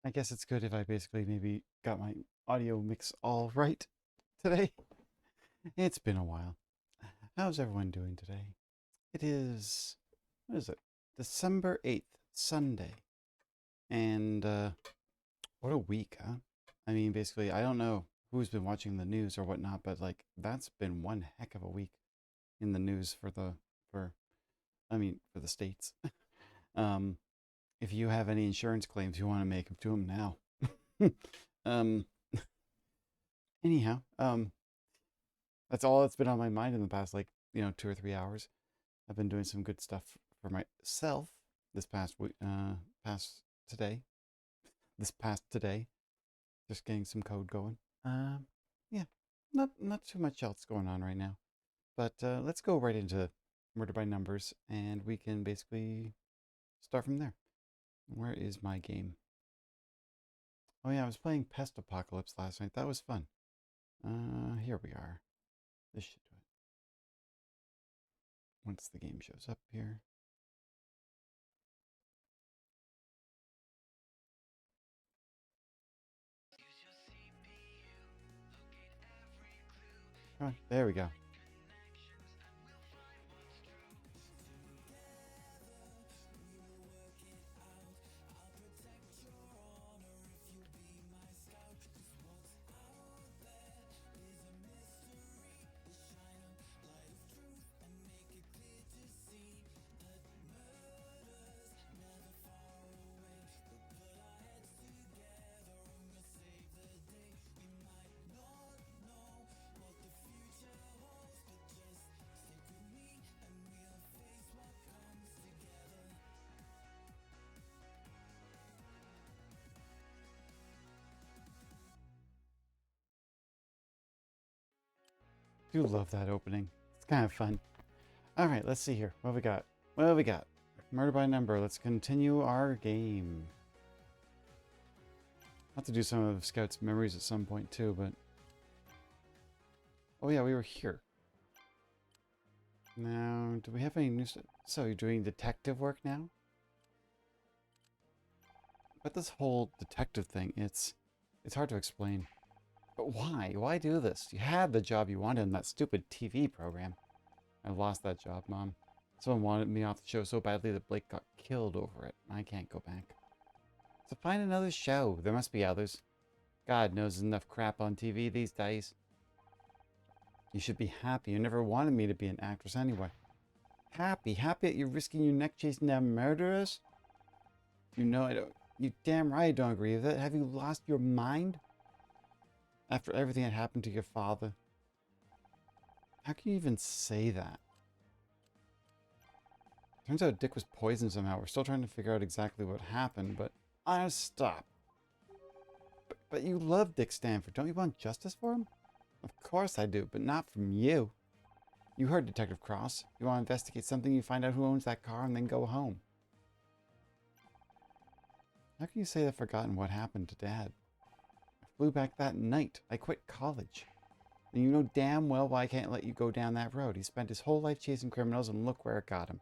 I guess it's good if I basically maybe got my audio mix all right today. It's been a while. How's everyone doing today? It is, what is it? December 8th, Sunday. And what a week, huh? I mean, basically, I don't know who's been watching the news or whatnot, but like that's been one heck of a week in the news for for the states. um if you have any insurance claims you want to make them to them now. um Anyhow, that's all that's been on my mind in the past, like, 2 or 3 hours. I've been doing some good stuff for myself this past week, past today, this past today, just getting some code going. Yeah, not too much else going on right now, but let's go right into murder by numbers, and we can basically start from there. Where is my game? Oh yeah, I was playing Pest Apocalypse last night. That was fun. Here we are. This should do it. Once the game shows up here. Come on, there we go. Do love that opening. It's kind of fun. All right, let's see here. What we got? What we got? Murder by number. Let's continue our game. I'll have to do some of Scout's memories at some point too, but... Oh yeah, we were here. Now, do we have any new stuff? So, you're doing detective work now? But this whole detective thing, it's hard to explain. But why? Why do this? You had the job you wanted in that stupid TV program. I lost that job, Mom. Someone wanted me off the show so badly that Blake got killed over it. I can't go back. So find another show. There must be others. God knows there's enough crap on TV these days. You should be happy. You never wanted me to be an actress anyway. Happy? Happy that you're risking your neck chasing down murderers? You know I don't... You damn right I don't agree with it. Have you lost your mind? After everything that happened to your father? How can you even say that? Turns out Dick was poisoned somehow. We're still trying to figure out exactly what happened, but... stop. But you love Dick Stanford. Don't you want justice for him? Of course I do, but not from you. You heard Detective Cross. You want to investigate something, you find out who owns that car, and then go home. How can you say I've forgotten what happened to Dad? I flew back that night. I quit college. And you know damn well why I can't let you go down that road. He spent his whole life chasing criminals, and look where it got him.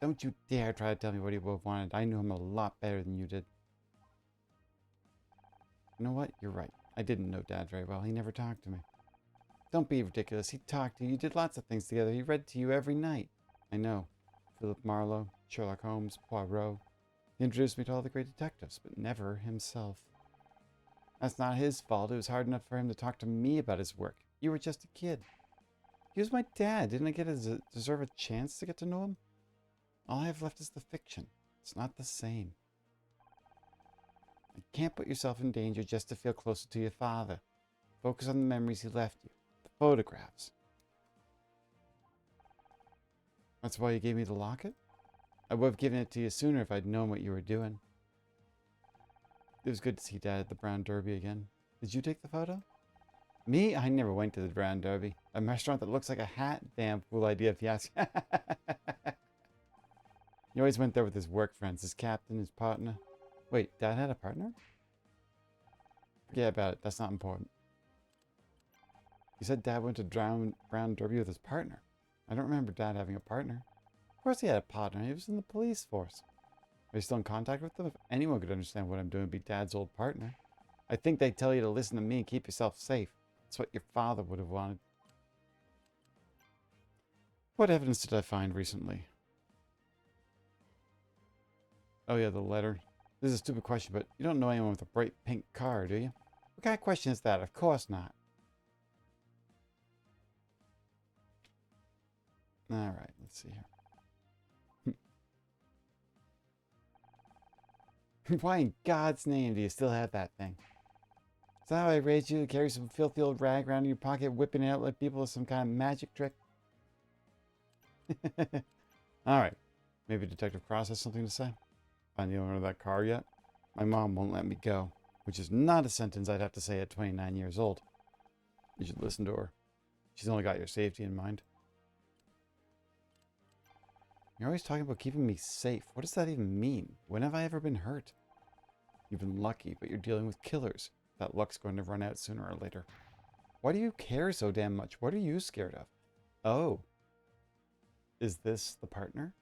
Don't you dare try to tell me what he would have wanted. I knew him a lot better than you did. You know what? You're right. I didn't know Dad very well. He never talked to me. Don't be ridiculous. He talked to you. You did lots of things together. He read to you every night. I know. Philip Marlowe, Sherlock Holmes, Poirot. He introduced me to all the great detectives, but never himself. That's not his fault. It was hard enough for him to talk to me about his work. You were just a kid. He was my dad. Didn't I deserve a chance to get to know him? All I have left is the fiction. It's not the same. You can't put yourself in danger just to feel closer to your father. Focus on the memories he left you. The photographs. That's why you gave me the locket? I would have given it to you sooner if I'd known what you were doing. It was good to see Dad at the Brown Derby again. Did you take the photo? Me? I never went to the Brown Derby. A restaurant that looks like a hat? Damn fool idea if you ask. He always went there with his work friends, his captain, his partner. Wait, Dad had a partner? Forget about it. That's not important. You said Dad went to Brown Derby with his partner. I don't remember Dad having a partner. Of course he had a partner. He was in the police force. Are you still in contact with them? If anyone could understand what I'm doing, it'd be Dad's old partner. I think they tell you to listen to me and keep yourself safe. That's what your father would have wanted. What evidence did I find recently? Oh yeah, the letter. This is a stupid question, but you don't know anyone with a bright pink car, do you? What kind of question is that? Of course not. Alright, let's see here. Why in God's name do you still have that thing? Is that how I raised you to carry some filthy old rag around in your pocket, whipping it out like people with some kind of magic trick? Alright. Maybe Detective Cross has something to say? Find the owner of that car yet? My mom won't let me go. Which is not a sentence I'd have to say at 29 years old. You should listen to her. She's only got your safety in mind. You're always talking about keeping me safe. What does that even mean? When have I ever been hurt? You've been lucky, but you're dealing with killers. That luck's going to run out sooner or later. Why do you care so damn much? What are you scared of? Oh. Is this the partner?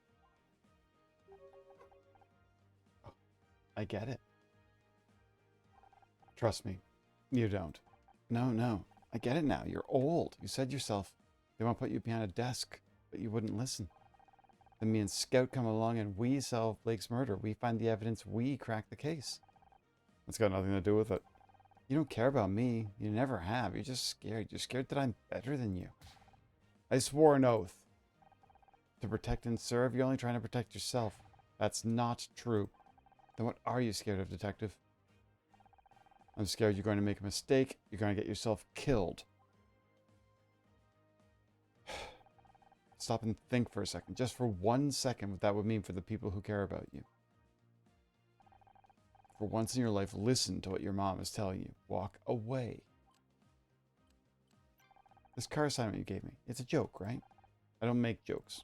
Oh, I get it. Trust me, you don't. No. I get it now. You're old. You said yourself they want to put you behind a desk, but you wouldn't listen. Then me and Scout come along and we solve Blake's murder. We find the evidence. We crack the case. That's got nothing to do with it. You don't care about me. You never have. You're just scared. You're scared that I'm better than you. I swore an oath. To protect and serve, you're only trying to protect yourself. That's not true. Then what are you scared of, Detective? I'm scared you're going to make a mistake. You're going to get yourself killed. Stop and think for a second. Just for 1 second what that would mean for the people who care about you. For once in your life, listen to what your mom is telling you. Walk away. This car assignment you gave me, it's a joke, right? I don't make jokes.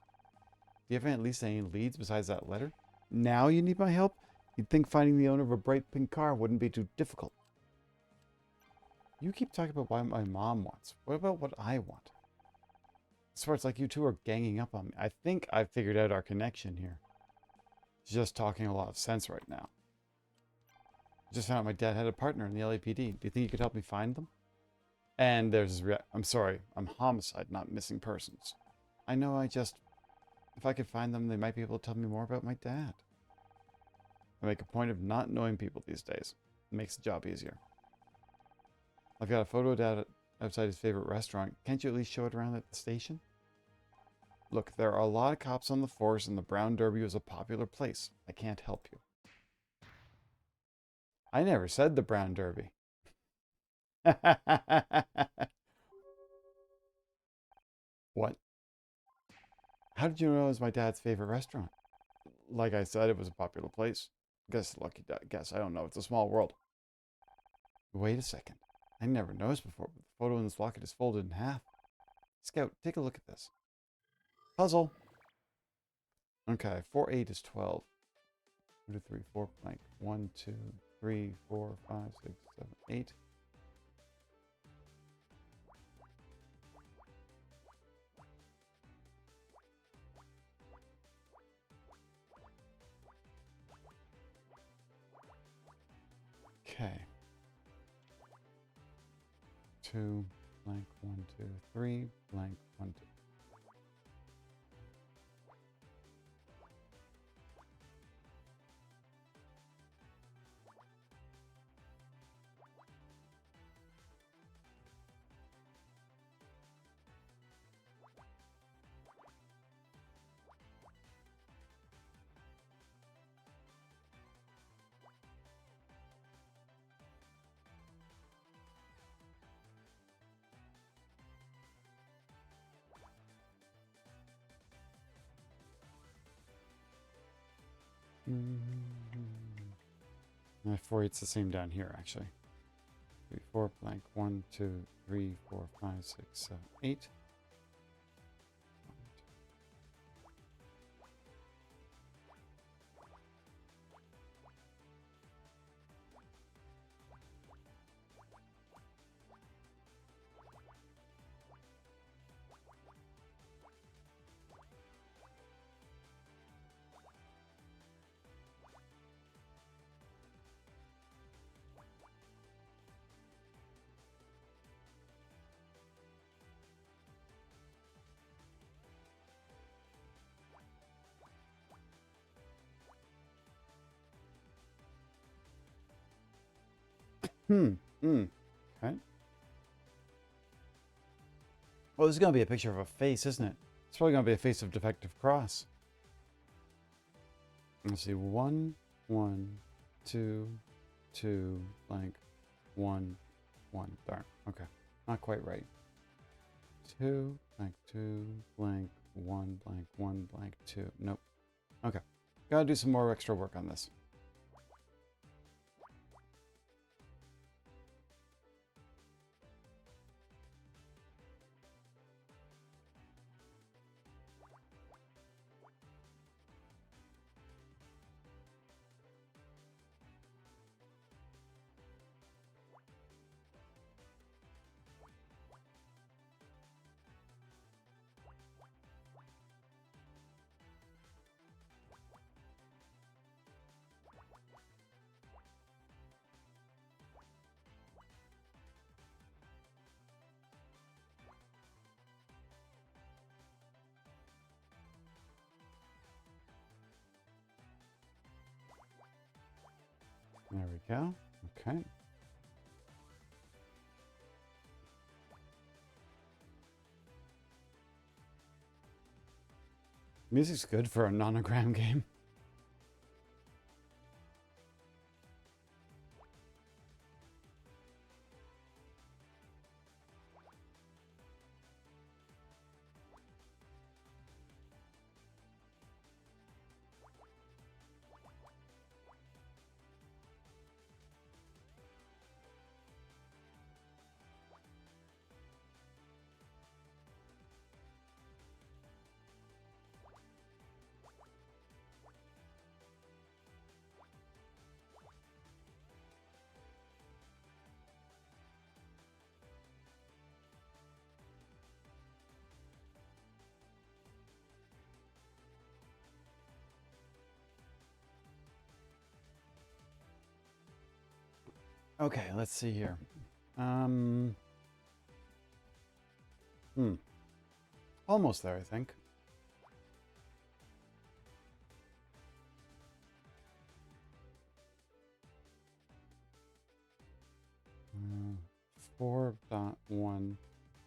Do you have at least any leads besides that letter? Now you need my help? You'd think finding the owner of a bright pink car wouldn't be too difficult. You keep talking about what my mom wants. What about what I want? I swear it's like you two are ganging up on me. I think I've figured out our connection here. She's just talking a lot of sense right now. I just found out my dad had a partner in the LAPD. Do you think you could help me find them? And there's his I'm sorry, I'm homicide, not missing persons. I know, if I could find them, they might be able to tell me more about my dad. I make a point of not knowing people these days. It makes the job easier. I've got a photo of Dad outside his favorite restaurant. Can't you at least show it around at the station? Look, there are a lot of cops on the force, and the Brown Derby is a popular place. I can't help you. I never said the Brown Derby. What? How did you know it was my dad's favorite restaurant? Like I said, it was a popular place. Guess, I don't know. It's a small world. Wait a second. I never noticed before, but the photo in this locket is folded in half. Scout, take a look at this. Puzzle. Okay, 4, 8 is 12. 1, 2, 3, 4, blank. 1, 2, 3, 4, 5, 6, 7, 8. Okay. 2, blank, 1, 2, 3, blank, 1, 2. My 4, 8's the same down here, actually. 3, 4, blank, 1, 2, 3, 4, 5, 6, 7, 8. Hmm. Okay. Well, this is going to be a picture of a face, isn't it? It's probably going to be a face of Defective Cross. Let's see. 1, 1, 2, 2, blank, 1, 1. Darn. Okay. Not quite right. 2, blank, 2, blank, 1, blank, 1, blank, 2. Nope. Okay. Gotta do some more extra work on this. There we go. Okay. Music's good for a nonogram game. Okay, let's see here. Almost there, I think. Uh, 4.1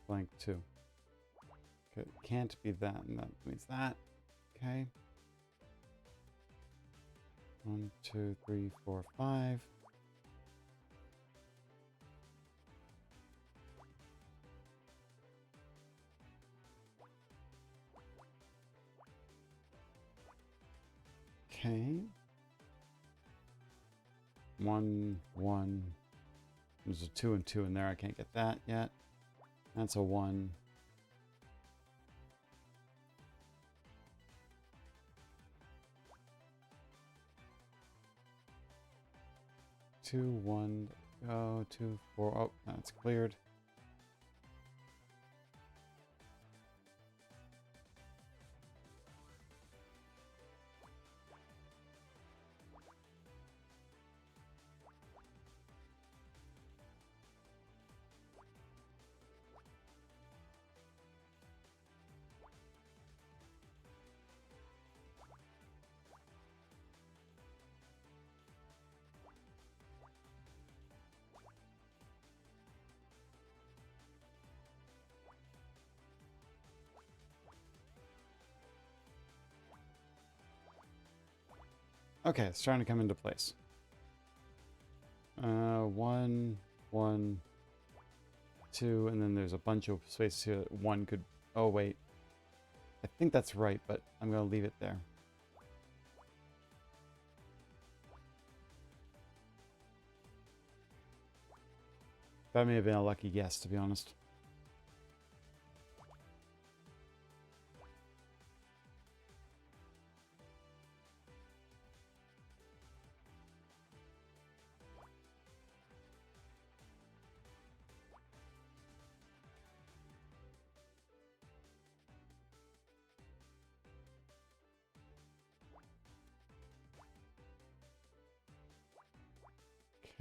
blank 2. Okay, can't be that, and that means that. Okay. 1, 2, 3, 4, 5. Okay. 1, 1. There's a 2 and 2 in there. I can't get that yet. That's a 1. Two, 1. Oh, 2, 4. Oh, that's cleared. Okay, it's starting to come into place. 1, 1, 2, and then there's a bunch of spaces here that 1 could... Oh, wait. I think that's right, but I'm going to leave it there. That may have been a lucky guess, to be honest.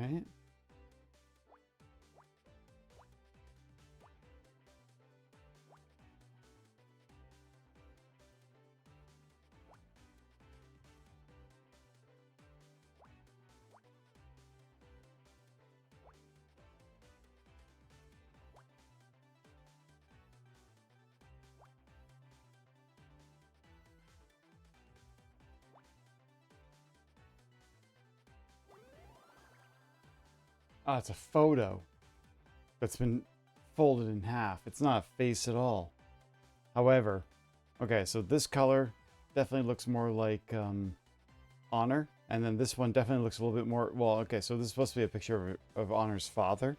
Okay. Oh, it's a photo that's been folded in half. It's not a face at all. However, okay, so this color definitely looks more like Honor. And then this one definitely looks a little bit more... Well, okay, so this is supposed to be a picture of Honor's father.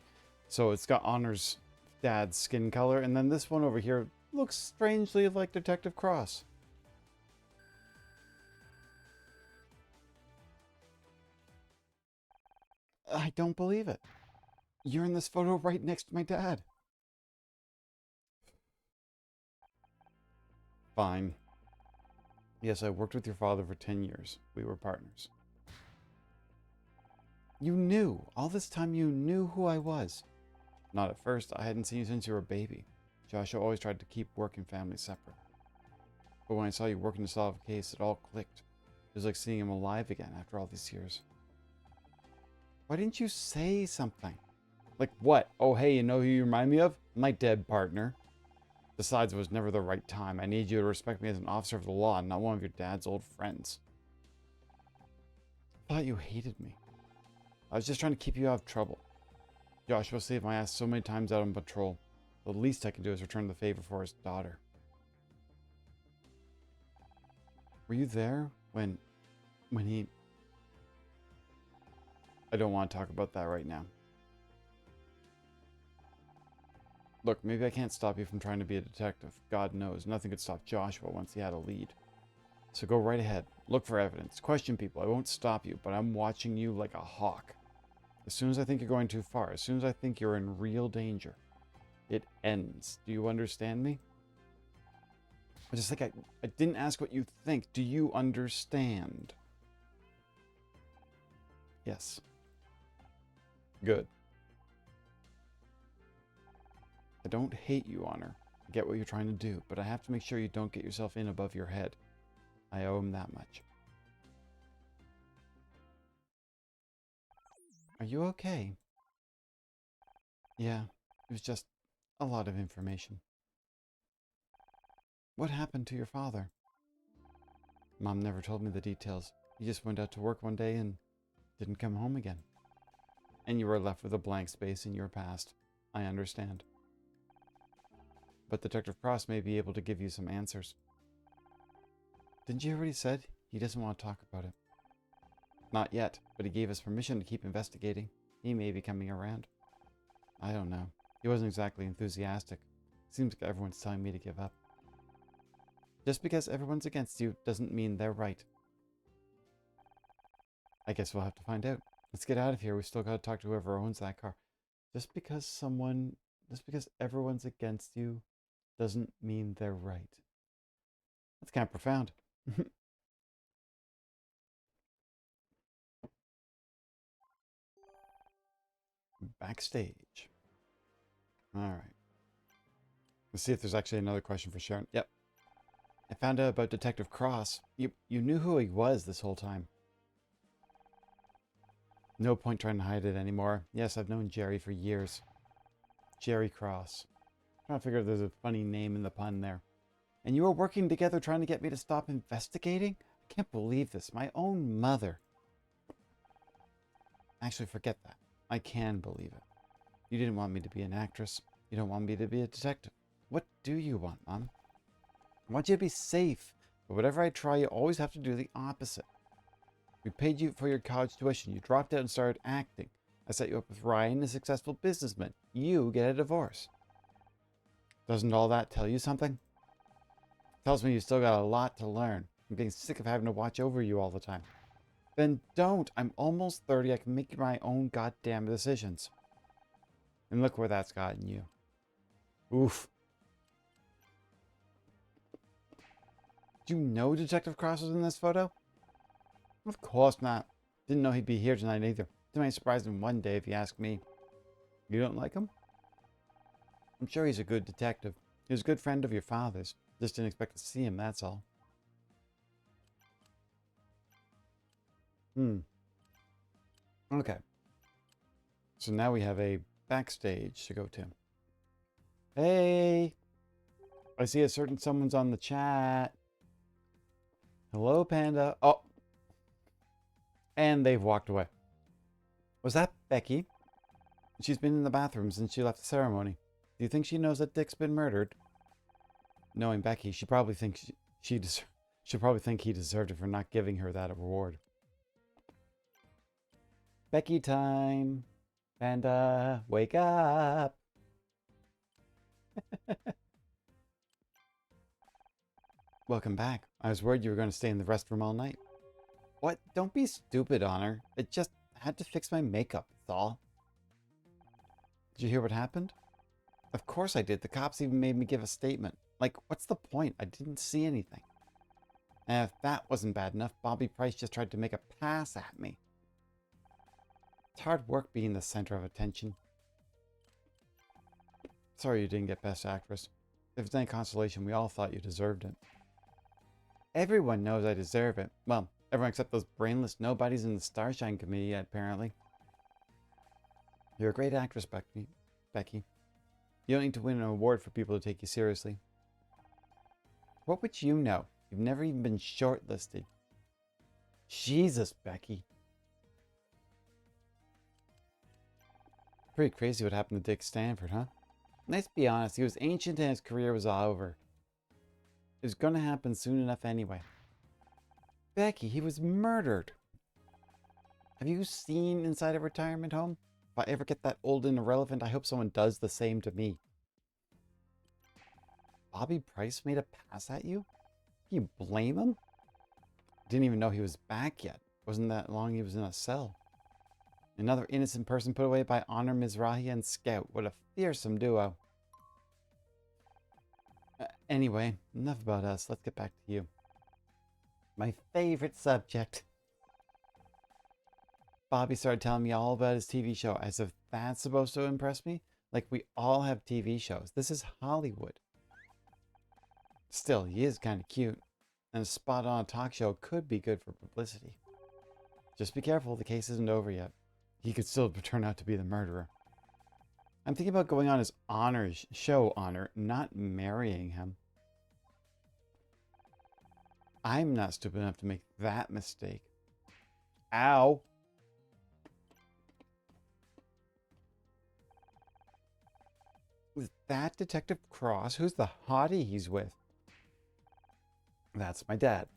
So it's got Honor's dad's skin color. And then this one over here looks strangely like Detective Cross. I don't believe it. You're in this photo right next to my dad. Fine. Yes, I worked with your father for 10 years. We were partners. You knew. All this time you knew who I was. Not at first. I hadn't seen you since you were a baby. Joshua always tried to keep work and family separate. But when I saw you working to solve a case, it all clicked. It was like seeing him alive again after all these years. Why didn't you say something? Like what? Oh, hey, you know who you remind me of? My dead partner. Besides, it was never the right time. I need you to respect me as an officer of the law and not one of your dad's old friends. I thought you hated me. I was just trying to keep you out of trouble. Joshua saved my ass so many times out on patrol. The least I can do is return the favor for his daughter. Were you there when he... I don't want to talk about that right now. Look, maybe I can't stop you from trying to be a detective. God knows, nothing could stop Joshua once he had a lead. So go right ahead. Look for evidence. Question people. I won't stop you, but I'm watching you like a hawk. As soon as I think you're going too far, as soon as I think you're in real danger, it ends. Do you understand me? Just like I didn't ask what you think. Do you understand? Yes. Good. I don't hate you, Honor. I get what you're trying to do, but I have to make sure you don't get yourself in above your head. I owe him that much. Are you okay? Yeah, it was just a lot of information. What happened to your father? Mom never told me the details. He just went out to work one day and didn't come home again. And you were left with a blank space in your past. I understand. But Detective Cross may be able to give you some answers. Didn't you already said he doesn't want to talk about it? Not yet, but he gave us permission to keep investigating. He may be coming around. I don't know. He wasn't exactly enthusiastic. Seems like everyone's telling me to give up. Just because everyone's against you doesn't mean they're right. I guess we'll have to find out. Let's get out of here. We still got to talk to whoever owns that car. Just because everyone's against you doesn't mean they're right. That's kind of profound. Backstage. All right. Let's see if there's actually another question for Sharon. Yep. I found out about Detective Cross. You knew who he was this whole time. No point trying to hide it anymore. Yes, I've known Jerry for years. Jerry Cross. I'm trying to figure if there's a funny name in the pun there. And you were working together trying to get me to stop investigating? I can't believe this. My own mother. Actually, forget that. I can believe it. You didn't want me to be an actress. You don't want me to be a detective. What do you want, Mom? I want you to be safe. But whatever I try, you always have to do the opposite. We paid you for your college tuition. You dropped out and started acting. I set you up with Ryan, a successful businessman. You get a divorce. Doesn't all that tell you something? Tells me you still got a lot to learn. I'm getting sick of having to watch over you all the time. Then don't. I'm almost 30. I can make my own goddamn decisions. And look where that's gotten you. Oof. Do you know Detective Cross was in this photo? Of course not. Didn't know he'd be here tonight either. Too many surprises in one day if you ask me. You don't like him? I'm sure he's a good detective. He was a good friend of your father's. Just didn't expect to see him, that's all. Okay. So now we have a backstage to go to. Hey! I see a certain someone's on the chat. Hello, Panda. Oh! And they've walked away. Was that Becky? She's been in the bathroom since she left the ceremony. Do you think she knows that Dick's been murdered? Knowing Becky, she probably thinks she'll probably think he deserved it for not giving her that reward. Becky time. Panda, wake up. Welcome back. I was worried you were going to stay in the restroom all night. What? Don't be stupid, Honor. I just had to fix my makeup, that's all. Did you hear what happened? Of course I did. The cops even made me give a statement. Like, what's the point? I didn't see anything. And if that wasn't bad enough, Bobby Price just tried to make a pass at me. It's hard work being the center of attention. Sorry you didn't get Best Actress. If it's any consolation, we all thought you deserved it. Everyone knows I deserve it. Well, everyone except those brainless nobodies in the Starshine Committee, apparently. You're a great actress, Becky. You don't need to win an award for people to take you seriously. What would you know? You've never even been shortlisted. Jesus, Becky. Pretty crazy what happened to Dick Stanford, huh? Let's be honest, he was ancient and his career was all over. It was going to happen soon enough anyway. Becky, he was murdered. Have you seen inside a retirement home? If I ever get that old and irrelevant, I hope someone does the same to me. Bobby Price made a pass at you? Can you blame him? Didn't even know he was back yet. Wasn't that long he was in a cell. Another innocent person put away by Honor Mizrahi and Scout. What a fearsome duo. Anyway, enough about us. Let's get back to you. My favorite subject. Bobby started telling me all about his TV show, as if that's supposed to impress me. Like we all have TV shows. This is Hollywood. Still, he is kind of cute. And a spot on a talk show could be good for publicity. Just be careful, the case isn't over yet. He could still turn out to be the murderer. I'm thinking about going on his show Honor, not marrying him. I'm not stupid enough to make that mistake. Ow! Is that Detective Cross? Who's the hottie he's with? That's my dad.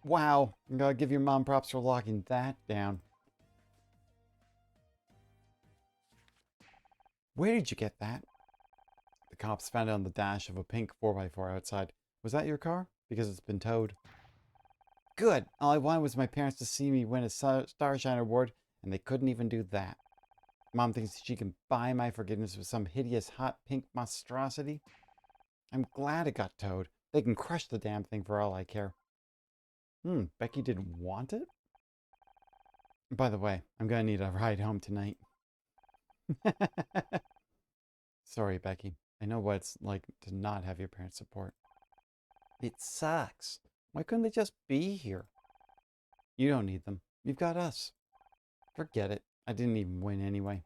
Wow, I gotta give your mom props for locking that down. Where did you get that? The cops found it on the dash of a pink 4x4 outside. Was that your car? Because it's been towed. Good. All I wanted was my parents to see me win a Starshine Award, and they couldn't even do that. Mom thinks she can buy my forgiveness with some hideous hot pink monstrosity. I'm glad it got towed. They can crush the damn thing for all I care. Becky didn't want it? By the way, I'm gonna need a ride home tonight. Sorry, Becky. I know what it's like to not have your parents' support. It sucks. Why couldn't they just be here? You don't need them. You've got us. Forget it. I didn't even win anyway.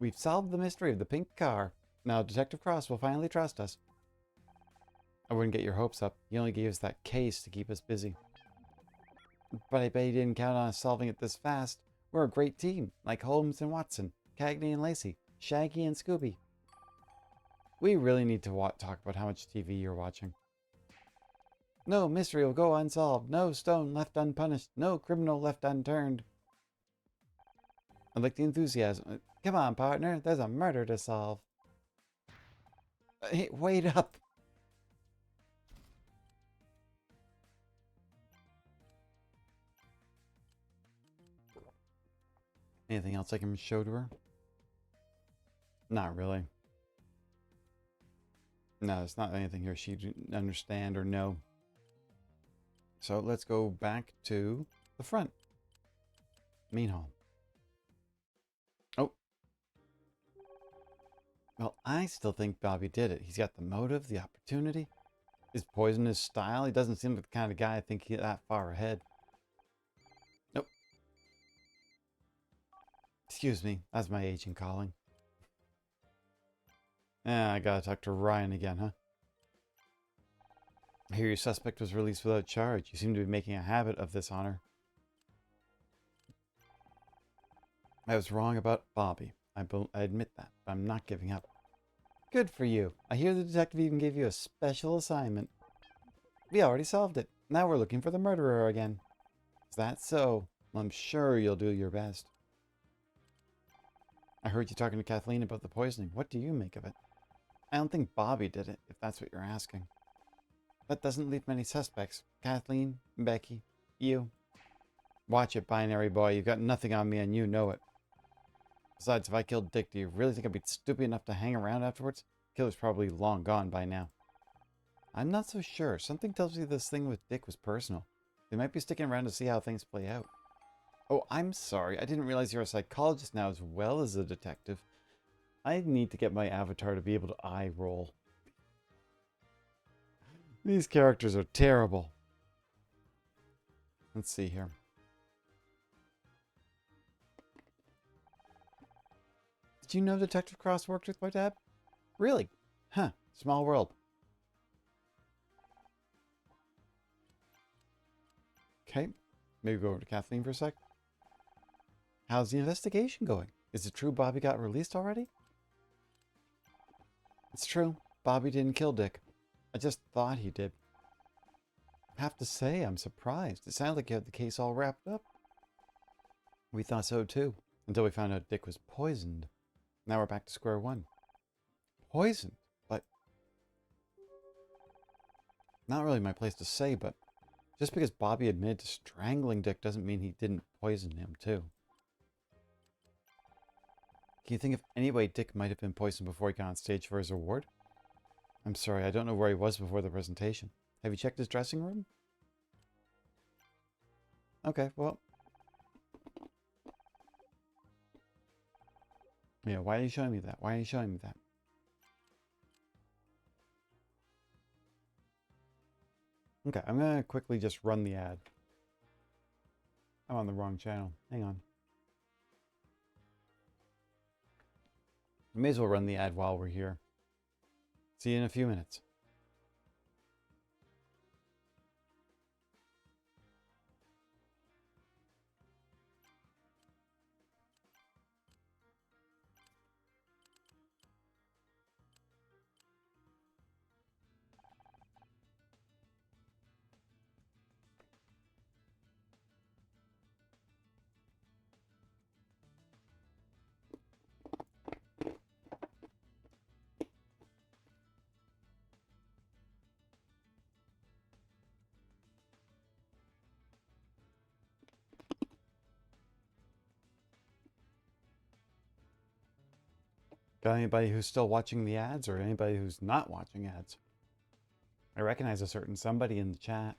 We've solved the mystery of the pink car. Now Detective Cross will finally trust us. I wouldn't get your hopes up. He only gave us that case to keep us busy. But I bet he didn't count on us solving it this fast. We're a great team, like Holmes and Watson, Cagney and Lacey, Shaggy and Scooby. We really need to talk about how much TV you're watching. No mystery will go unsolved. No stone left unpunished. No criminal left unturned. I like the enthusiasm. Come on, partner. There's a murder to solve. Hey, wait up. Anything else I can show to her? Not really. No, it's not anything here she'd understand or know. So let's go back to the front. Main hall. Oh. Well, I still think Bobby did it. He's got the motive, the opportunity. His poison, his style. He doesn't seem like the kind of guy I think he's that far ahead. Nope. Excuse me. That's my agent calling. I gotta talk to Ryan again, huh? I hear your suspect was released without charge. You seem to be making a habit of this, Honor. I was wrong about Bobby. I admit that, but I'm not giving up. Good for you. I hear the detective even gave you a special assignment. We already solved it. Now we're looking for the murderer again. Is that so? Well, I'm sure you'll do your best. I heard you talking to Kathleen about the poisoning. What do you make of it? I don't think Bobby did it, if that's what you're asking. That doesn't leave many suspects. Kathleen, Becky, you. Watch it, binary boy. You've got nothing on me and you know it. Besides, if I killed Dick, do you really think I'd be stupid enough to hang around afterwards? Killer's probably long gone by now. I'm not so sure. Something tells me this thing with Dick was personal. They might be sticking around to see how things play out. Oh, I'm sorry. I didn't realize you're a psychologist now as well as a detective. I need to get my avatar to be able to eye roll. These characters are terrible. Let's see here. Did you know Detective Cross worked with my dad? Really? Huh. Small world. Okay. Maybe go over to Kathleen for a sec. How's the investigation going? Is it true Bobby got released already? It's true. Bobby didn't kill Dick. I just thought he did. I have to say, I'm surprised. It sounded like you had the case all wrapped up. We thought so too, until we found out Dick was poisoned. Now we're back to square one. Poisoned? But not really my place to say, but just because Bobby admitted to strangling Dick doesn't mean he didn't poison him too. Can you think of any way Dick might have been poisoned before he got on stage for his award? I'm sorry, I don't know where he was before the presentation. Have you checked his dressing room? Okay, well. Yeah, why are you showing me that? Why are you showing me that? Okay, I'm going to quickly just run the ad. I'm on the wrong channel. Hang on. I may as well run the ad while we're here. See you in a few minutes. Got anybody who's still watching the ads or anybody who's not watching ads? I recognize a certain somebody in the chat.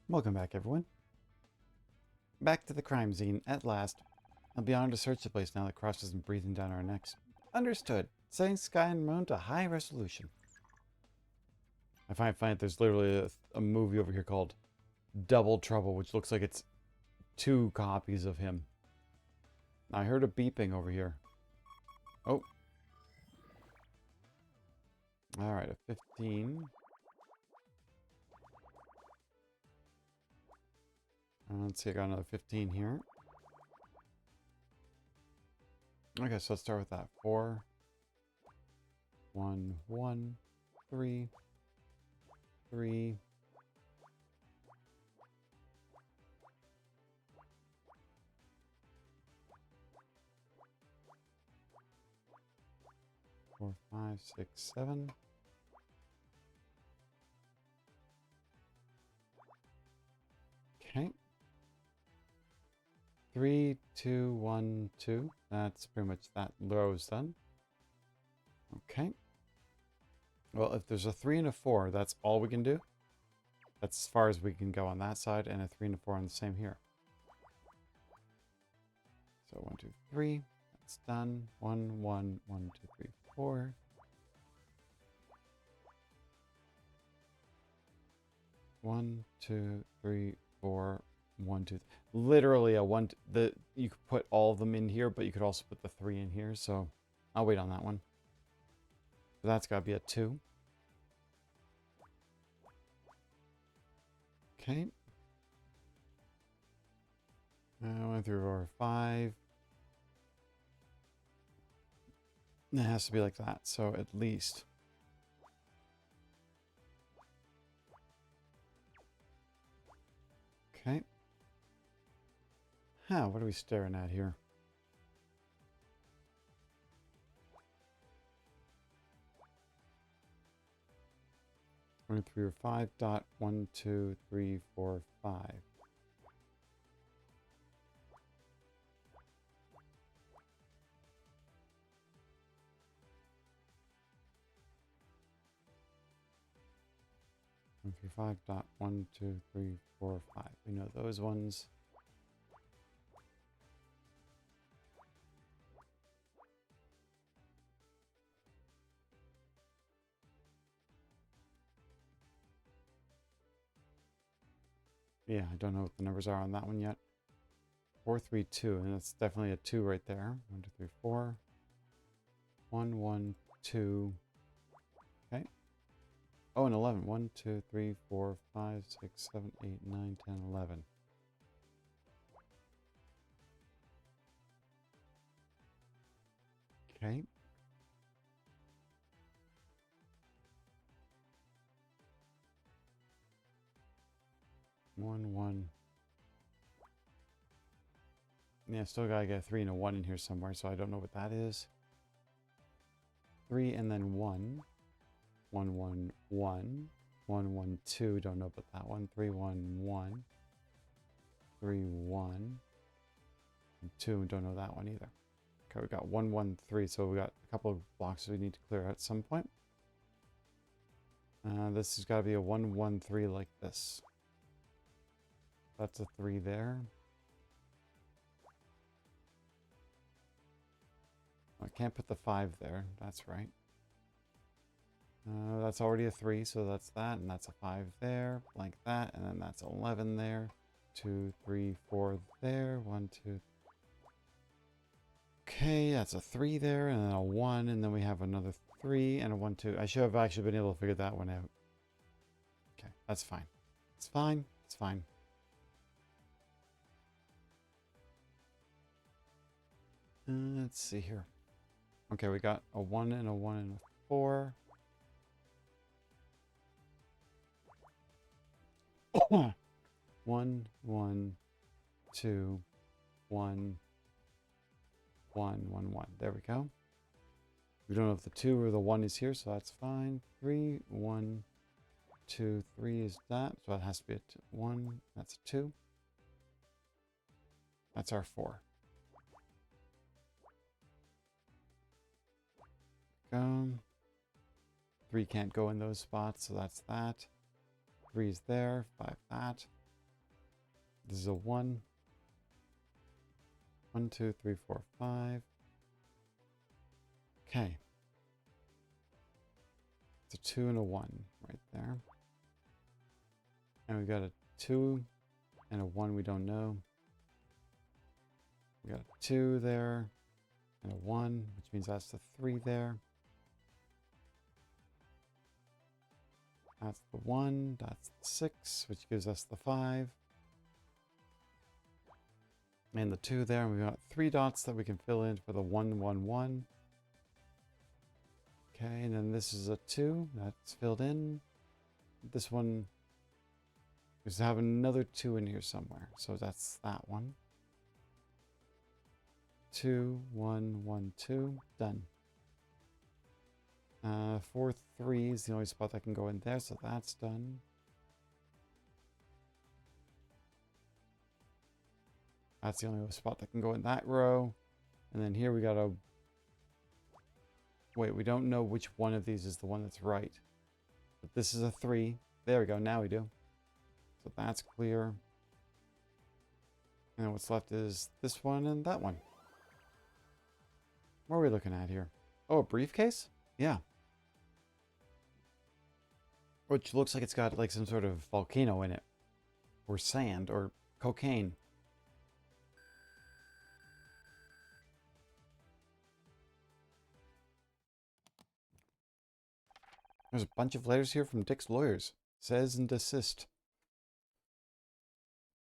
Welcome back, everyone. Back to the crime scene, at last. I'll be honored to search the place now that Cross isn't breathing down our necks. Understood. Setting sky and moon to high resolution. I find it funny that there's literally a movie over here called Double Trouble, which looks like it's 2 copies of him. I heard a beeping over here. Oh. Alright, a 15. Let's see, I got another 15 here. Okay, so let's start with that. 4, 1, 1, 3, 3. Four, 5, 6, 7. Okay. 3, 2, 1, 2. That's pretty much that row is done. Okay. Well, if there's a 3 and a 4, that's all we can do. That's as far as we can go on that side, and a 3 and a 4 on the same here. So 1, 2, 3. That's done. 1, 1, 1, 2, 3, 4. One, two, three, four, 1, 2. Literally a one. You could put all of them in here, but you could also put the 3 in here. So I'll wait on that one. So that's got to be a 2. Okay. 1, 3, 4, 5. It has to be like that. So at least. Okay. What are we staring at here? One, 3, or 5. Dot 1, 2, 3, 4, 5. One, 3, 5. Dot 1, 2, 3, 4, 5. We know those ones. Yeah, I don't know what the numbers are on that one yet. 4, 3, 2, and that's definitely a 2 right there. 1, 2, 3, 4. 1, 1, 2. Okay. Oh, and 11. 1, 2, 3, 4, 5, 6, 7, 8, 9, 10, 11. Okay. One, 1. Yeah, still gotta get a 3 and a 1 in here somewhere, so I don't know what that is. 3 and then 1. 1, 1, 1. 1, 1, 2. Don't know about that one. 3, 1, 1. 3, 1. And 2. Don't know that one either. Okay, we got 1, 1, 3. So we got a couple of blocks we need to clear out at some point. This has got to be a 1, 1, 3 like this. That's a 3 there. I can't put the 5 there. That's right. That's already a 3, so that's that, and that's a 5 there, like that, and then that's 11 there. 2, 3, 4 there. 1, 2. Okay, that's a 3 there, and then a 1, and then we have another 3 and a 1, 2. I should have actually been able to figure that one out. Okay, that's fine. It's fine. It's fine. Let's see here. Okay, we got a 1 and a 1 and a 4. 1, 1, 2, 1, 1, 1, 1. There we go. We don't know if the 2 or the 1 is here, so that's fine. 3, 1, 2, 3 is that. So that has to be a 1. That's a 2. That's our 4. Go. 3 can't go in those spots, so that's that. 3 is there. 5 that. This is a 1. 1, 2, 3, 4, 5. Okay. It's a 2 and a 1 right there. And we got a 2 and a 1 we don't know. We got a 2 there and a 1, which means that's the 3 there. That's the 1, that's the 6, which gives us the 5. And the 2 there, and we've got 3 dots that we can fill in for the 1, 1, 1. Okay, and then this is a 2, that's filled in. This one is to have another 2 in here somewhere, so that's that one. 2, 1, 1, 2, done. 4, 3 is the only spot that can go in there, so that's done. That's the only spot that can go in that row. And then here we got a... Wait, we don't know which one of these is the one that's right. But this is a 3. There we go, now we do. So that's clear. And then what's left is this one and that one. What are we looking at here? Oh, a briefcase? Yeah. Which looks like it's got like some sort of volcano in it. Or sand, or Cocaine. There's a bunch of letters here from Dick's lawyers. Says and desist.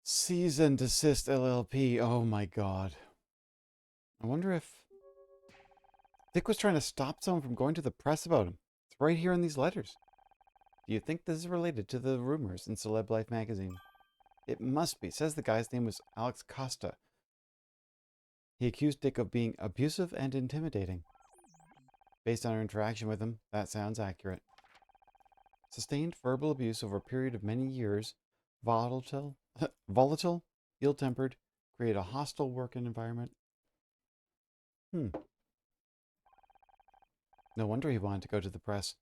Cease and desist LLP. Oh my god. I wonder if Dick was trying to stop someone from going to the press about him. It's right here in these letters. Do you think this is related to the rumors in Celeb Life magazine? It must be. It says the guy's name was Alex Costa. He accused Dick of being abusive and intimidating. Based on our interaction with him, that sounds accurate. Sustained verbal abuse over a period of many years, volatile, ill-tempered, create a hostile work environment. No wonder he wanted to go to the press.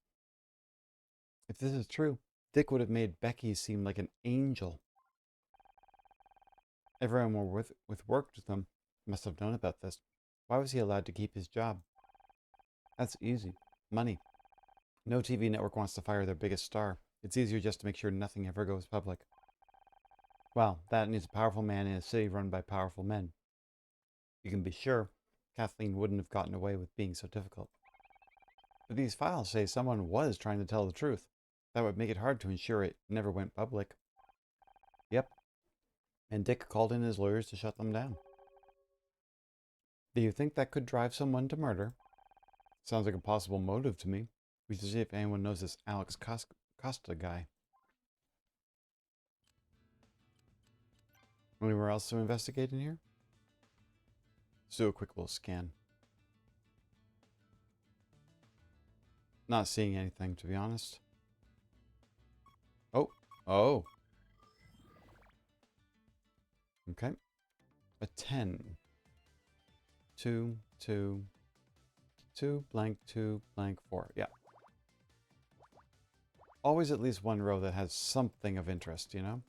If this is true, Dick would have made Becky seem like an angel. Everyone with worked with him must have known about this. Why was he allowed to keep his job? That's easy. Money. No TV network wants to fire their biggest star. It's easier just to make sure nothing ever goes public. Well, that needs a powerful man in a city run by powerful men. You can be sure Kathleen wouldn't have gotten away with being so difficult. But these files say someone was trying to tell the truth. That would make it hard to ensure it never went public. Yep. And Dick called in his lawyers to shut them down. Do you think that could drive someone to murder? Sounds like a possible motive to me. We should see if anyone knows this Alex Costa guy. Anywhere else to investigate in here? Let's do a quick little scan. Not seeing anything, to be honest. Oh. Okay. A 10. 2, 2, 2, blank, 2, blank, 4. Yeah. Always at least one row that has something of interest, you know?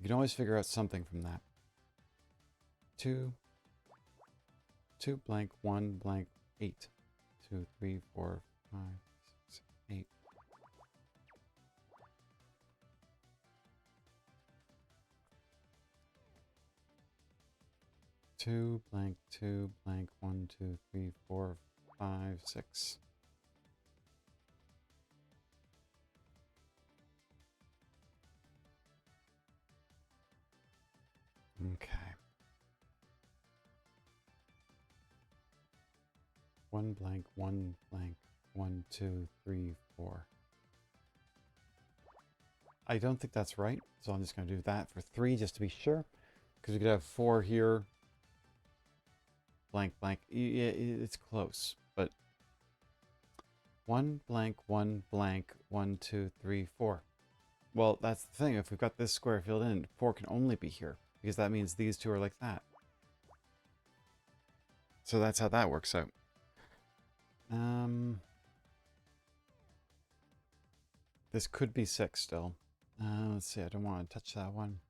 You can always figure out something from that. 2, 2, blank, 1, blank, 8. 2, 3, 4, 5, 6, 8. Two, blank, 1, 2, 3, 4, 5, 6. Okay. 1 blank, 1 blank, 1, 2, 3, 4. I don't think that's right, so I'm just going to do that for 3 just to be sure. Because we could have 4 here. Blank, blank. Yeah, it's close, but 1 blank, 1 blank, 1, 2, 3, 4. Well, that's the thing. If we've got this square filled in, 4 can only be here, because that means these two are like that. So that's how that works out. This could be 6 still. Let's see. I don't want to touch that one.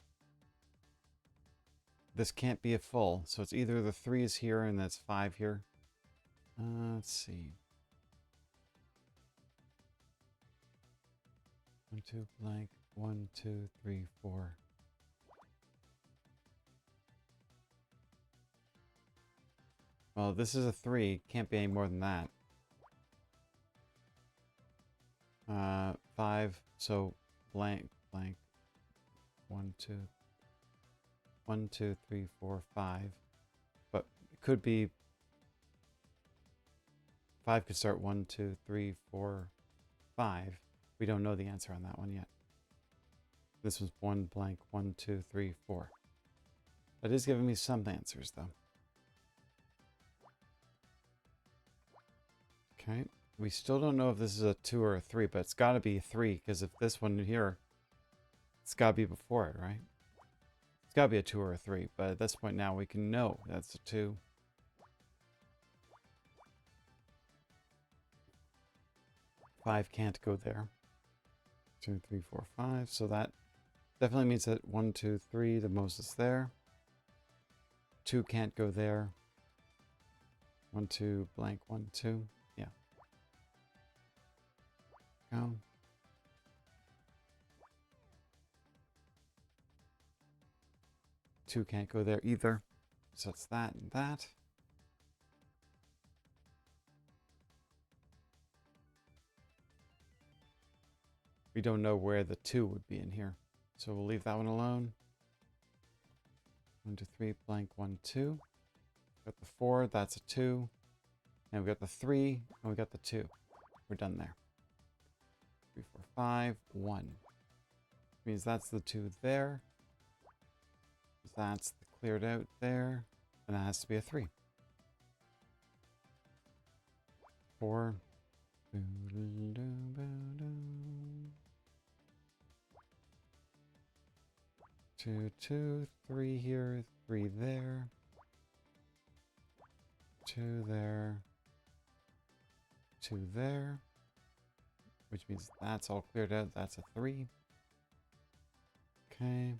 This can't be a full, so it's either the 3 is here and that's 5 here. Let's see. 1, 2, blank. 1, 2, 3, 4. Well, this is a 3. Can't be any more than that. 5. So blank, blank. 1, 2. 1, 2, 3, 4, 5. But it could be 5 could start 1, 2, 3, 4, 5. We don't know the answer on that one yet. This was 1 blank, 1, 2, 3, 4. That is giving me some answers though. Okay. We still don't know if this is a 2 or a 3, but it's got to be a 3 because if this one here, it's got to be before it, right? It's got to be a 2 or a 3, but at this point now we can know that's a 2. Five can't go there. 2, 3, 4, 5. So that definitely means that 1, 2, 3, the most is there. 2 can't go there. 1, 2, blank, 1, 2. Yeah. Go. 2 can't go there either. So it's that and that. We don't know where the 2 would be in here. So we'll leave that one alone. 1, 2, 3, blank, 1, 2. Got the 4, that's a 2. And we got the 3, and we got the 2. We're done there. 3, 4, 5, 1. Means that's the 2 there. That's the cleared out there. And that has to be a 3. 4. 2, 2, 3 here, 3 there. 2 there. 2 there. Which means that's all cleared out. That's a 3. Okay.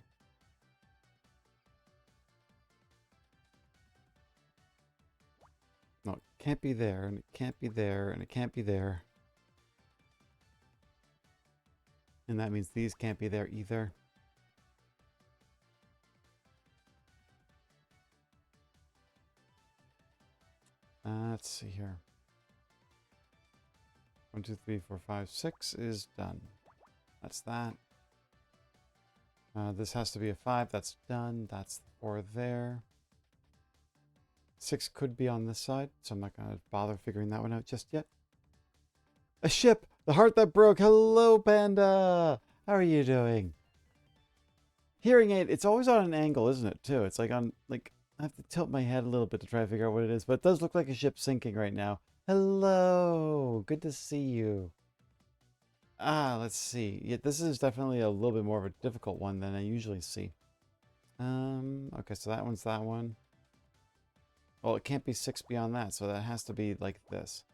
No, it can't be there, and it can't be there, and it can't be there. And that means these can't be there either. Let's see here. 1, 2, 3, 4, 5, 6 is done. That's that. This has to be a 5. That's done. That's the 4 there. 6 could be on this side, so I'm not going to bother figuring that one out just yet. A ship! The heart that broke! Hello, Panda! How are you doing? Hearing aid, it's always on an angle, isn't it, too? It's like on, like, I have to tilt my head a little bit to try to figure out what it is, but it does look like a ship sinking right now. Hello! Good to see you. Let's see. Yeah, this is definitely a little bit more of a difficult one than I usually see. Okay, so that one's that one. Well, it can't be 6 beyond that, so that has to be like this.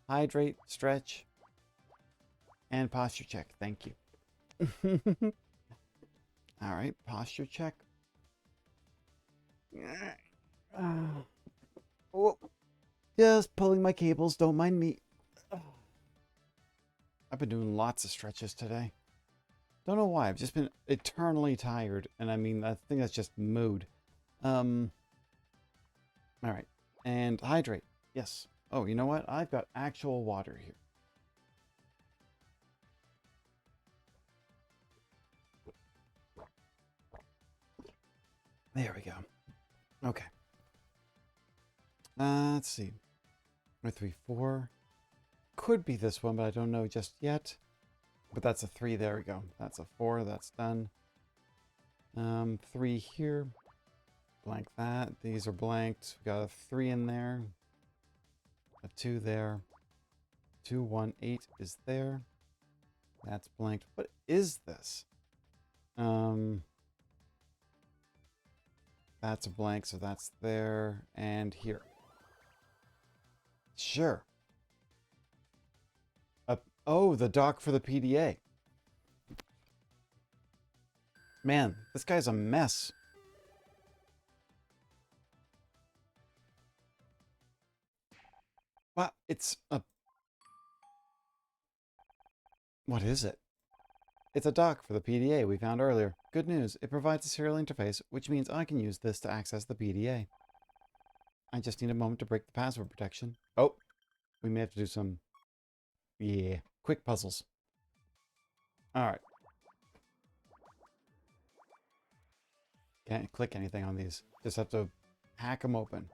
Hydrate, stretch, and posture check. Thank you. All right, posture check. Oh, just pulling my cables. Don't mind me. I've been doing lots of stretches today. Don't know why. I've just been eternally tired, and I mean, I think that's just mood. All right, and hydrate. Yes. Oh, you know what? I've got actual water here. There we go. Okay. Let's see. 1, 3, 4. Could be this one, but I don't know just yet. But that's a 3. There we go. That's a 4. That's done. 3 here. Blank that. These are blanked. We got a 3 in there. A 2 there. 2, 1, 8 is there. That's blanked. What is this? That's a blank, so that's there and here. Sure. Oh, the dock for the PDA. Man, this guy's a mess. Wow, it's a... What is it? It's a dock for the PDA we found earlier. Good news, it provides a serial interface, which means I can use this to access the PDA. I just need a moment to break the password protection. Oh, we may have to do some... Yeah, quick puzzles. Alright. Can't click anything on these. Just have to hack them open.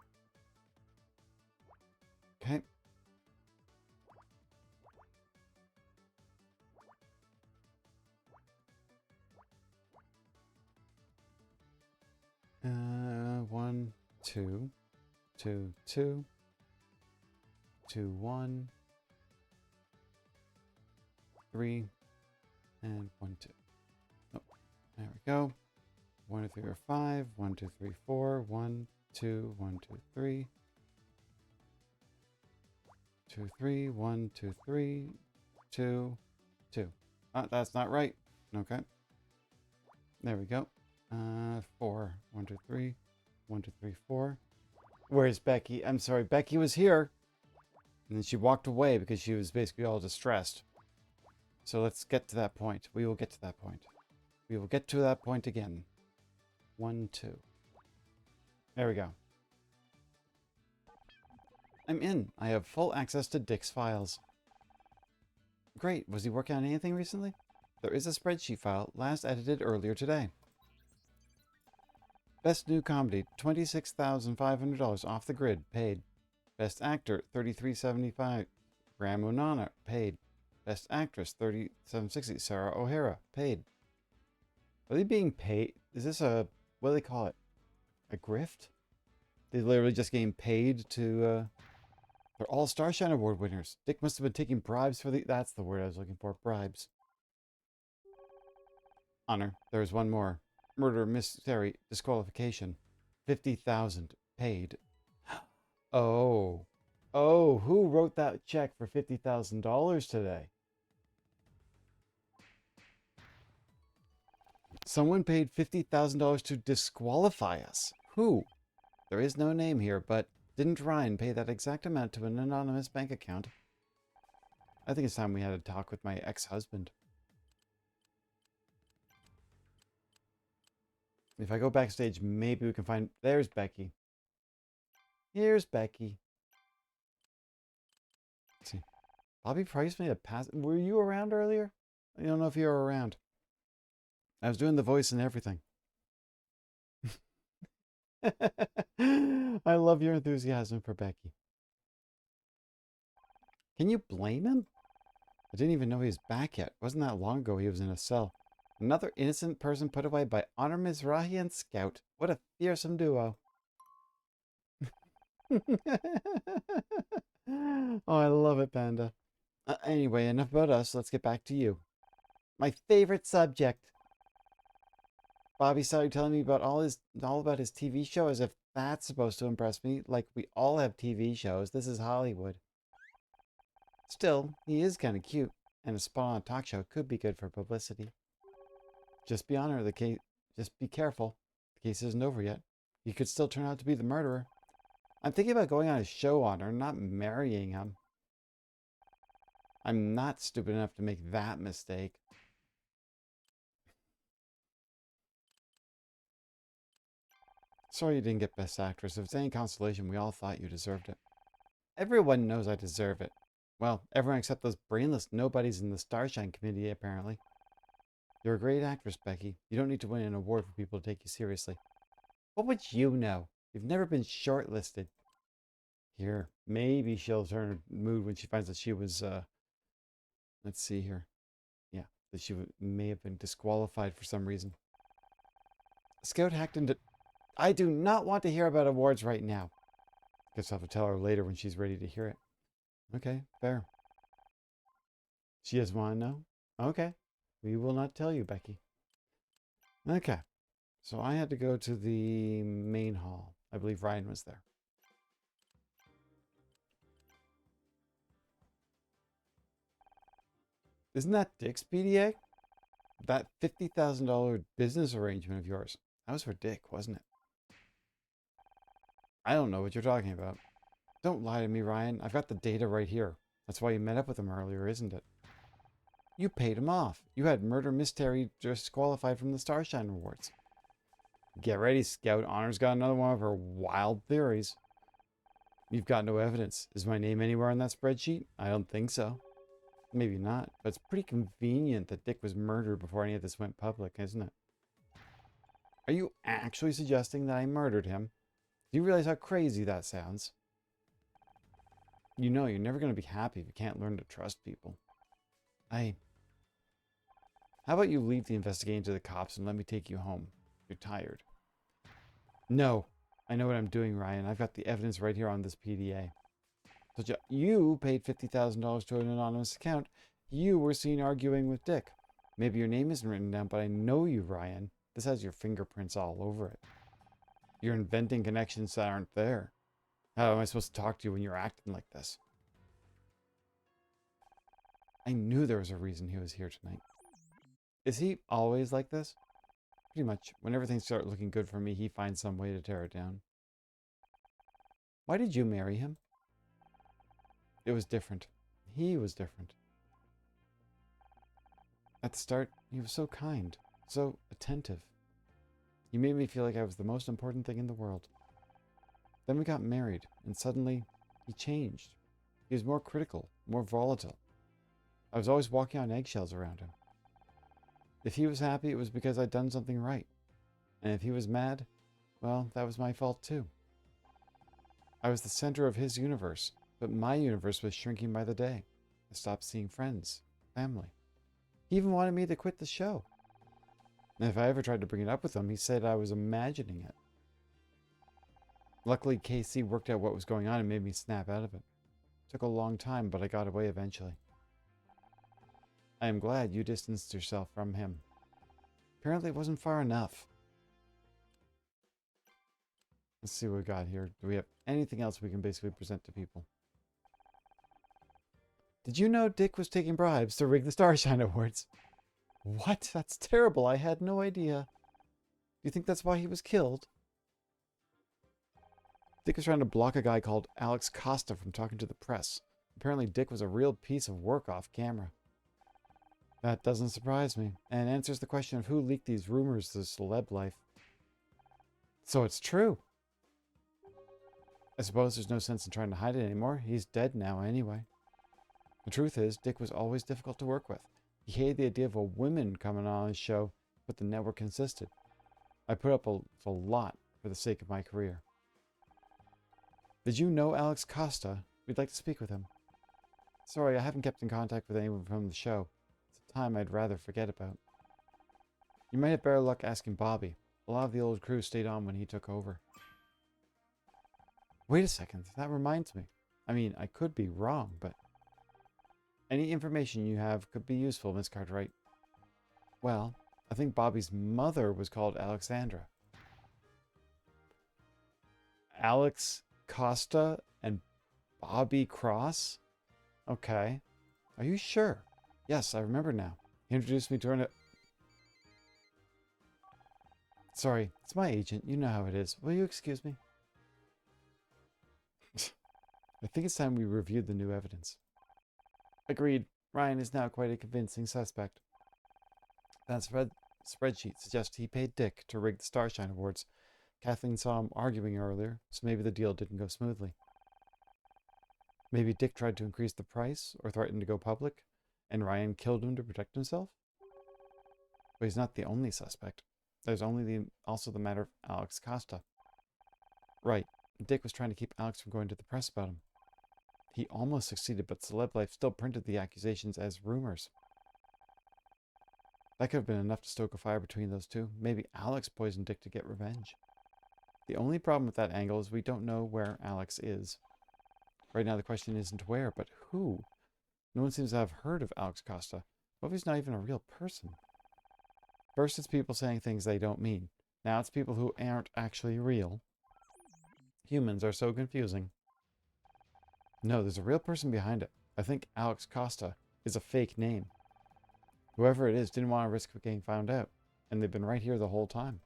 Okay. One, 2, 2, 2, 2, 1, 3, and 1, 2. Oh, there we go. 1, 2, 3, or 5. 1, 2, 3, 4. 1, 2, 1, 2, 3. 2, 3. 1, 2, 3. 2, 2. That's not right. Okay. There we go. 4. 1, 2, 3. 1, 2, 3, 4. Where's Becky? I'm sorry, Becky was here. And then she walked away because she was basically all distressed. So let's get to that point. We will get to that point. We will get to that point again. 1, 2. There we go. I'm in. I have full access to Dick's files. Great. Was he working on anything recently? There is a spreadsheet file, last edited earlier today. Best new comedy, $26,500 off the grid, paid. Best actor, $33.75. Graham Onana, paid. Best actress, $37.60. Sarah O'Hara, paid. Are they being paid? Is this a, what do they call it? A grift? They literally just getting paid to, they're all Starshine Award winners. Dick must have been taking bribes for the, that's the word I was looking for, bribes. Honor, there's one more. Murder, mystery, disqualification. 50,000 paid. Oh. Oh, who wrote that check for $50,000 today? Someone paid $50,000 to disqualify us. Who? There is no name here, but didn't Ryan pay that exact amount to an anonymous bank account? I think it's time we had a talk with my ex-husband. If I go backstage, maybe we can find... There's Becky. Here's Becky. Let's see. Bobby Price made a pass... Were you around earlier? I don't know if you were around. I was doing the voice and everything. I love your enthusiasm for Becky. Can you blame him? I didn't even know he was back yet. Wasn't that long ago he was in a cell. Another innocent person put away by Honor Mizrahi and Scout. What a fearsome duo. Oh, I love it, Panda. Anyway, enough about us. Let's get back to you. My favorite subject. Bobby started telling me about all about his TV show, as if that's supposed to impress me. Like we all have TV shows. This is Hollywood. Still, he is kind of cute, and a spot on a talk show could be good for publicity. Just be honor the case. Just be careful. The case isn't over yet. He could still turn out to be the murderer. I'm thinking about going on a show on her, not marrying him. I'm not stupid enough to make that mistake. Sorry you didn't get Best Actress. If it's any consolation, we all thought you deserved it. Everyone knows I deserve it. Well, everyone except those brainless nobodies in the Starshine Committee, apparently. You're a great actress, Becky. You don't need to win an award for people to take you seriously. What would you know? You've never been shortlisted. Here, maybe she'll turn her mood when she finds that she was, let's see here. Yeah, that she may have been disqualified for some reason. Scout hacked into... I do not want to hear about awards right now. Guess I'll have to tell her later when she's ready to hear it. Okay, fair. She doesn't want to know? Okay. We will not tell you, Becky. Okay. So I had to go to the main hall. I believe Ryan was there. Isn't that Dick's PDA? That $50,000 business arrangement of yours. That was for Dick, wasn't it? I don't know what you're talking about. Don't lie to me, Ryan. I've got the data right here. That's why you met up with him earlier, isn't it? You paid him off. You had murder mystery disqualified from the Starshine Awards. Get ready, Scout. Honor's got another one of her wild theories. You've got no evidence. Is my name anywhere on that spreadsheet? I don't think so. Maybe not, but it's pretty convenient that Dick was murdered before any of this went public, isn't it? Are you actually suggesting that I murdered him? Do you realize how crazy that sounds? You know you're never going to be happy if you can't learn to trust people. How about you leave the investigating to the cops and let me take you home? You're tired. No. I know what I'm doing, Ryan. I've got the evidence right here on this PDA. So you paid $50,000 to an anonymous account. You were seen arguing with Dick. Maybe your name isn't written down, but I know you, Ryan. This has your fingerprints all over it. You're inventing connections that aren't there. How am I supposed to talk to you when you're acting like this? I knew there was a reason he was here tonight. Is he always like this? Pretty much. Whenever things start looking good for me, he finds some way to tear it down. Why did you marry him? It was different. He was different. At the start, he was so kind, so attentive. He made me feel like I was the most important thing in the world. Then we got married, and suddenly he changed. He was more critical, more volatile. I was always walking on eggshells around him. If he was happy, it was because I'd done something right. And if he was mad, well, that was my fault too. I was the center of his universe, but my universe was shrinking by the day. I stopped seeing friends, family. He even wanted me to quit the show. And if I ever tried to bring it up with him, he said I was imagining it. Luckily, KC worked out what was going on and made me snap out of it. It took a long time, but I got away eventually. I am glad you distanced yourself from him. Apparently it wasn't far enough. Let's see what we got here. Do we have anything else we can basically present to people? Did you know Dick was taking bribes to rig the Starshine Awards? What? That's terrible. I had no idea. Do you think that's why he was killed? Dick was trying to block a guy called Alex Costa from talking to the press. Apparently Dick was a real piece of work off camera. That doesn't surprise me, and answers the question of who leaked these rumors to celeb life. So it's true. I suppose there's no sense in trying to hide it anymore. He's dead now anyway. The truth is, Dick was always difficult to work with. He hated the idea of a woman coming on his show, but the network insisted. I put up a lot for the sake of my career. Did you know Alex Costa? We'd like to speak with him. Sorry, I haven't kept in contact with anyone from the show. It's a time I'd rather forget about. You might have better luck asking Bobby. A lot of the old crew stayed on when he took over. Wait a second, that reminds me. I mean, I could be wrong, but any information you have could be useful, Miss Cartwright. Well, I think Bobby's mother was called Alexandra. Alex Costa and Bobby Cross? Okay. Are you sure? Yes, I remember now. He introduced me to her. Sorry, it's my agent. You know how it is. Will you excuse me? I think it's time we reviewed the new evidence. Agreed. Ryan is now quite a convincing suspect. That spreadsheet suggests he paid Dick to rig the Starshine Awards. Kathleen saw him arguing earlier, so maybe the deal didn't go smoothly. Maybe Dick tried to increase the price or threatened to go public, and Ryan killed him to protect himself? But he's not the only suspect. There's also the matter of Alex Costa. Right. Dick was trying to keep Alex from going to the press about him. He almost succeeded, but Celeb Life still printed the accusations as rumors. That could have been enough to stoke a fire between those two. Maybe Alex poisoned Dick to get revenge. The only problem with that angle is we don't know where Alex is. Right now the question isn't where, but who? No one seems to have heard of Alex Costa. What if he's not even a real person? First it's people saying things they don't mean. Now it's people who aren't actually real. Humans are so confusing. No, there's a real person behind it. I think Alex Costa is a fake name. Whoever it is didn't want to risk getting found out, and they've been right here the whole time.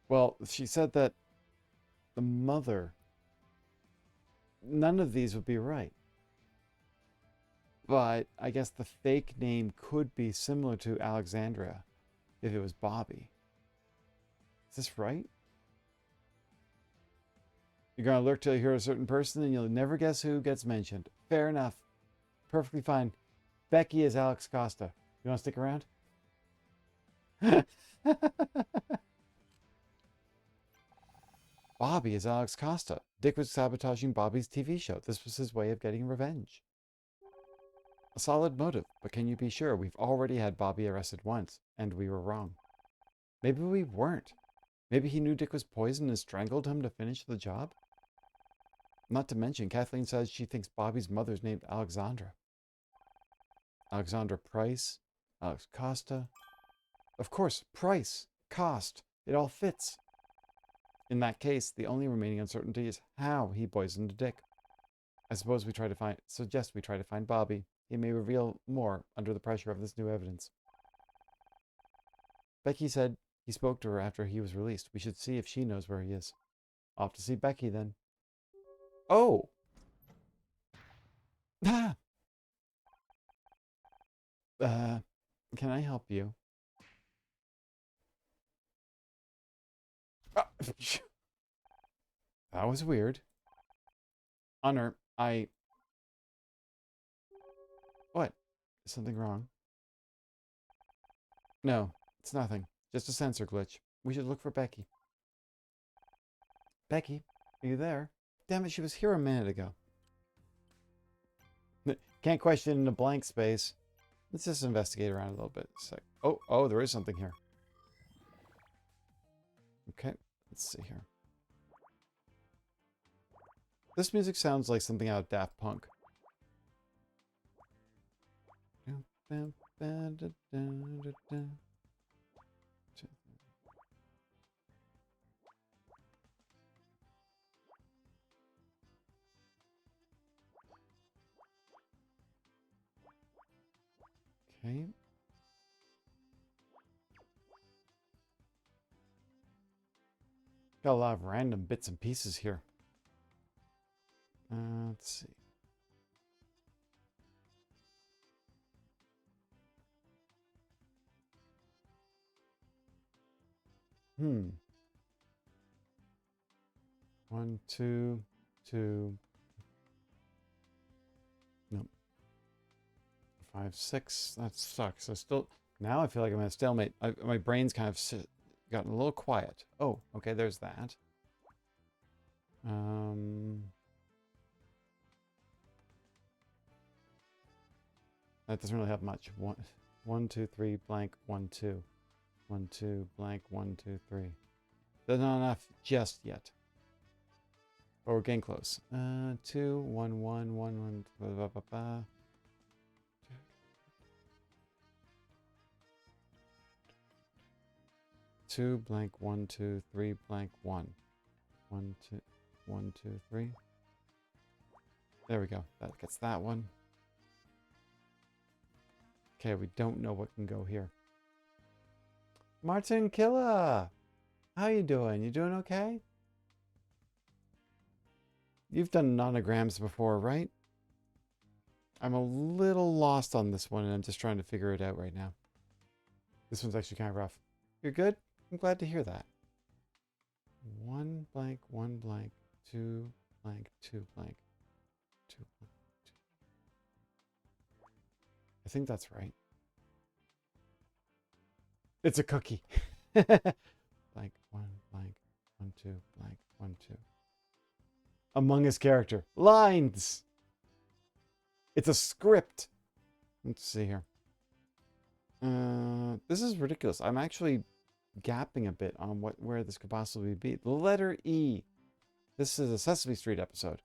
Well, she said that the mother... None of these would be right. But I guess the fake name could be similar to Alexandria if it was Bobby. Is this right? You're going to lurk till you hear a certain person and you'll never guess who gets mentioned. Fair enough. Perfectly fine. Becky is Alex Costa. You want to stick around? Bobby is Alex Costa. Dick was sabotaging Bobby's TV show. This was his way of getting revenge. A solid motive, but can you be sure? We've already had Bobby arrested once, and we were wrong. Maybe we weren't. Maybe he knew Dick was poisoned and strangled him to finish the job? Not to mention, Kathleen says she thinks Bobby's mother's named Alexandra. Alexandra Price, Alex Costa. Of course, Price, Cost, it all fits. In that case, the only remaining uncertainty is how he poisoned Dick. I suppose we try to find Bobby. He may reveal more under the pressure of this new evidence. Becky said he spoke to her after he was released. We should see if she knows where he is. Off to see Becky then. Oh! Ah! Can I help you? That was weird. Honor, What? Is something wrong? No, it's nothing. Just a sensor glitch. We should look for Becky. Becky, are you there? Damn it, she was here a minute ago. Can't question in a blank space. Let's just investigate around a little bit. Oh, there is something here. Okay, let's see here. This music sounds like something out of Daft Punk. Okay. Got a lot of random bits and pieces here. Let's see. One, two. Nope. 5, 6. That sucks. Now I feel like I'm at a stalemate. My brain's kind of gotten a little quiet. Oh, okay, there's that. That doesn't really have much. 1, 2, 3, blank, 1, 2. 1, 2, blank, 1, 2, 3. That's not enough just yet. But we're getting close. 2, 1, 1, 1, 1, blah, blah, blah, blah. 2, blank, 1, 2, 3, blank, 1. 1, 2, 1, 2, 3. There we go. That gets that one. Okay, we don't know what can go here. Martin Killer! How you doing? You doing okay? You've done nonograms before, right? I'm a little lost on this one, and I'm just trying to figure it out right now. This one's actually kind of rough. You're good? I'm glad to hear that. 1 blank, 1 blank, 2 blank, 2 blank, 2 blank, 2. I think that's right. It's a cookie. Blank, 1 blank, 1, 2 blank, 1, 2. Among Us character. Lines! It's a script. Let's see here. This is ridiculous. I'm actually gapping a bit on where this could possibly be. The letter E. This is a Sesame Street episode.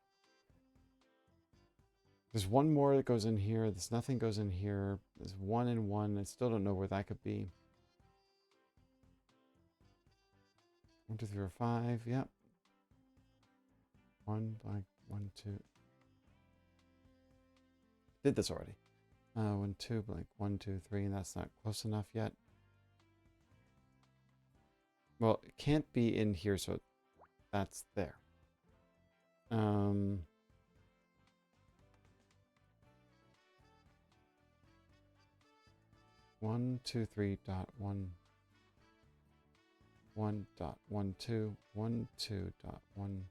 There's one more that goes in here. There's nothing goes in here. There's 1 and 1. I still don't know where that could be. 1, 2, 3, 4, 5. Yep. 1 blank, 1, 2. Did this already. 1, 2 blank, 1, 2, 3, and that's not close enough yet. Well, it can't be in here, so that's there. 1, 2, 3 dot 1. 1 dot 1 2 1 2 dot 1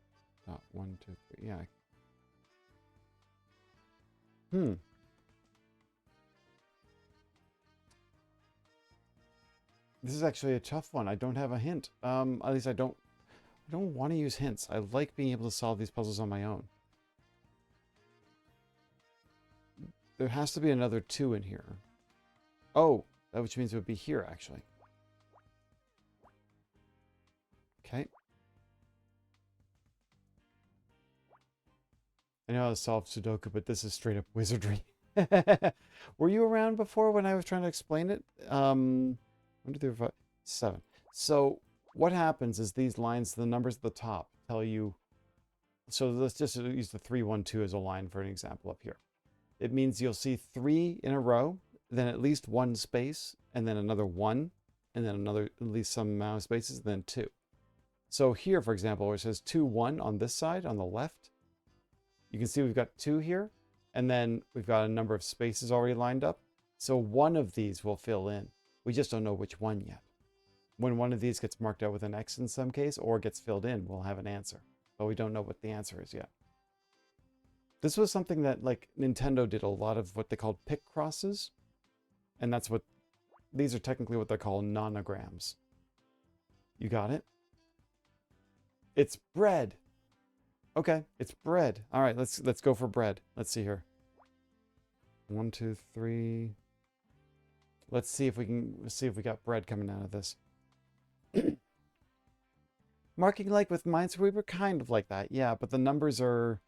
dot 1 2 3. Yeah. This is actually a tough one. I don't have a hint. At least I don't want to use hints. I like being able to solve these puzzles on my own. There has to be another 2 in here. Oh, which means it would be here actually. Okay. I know how to solve Sudoku, but this is straight up wizardry. Were you around before when I was trying to explain it? 1, 2, 3, 4, 5, 7. So what happens is these lines, the numbers at the top tell you. So let's just use the 3, 1, 2 as a line for an example up here. It means you'll see 3 in a row, then at least 1 space, and then another 1, and then another at least some amount of spaces, and then 2. So here, for example, where it says 2, 1 on this side, on the left, you can see we've got 2 here, and then we've got a number of spaces already lined up. So one of these will fill in. We just don't know which one yet. when one of these gets marked out with an X in some case or gets filled in, we'll have an answer. But we don't know what the answer is yet. This was something that like Nintendo did a lot of what they called pick crosses. And that's what, these are technically what they're called nonograms. You got it? It's bread. Okay, it's bread. All right, let's go for bread. Let's see here. 1, 2, 3. Let's see if we got bread coming out of this. Marking like with Minesweeper, kind of like that, yeah. But the numbers are,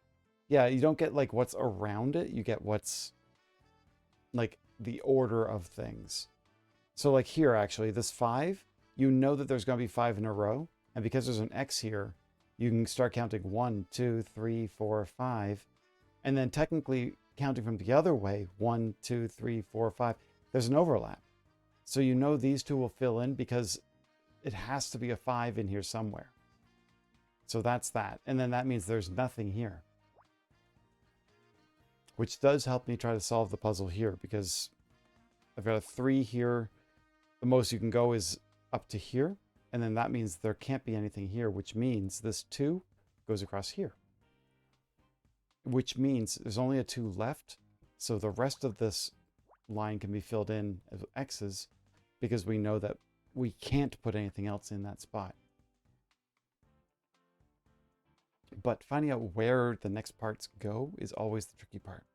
yeah. You don't get like what's around it. You get what's like the order of things. So like here, actually, this 5. You know that there's going to be 5 in a row, and because there's an X here, you can start counting 1, 2, 3, 4, 5, and then technically counting from the other way, 1, 2, 3, 4, 5. There's an overlap. So you know these two will fill in because it has to be a 5 in here somewhere. So that's that. And then that means there's nothing here. Which does help me try to solve the puzzle here because I've got a 3 here. The most you can go is up to here. And then that means there can't be anything here, which means this 2 goes across here. Which means there's only a 2 left. So the rest of this line can be filled in as X's because we know that we can't put anything else in that spot. But finding out where the next parts go is always the tricky part.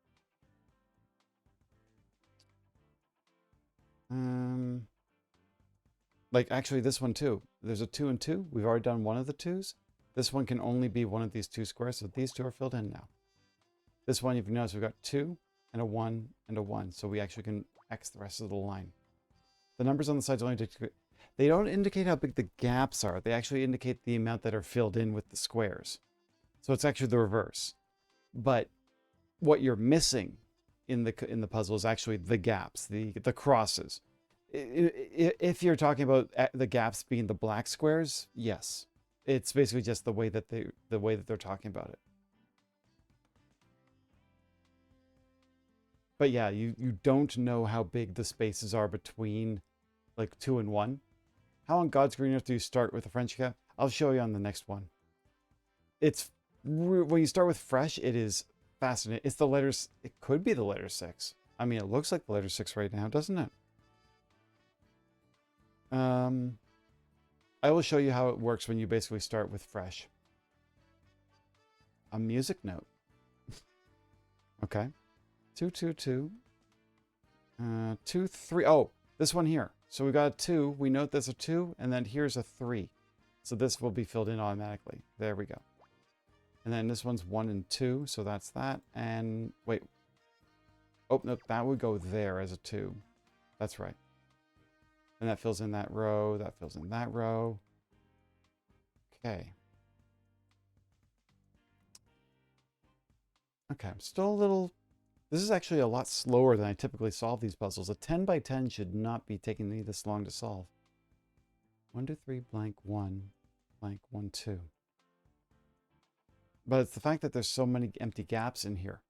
Like actually this one too. There's a 2 and 2. We've already done one of the 2s. This one can only be one of these 2 squares. So these 2 are filled in now. This one, if you notice, we've got 2 and a 1 and a 1. So we actually can X the rest of the line. The numbers on the sides only indicate, they don't indicate how big the gaps are. They actually indicate the amount that are filled in with the squares. So it's actually the reverse. But what you're missing in the puzzle is actually the gaps, the crosses. If you're talking about the gaps being the black squares, yes. It's basically just the way that they're talking about it. But yeah, you don't know how big the spaces are between like 2 and 1. How on God's green earth do you start with a French cap? I'll show you on the next one. It's when you start with fresh, it is fascinating. It's the letters. It could be the letter 6. I mean, it looks like the letter 6 right now, doesn't it? I will show you how it works when you basically start with fresh. A music note. Okay. 2, 2, 2. 2, 3. Oh, this one here. So we got a 2. We note there's a 2, and then here's a 3. So this will be filled in automatically. There we go. And then this one's 1 and 2, so that's that. And wait. Oh, no, that would go there as a 2. That's right. And that fills in that row. That fills in that row. Okay. Okay, I'm still a little... This is actually a lot slower than I typically solve these puzzles. A 10 by 10 should not be taking me this long to solve. 1, 2, 3, blank, 1, blank, 1, 2. But it's the fact that there's so many empty gaps in here.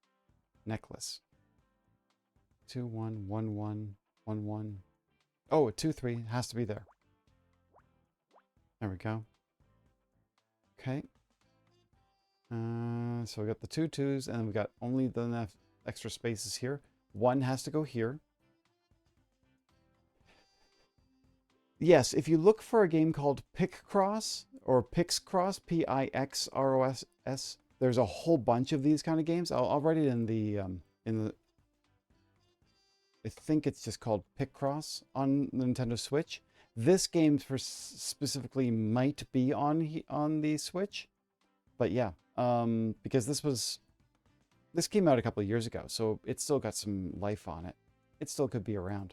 Necklace. 2, 1, 1, 1, 1, 1. Oh, a 2, 3 has to be there. There we go. Okay. So we got the 2 2s, and we got only the extra spaces here. 1 has to go here. Yes, if you look for a game called Pixcross or Pixcross, Pixross, there's a whole bunch of these kind of games. I'll write it in the I think it's just called Pixcross on the Nintendo Switch. This game specifically might be on the Switch, but yeah, because this came out a couple of years ago, so it's still got some life on it. It still could be around.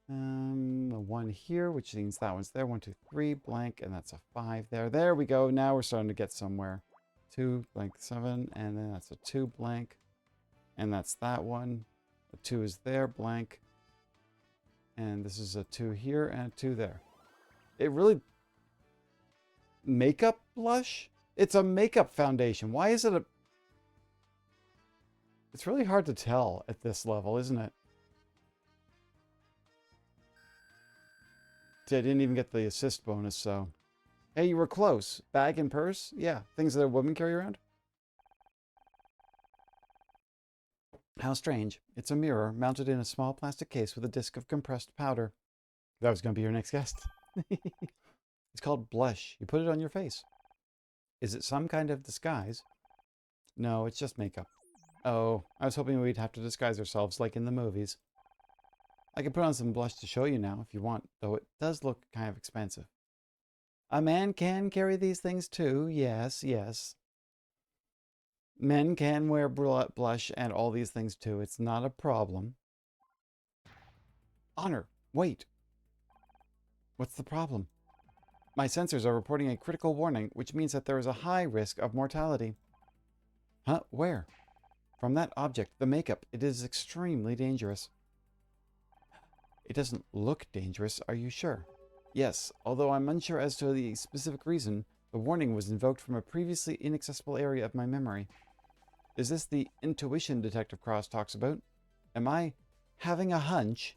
A 1 here, which means that one's there. 1, 2, 3, blank, and that's a 5 there. There we go. Now we're starting to get somewhere. 2, blank, 7, and then that's a 2, blank, and that's that one. A 2 is there, blank, and this is a 2 here and a 2 there. It really... Makeup blush? It's a makeup foundation. Why is it a... It's really hard to tell at this level, isn't it? I didn't even get the assist bonus, so... Hey, you were close. Bag and purse? Yeah, things that women carry around. How strange. It's a mirror mounted in a small plastic case with a disc of compressed powder. That was going to be your next guest. It's called blush. You put it on your face. Is it some kind of disguise? No, it's just makeup. Oh, I was hoping we'd have to disguise ourselves like in the movies. I can put on some blush to show you now if you want, though it does look kind of expensive. A man can carry these things too, yes, yes. Men can wear blush and all these things too. It's not a problem. Honor, wait. What's the problem? My sensors are reporting a critical warning, which means that there is a high risk of mortality. Huh? Where? From that object, the makeup. It is extremely dangerous. It doesn't look dangerous, are you sure? Yes, although I'm unsure as to the specific reason, the warning was invoked from a previously inaccessible area of my memory. Is this the intuition Detective Cross talks about? Am I having a hunch?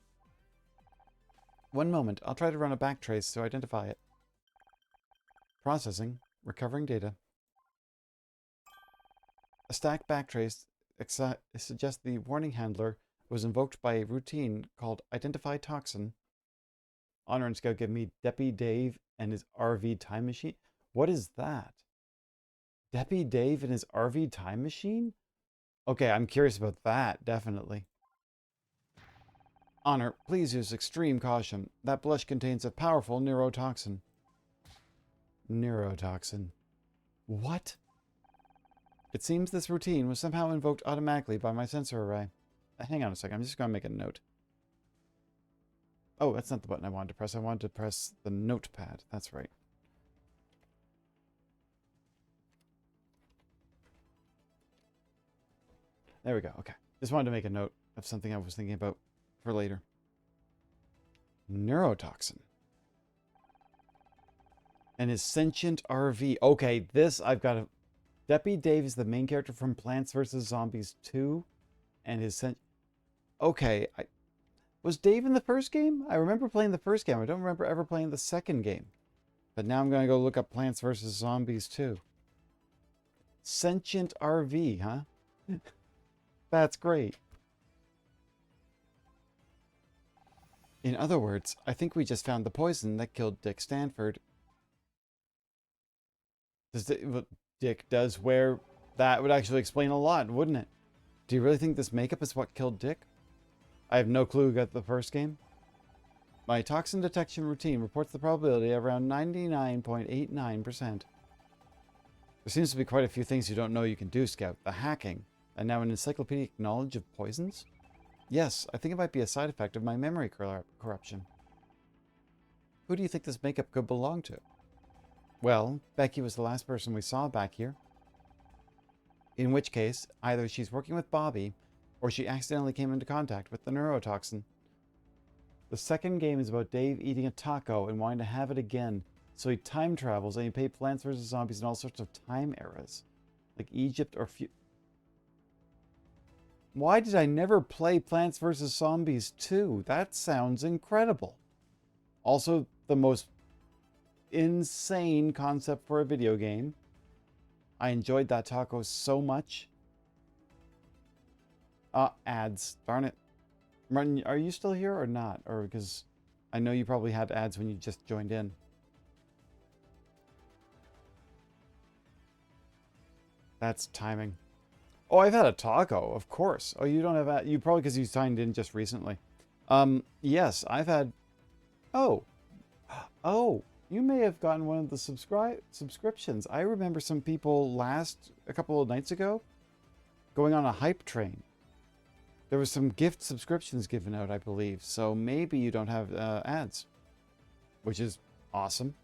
One moment, I'll try to run a backtrace to identify it. Processing, recovering data. A stack backtrace suggests the warning handler was invoked by a routine called Identify Toxin. Honor and Scout give me Deppy Dave and his RV time machine. What is that? Deppy Dave and his RV time machine? Okay, I'm curious about that, definitely. Honor, please use extreme caution. That blush contains a powerful neurotoxin. Neurotoxin. What? It seems this routine was somehow invoked automatically by my sensor array. Hang on a second, I'm just going to make a note. Oh, that's not the button I wanted to press. I wanted to press the notepad. That's right. There we go. Okay. Just wanted to make a note of something I was thinking about for later. Neurotoxin. And his sentient RV. Okay, this I've got to... Deppy Dave is the main character from Plants vs. Zombies 2. And his Okay, was Dave in the first game? I remember playing the first game. I don't remember ever playing the second game. But now I'm going to go look up Plants vs. Zombies 2. Sentient RV, huh? That's great. In other words, I think we just found the poison that killed Dick Stanford. Dick does wear... That would actually explain a lot, wouldn't it? Do you really think this makeup is what killed Dick? I have no clue who got the first game. My toxin detection routine reports the probability of around 99.89%. There seems to be quite a few things you don't know you can do, Scout. The hacking, and now an encyclopedic knowledge of poisons? Yes, I think it might be a side effect of my memory corruption. Who do you think this makeup could belong to? Well, Becky was the last person we saw back here. In which case, either she's working with Bobby, or she accidentally came into contact with the neurotoxin. The second game is about Dave eating a taco and wanting to have it again, so he time travels and he plays Plants vs. Zombies in all sorts of time eras, like Egypt or Why did I never play Plants vs. Zombies 2? That sounds incredible. Also, the most insane concept for a video game. I enjoyed that taco so much. Ads. Darn it. Martin, are you still here or not? Or because I know you probably had ads when you just joined in. That's timing. Oh, I've had a taco, of course. Oh, you don't have ad... You probably because you signed in just recently. Yes, I've had... Oh. Oh, you may have gotten one of the subscriptions. I remember some people a couple of nights ago going on a hype train. There was some gift subscriptions given out, I believe. So maybe you don't have ads, which is awesome.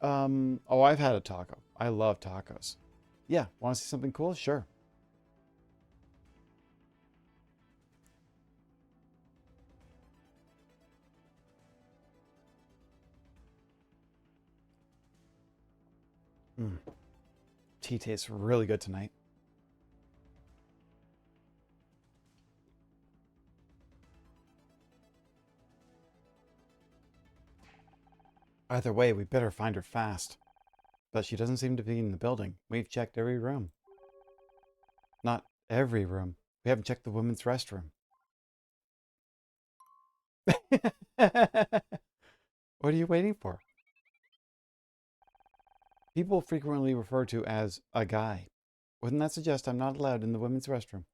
Oh, I've had a taco. I love tacos. Yeah, want to see something cool? Sure. Tea tastes really good tonight. Either way, we better find her fast. But she doesn't seem to be in the building. We've checked every room. Not every room. We haven't checked the women's restroom. What are you waiting for? People frequently refer to as a guy. Wouldn't that suggest I'm not allowed in the women's restroom?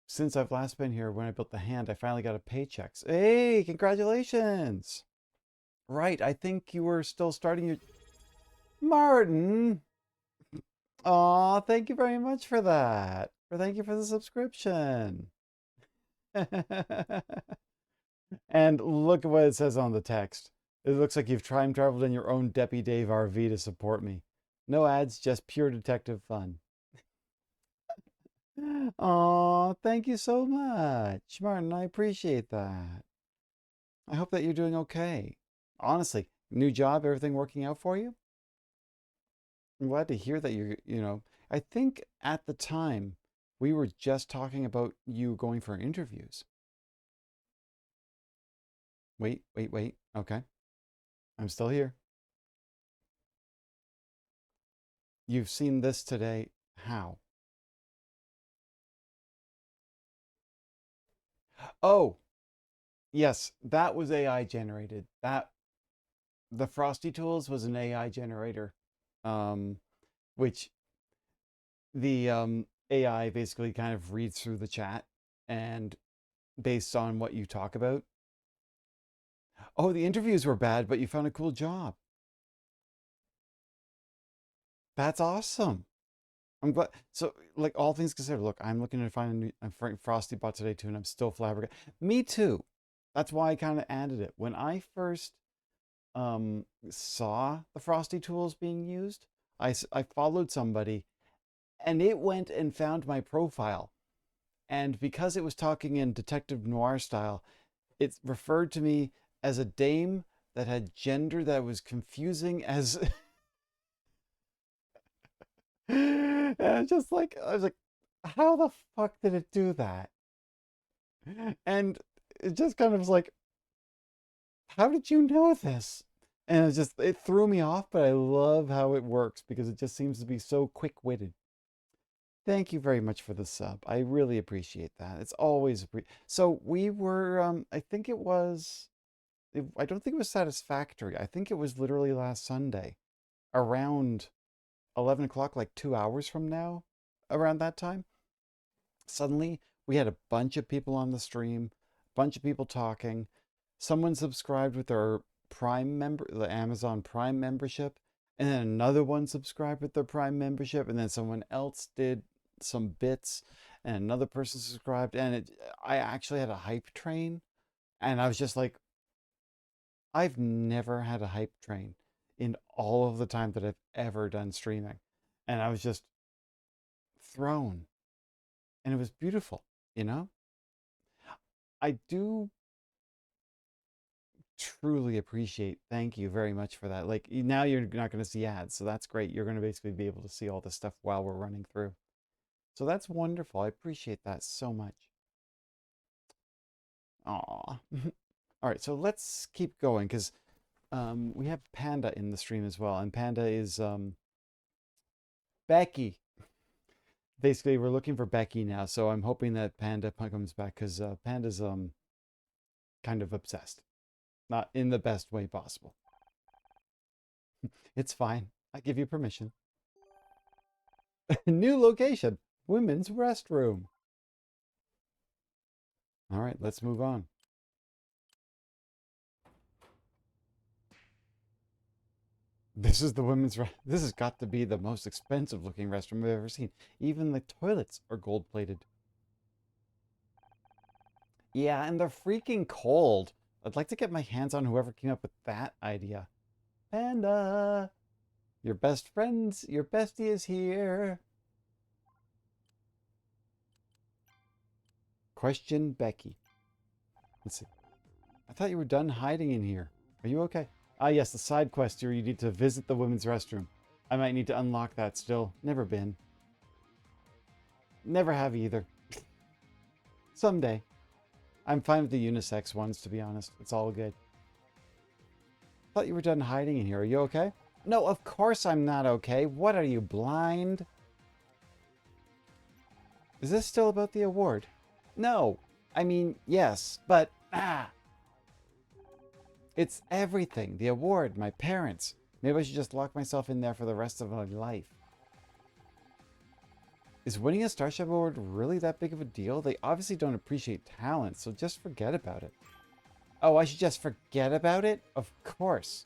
Since I've last been here, when I built the hand, I finally got a paycheck. Hey, congratulations! Right, I think you were still starting your... Martin! Aw, thank you very much for that. Thank you for the subscription. And look at what it says on the text. It looks like you've time traveled in your own Deppy Dave RV to support me. No ads, just pure detective fun. Aw, thank you so much, Martin. I appreciate that. I hope that you're doing okay. Honestly, new job, everything working out for you? I'm glad to hear that I think at the time we were just talking about you going for interviews. Wait. Okay. I'm still here. You've seen this today. How? Oh, yes, that was AI generated. That the Frosty Tools was an AI generator, um, which the AI basically kind of reads through the chat and based on what you talk about. Oh, the interviews were bad, but you found a cool job. That's awesome. I'm glad. So, like all things considered, look, I'm looking to find a Frosty bot today too, and I'm still flabbergasted. Me too. That's why I kind of added it when I first saw the Frosty tools being used. I followed somebody, and it went and found my profile, and because it was talking in detective noir style, it referred to me as a dame that had gender that was confusing as. And just like I was like, how the fuck did it do that? And it just kind of was like, how did you know this? And it threw me off, but I love how it works because it just seems to be so quick-witted. Thank you very much for the sub. I really appreciate that. It's always so we were I think it was I don't think it was Satisfactory. I think it was literally last Sunday around 11 o'clock, like 2 hours from now, around that time. Suddenly, we had a bunch of people on the stream, a bunch of people talking. Someone subscribed with their the Amazon Prime membership, and then another one subscribed with their Prime membership, and then someone else did some bits, and another person subscribed, and I actually had a hype train, and I was just like, I've never had a hype train in all of the time that I've ever done streaming, and I was just thrown, and it was beautiful, you know? I do truly appreciate. Thank you very much for that. Like now you're not going to see ads, so that's great. You're going to basically be able to see all this stuff while we're running through. So that's wonderful. I appreciate that so much. Aw. All right, so let's keep going because we have Panda in the stream as well, and Panda is Becky. Basically, we're looking for Becky now, so I'm hoping that Panda comes back because Panda's kind of obsessed, not in the best way possible. It's fine. I give you permission. New location, women's restroom. All right, let's move on. This is the this has got to be the most expensive looking restroom I've ever seen. Even the toilets are gold plated. Yeah, and they're freaking cold. I'd like to get my hands on whoever came up with that idea. Panda, your best friends, your bestie is here. Question Becky. Let's see. I thought you were done hiding in here. Are you okay? Ah, yes, the side quest here. You need to visit the women's restroom. I might need to unlock that still. Never been. Never have either. Someday. I'm fine with the unisex ones, to be honest. It's all good. Thought you were done hiding in here. Are you okay? No, of course I'm not okay. What, are you blind? Is this still about the award? No. I mean, yes, but it's everything. The award, my parents. Maybe I should just lock myself in there for the rest of my life. Is winning a Starship Award really that big of a deal? They obviously don't appreciate talent, so just forget about it. Oh, I should just forget about it? Of course.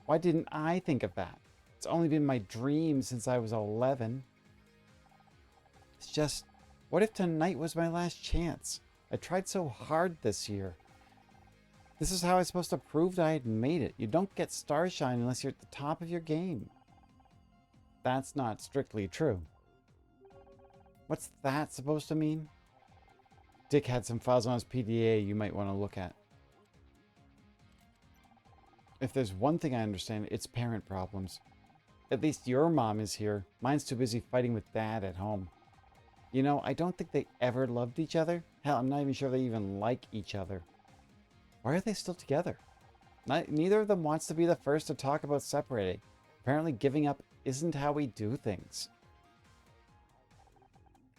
Why didn't I think of that? It's only been my dream since I was 11. It's just, what if tonight was my last chance? I tried so hard this year. This is how I was supposed to prove that I had made it. You don't get Starshine unless you're at the top of your game. That's not strictly true. What's that supposed to mean? Dick had some files on his PDA you might want to look at. If there's one thing I understand, it's parent problems. At least your mom is here. Mine's too busy fighting with Dad at home. You know, I don't think they ever loved each other. Hell, I'm not even sure they even like each other. Why are they still together? Neither of them wants to be the first to talk about separating. Apparently giving up isn't how we do things.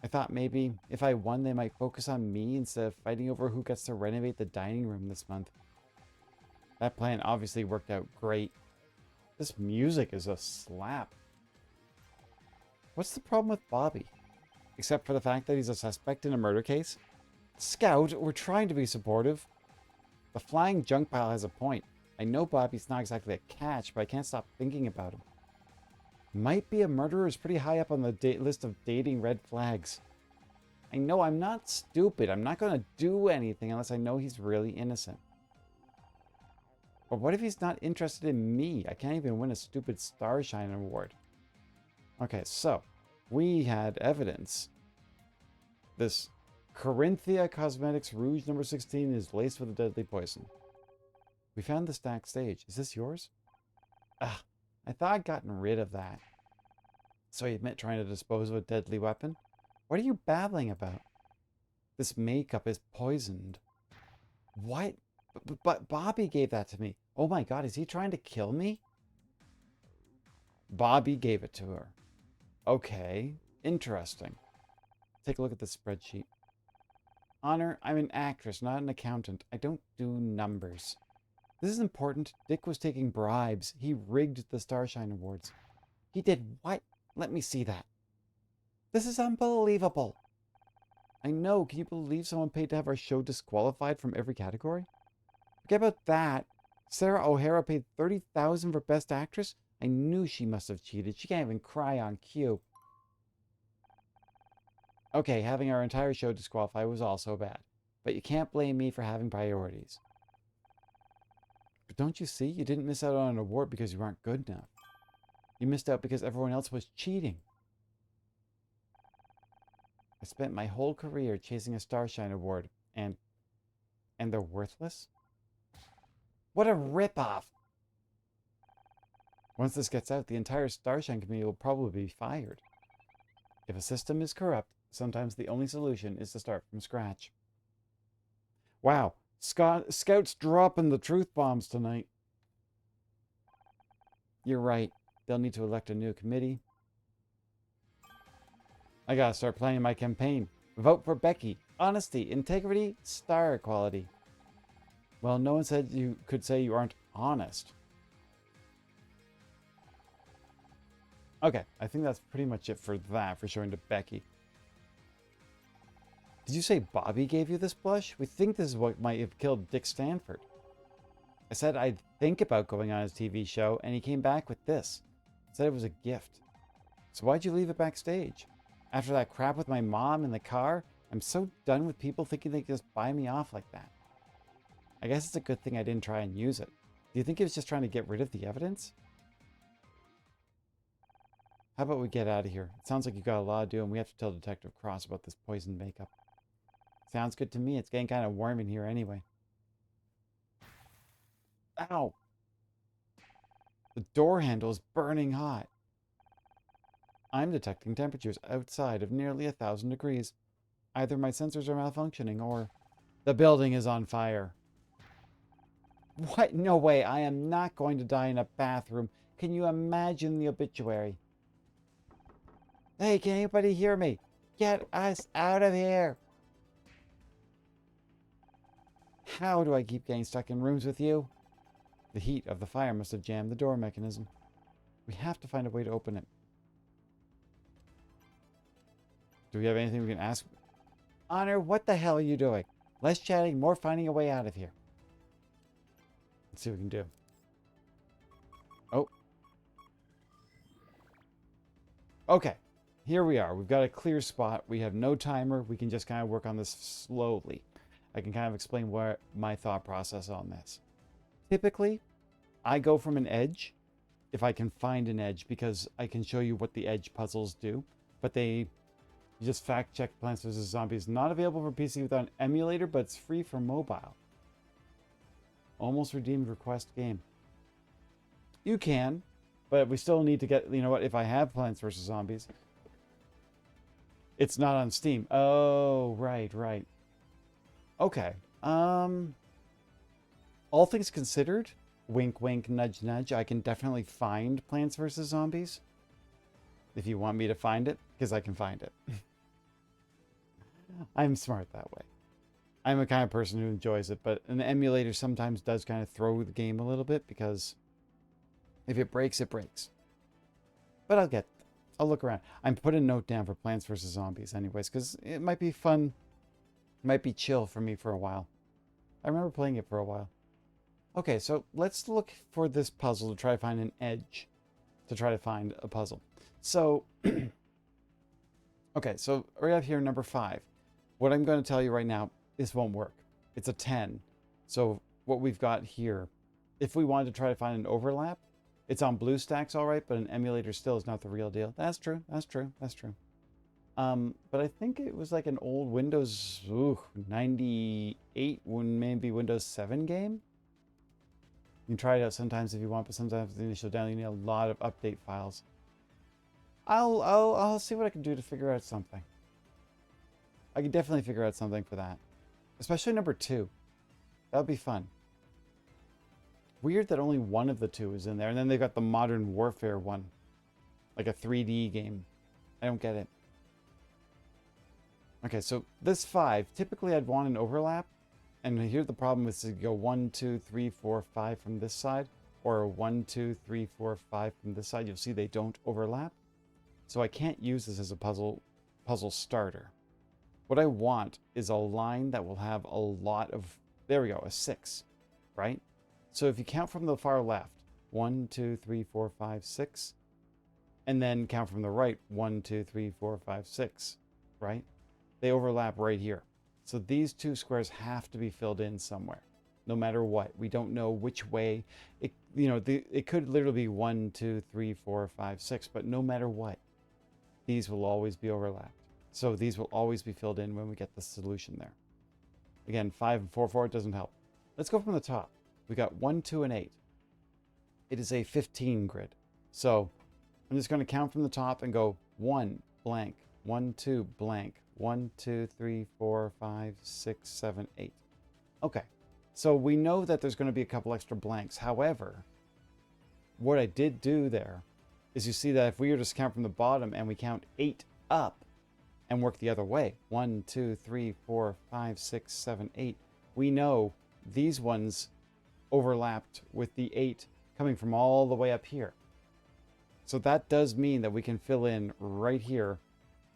I thought maybe if I won, they might focus on me instead of fighting over who gets to renovate the dining room this month. That plan obviously worked out great. This music is a slap. What's the problem with Bobby? Except for the fact that he's a suspect in a murder case? Scout, we're trying to be supportive. The flying junk pile has a point. I know Bobby's not exactly a catch, but I can't stop thinking about him. Might be a murderer is pretty high up on the list of dating red flags. I know I'm not stupid. I'm not going to do anything unless I know he's really innocent. But what if he's not interested in me? I can't even win a stupid Starshine award. Okay, so we had evidence. This Corinthia Cosmetics Rouge number 16 is laced with a deadly poison. We found the stacked stage. Is this yours? Ah, I thought I'd gotten rid of that. So you admit trying to dispose of a deadly weapon? What are you babbling about? This makeup is poisoned. What? But Bobby gave that to me. Oh my god, is he trying to kill me? Bobby gave it to her. Okay, interesting. Take a look at this spreadsheet. Honor, I'm an actress, not an accountant. I don't do numbers. This is important. Dick was taking bribes. He rigged the Starshine Awards. He did what? Let me see that. This is unbelievable. I know. Can you believe someone paid to have our show disqualified from every category? Forget about that. Sarah O'Hara paid $30,000 for Best Actress? I knew she must have cheated. She can't even cry on cue. Okay, having our entire show disqualified was also bad. But you can't blame me for having priorities. But don't you see? You didn't miss out on an award because you weren't good enough. You missed out because everyone else was cheating. I spent my whole career chasing a Starshine award, and they're worthless? What a ripoff! Once this gets out, the entire Starshine community will probably be fired. If a system is corrupt, sometimes the only solution is to start from scratch. Wow, Scout's dropping the truth bombs tonight. You're right. They'll need to elect a new committee. I gotta start planning my campaign. Vote for Becky. Honesty, integrity, star equality. Well, no one said you could say you aren't honest. Okay, I think that's pretty much it for that, for showing to Becky. Did you say Bobby gave you this blush? We think this is what might have killed Dick Stanford. I said I'd think about going on his TV show, and he came back with this. Said it was a gift. So why'd you leave it backstage? After that crap with my mom in the car, I'm so done with people thinking they can just buy me off like that. I guess it's a good thing I didn't try and use it. Do you think he was just trying to get rid of the evidence? How about we get out of here? It sounds like you got a lot to do, and we have to tell Detective Cross about this poison makeup. Sounds good to me. It's getting kind of warm in here anyway. Ow! The door handle is burning hot. I'm detecting temperatures outside of nearly 1,000 degrees. Either my sensors are malfunctioning or The building is on fire. What? No way. I am not going to die in a bathroom. Can you imagine the obituary? Hey, can anybody hear me? Get us out of here. How do I keep getting stuck in rooms with you? The heat of the fire must have jammed the door mechanism. We have to find a way to open it. Do we have anything we can ask? Honor, what the hell are you doing? Less chatting, more finding a way out of here. Let's see what we can do. Oh. Okay. Here we are. We've got a clear spot. We have no timer. We can just kind of work on this slowly. I can kind of explain what my thought process on this. Typically, I go from an edge if I can find an edge, because I can show you what the edge puzzles do. But you just fact check Plants vs. Zombies. Not available for PC without an emulator, but it's free for mobile. Almost redeemed request game. You can, but we still need to get, you know what, if I have Plants vs. Zombies, it's not on Steam. Oh, right. Okay. All things considered, wink, wink, nudge, nudge, I can definitely find Plants vs. Zombies. If you want me to find it, because I can find it. I'm smart that way. I'm a kind of person who enjoys it, but an emulator sometimes does kind of throw the game a little bit, because if it breaks, it breaks. But I'll look around. I'm putting a note down for Plants vs. Zombies anyways, because it might be fun. It might be chill for me for a while. I remember playing it for a while. Okay, so let's look for this puzzle to try to find an edge. To try to find a puzzle. So, okay, so we have here number 5. What I'm going to tell you right now, this won't work. It's a 10. So what we've got here, if we wanted to try to find an overlap, it's on BlueStacks, all right, but an emulator still is not the real deal. That's true. But I think it was like an old Windows 98, maybe Windows 7 game. You can try it out sometimes if you want, but sometimes the initial download, you need a lot of update files. I'll see what I can do to figure out something. I can definitely figure out something for that. Especially number 2. That would be fun. Weird that only one of the 2 is in there. And then they've got the Modern Warfare one. Like a 3D game. I don't get it. Okay, so this 5. Typically I'd want an overlap. And here the problem is to go 1, 2, 3, 4, 5 from this side. Or 1, 2, 3, 4, 5 from this side. You'll see they don't overlap. So I can't use this as a puzzle starter. What I want is a line that will have a lot of, there we go, a 6, right? So if you count from the far left, 1, 2, 3, 4, 5, 6, and then count from the right, 1, 2, 3, 4, 5, 6, right? They overlap right here. So these 2 squares have to be filled in somewhere, no matter what. We don't know which way. It could literally be 1, 2, 3, 4, 5, 6, but no matter what, these will always be overlapped. So these will always be filled in when we get the solution there. Again, 5 and 4, 4, it doesn't help. Let's go from the top. We got 1, 2, and 8. It is a 15 grid. So I'm just going to count from the top and go 1, blank, 1, 2, blank, 1, 2, 3, 4, 5, 6, 7, 8. Okay, so we know that there's going to be a couple extra blanks. However, what I did do there is you see that if we were to count from the bottom and we count 8 up and work the other way, 1, 2, 3, 4, 5, 6, 7, 8, we know these ones overlapped with the 8 coming from all the way up here. So that does mean that we can fill in right here,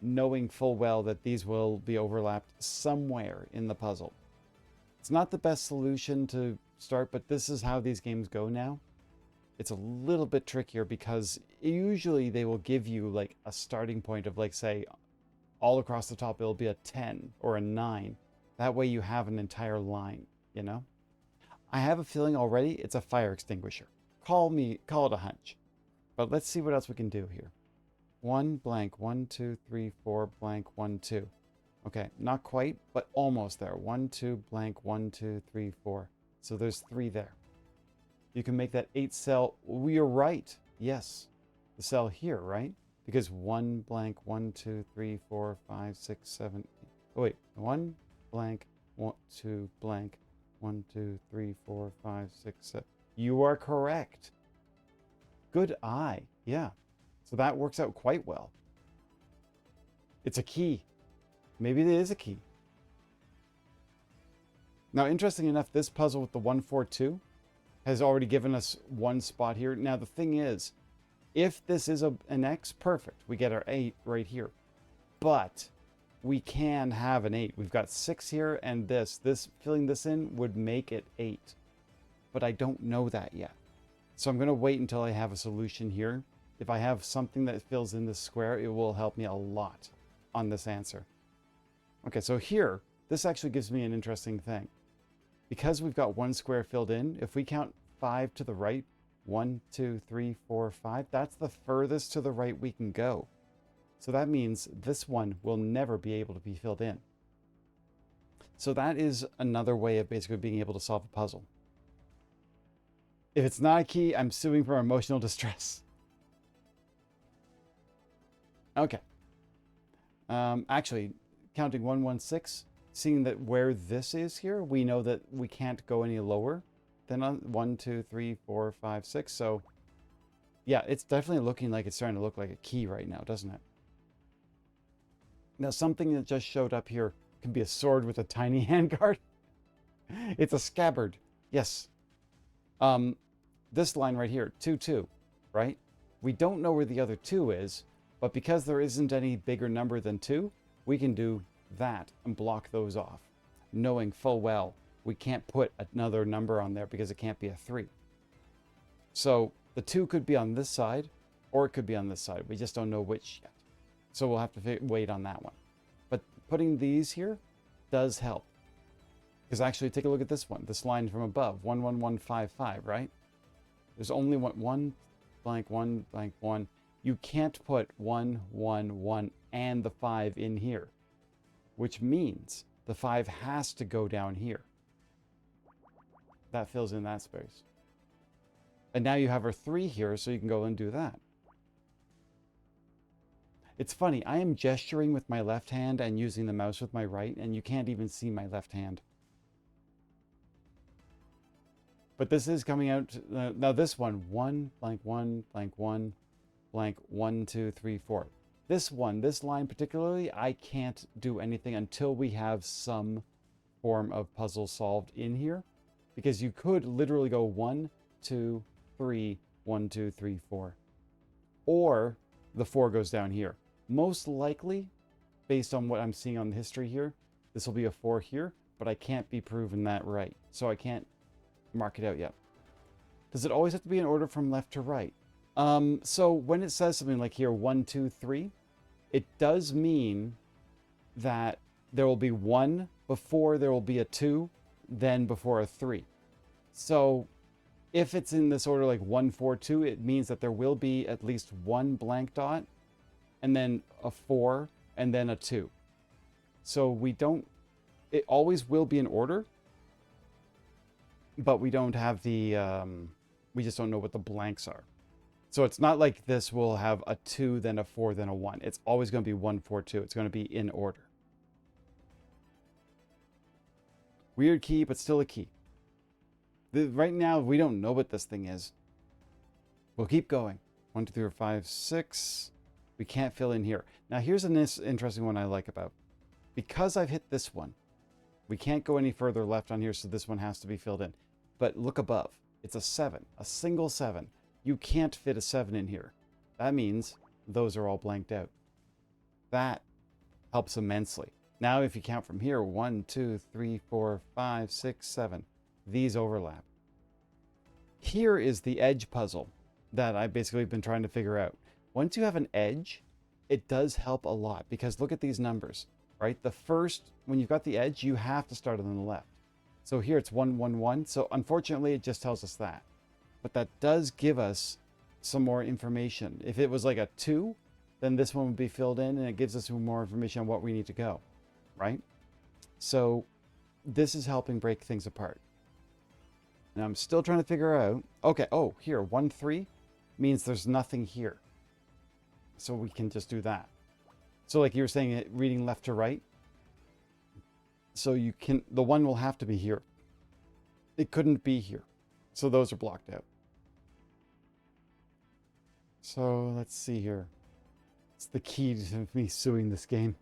knowing full well that these will be overlapped somewhere in the puzzle. It's not the best solution to start, but this is how these games go now. It's a little bit trickier because usually they will give you like a starting point of, like, say, all across the top it'll be a 10 or a 9. That way you have an entire line, you know? I have a feeling already it's a fire extinguisher. Call it a hunch. But let's see what else we can do here. 1 blank, 1, 2, 3, 4 blank, 1, 2. Okay, not quite, but almost there. 1, 2 blank, 1, 2, 3, 4. So there's 3 there. You can make that 8 cell. We are right. Yes. The cell here, right? Because 1 blank, 1, 2, 3, 4, 5, 6, 7, 8. Oh, wait. 1 blank, 1, 2, blank. 1, 2, 3, 4, 5, 6, 7. You are correct. Good eye. Yeah. So that works out quite well. It's a key. Maybe it is a key. Now, interesting enough, this puzzle with the 1, 4, 2 has already given us one spot here. Now, the thing is, if this is an X, perfect. We get our 8 right here. But we can have an 8. We've got 6 here, and this filling this in would make it 8. But I don't know that yet. So I'm going to wait until I have a solution here. If I have something that fills in this square, it will help me a lot on this answer. Okay, so here, this actually gives me an interesting thing. Because we've got one square filled in, if we count 5 to the right, 1, 2, 3, 4, 5, that's the furthest to the right we can go. So that means this one will never be able to be filled in. So that is another way of basically being able to solve a puzzle. If it's not a key, I'm suing for emotional distress. Okay. Actually, counting 1, 1, 6, seeing that where this is here, we know that we can't go any lower than 1, 2, 3, 4, 5, 6. So yeah, it's definitely looking like it's starting to look like a key right now, doesn't it? Now, something that just showed up here can be a sword with a tiny handguard. It's a scabbard. Yes. This line right here, 2, 2, right? We don't know where the other 2 is, but because there isn't any bigger number than 2, we can do that and block those off, knowing full well we can't put another number on there because it can't be a 3. So the 2 could be on this side, or it could be on this side. We just don't know which yet. So we'll have to wait on that one. But putting these here does help. Because actually, take a look at this one. This line from above, 1, 1, 1, 5, 5, right? There's only one blank 1 blank 1. You can't put 1, 1, 1 and the 5 in here, which means the 5 has to go down here. That fills in that space. And now you have our 3 here, so you can go and do that. It's funny, I am gesturing with my left hand and using the mouse with my right, and you can't even see my left hand. But this is coming out, now this one, 1 blank 1 blank 1 blank 1, 2, 3, 4. This one, this line particularly, I can't do anything until we have some form of puzzle solved in here. Because you could literally go 1, 2, 3, 1, 2, 3, 4. Or the 4 goes down here. Most likely, based on what I'm seeing on the history here, this will be a 4 here, but I can't be proven that right. So I can't mark it out yet. Does it always have to be in order from left to right? So when it says something like here, 1, 2, 3, it does mean that there will be 1 before there will be a 2, then before a 3. So if it's in this order like 1, 4, 2, it means that there will be at least 1 blank dot, and then a 4, and then a 2. So we don't, it always will be in order, but we don't have the, we just don't know what the blanks are. So it's not like this will have a 2, then a 4, then a 1. It's always going to be 1, 4, 2. It's going to be in order. Weird key, but still a key. Right now, we don't know what this thing is. We'll keep going. 1, 2, 3, 4, 5, 6. We can't fill in here. Now, here's an interesting one I like about. Because I've hit this one, we can't go any further left on here, so this one has to be filled in. But look above. It's a 7. A single 7. You can't fit a 7 in here. That means those are all blanked out. That helps immensely. Now, if you count from here, 1, 2, 3, 4, 5, 6, 7. These overlap. Here is the edge puzzle that I've basically been trying to figure out. Once you have an edge, it does help a lot because look at these numbers, right? The first, when you've got the edge, you have to start on the left. So here it's 1, 1, 1. So unfortunately, it just tells us that. But that does give us some more information. If it was like a 2, then this one would be filled in and it gives us more information on what we need to go, right? So this is helping break things apart. And I'm still trying to figure out, okay, oh, here, 1, 3 means there's nothing here. So we can just do that. So like you were saying, reading left to right. So the one will have to be here. It couldn't be here. So those are blocked out. So let's see here. It's the key to me suing this game.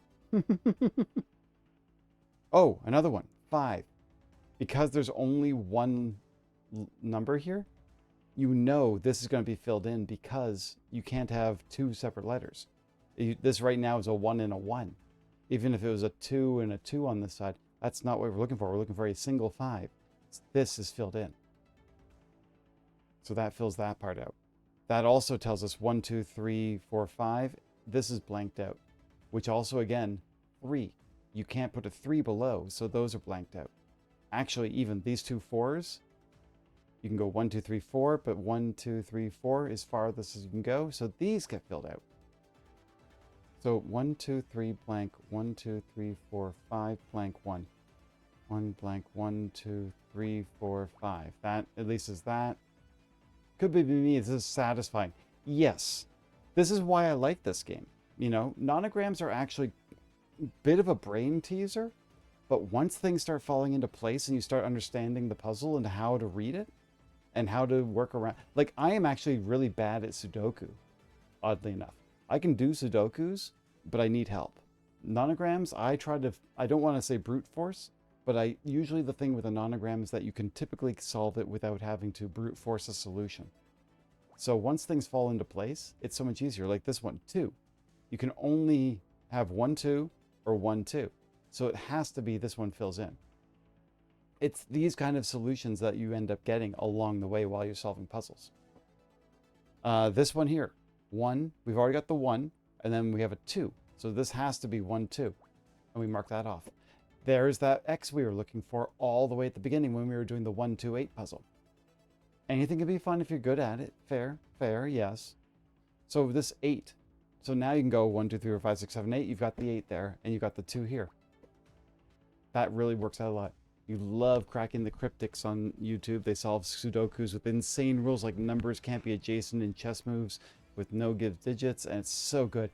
Oh, another one. 5. Because there's only one number here, you know this is going to be filled in because you can't have two separate letters. This right now is a 1 and a 1. Even if it was a 2 and a 2 on this side, that's not what we're looking for. We're looking for a single 5. This is filled in. So that fills that part out. That also tells us 1, 2, 3, 4, 5. This is blanked out, which also, again, 3. You can't put a 3 below, so those are blanked out. Actually, even these two 4s, you can go 1, 2, 3, 4, but 1, 2, 3, 4 is farthest as you can go, so these get filled out. So 1, 2, 3, blank, 1, 2, 3, 4, 5, blank, 1. 1, blank, 1, 2, 3, 4, 5. That, at least is that. Could be me, this is satisfying. Yes, this is why I like this game. You know, nonograms are actually a bit of a brain teaser, but once things start falling into place and you start understanding the puzzle and how to read it and how to work around, like I am actually really bad at Sudoku, oddly enough. I can do Sudokus, but I need help. Nonograms, I don't want to say brute force, but usually the thing with a nonogram is that you can typically solve it without having to brute force a solution. So once things fall into place, it's so much easier. Like this one, 2. You can only have 1, 2 or 1, 2. So it has to be this one fills in. It's these kind of solutions that you end up getting along the way while you're solving puzzles. This one here, 1, we've already got the 1, and then we have a 2. So this has to be 1, 2, and we mark that off. There's that X we were looking for all the way at the beginning when we were doing the 1, 2, 8 puzzle. Anything can be fun if you're good at it. Fair, yes. So this 8. So now you can go 1, 2, 3, 4, 5, 6, 7, 8. You've got the 8 there, and you've got the 2 here. That really works out a lot. You love cracking the cryptics on YouTube. They solve Sudokus with insane rules like numbers can't be adjacent in chess moves with no give digits, and it's so good.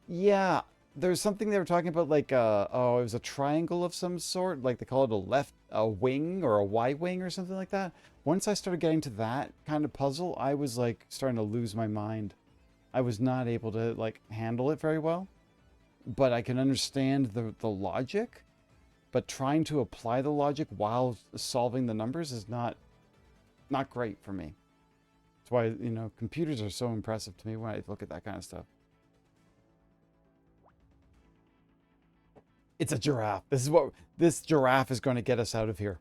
Yeah, there's something they were talking about, like, it was a triangle of some sort. Like, they call it a wing or a Y wing or something like that. Once I started getting to that kind of puzzle, I was, like, starting to lose my mind. I was not able to, like, handle it very well. But I can understand the logic. But trying to apply the logic while solving the numbers is not great for me. That's why, you know, computers are so impressive to me when I look at that kind of stuff. It's a giraffe. This giraffe is going to get us out of here.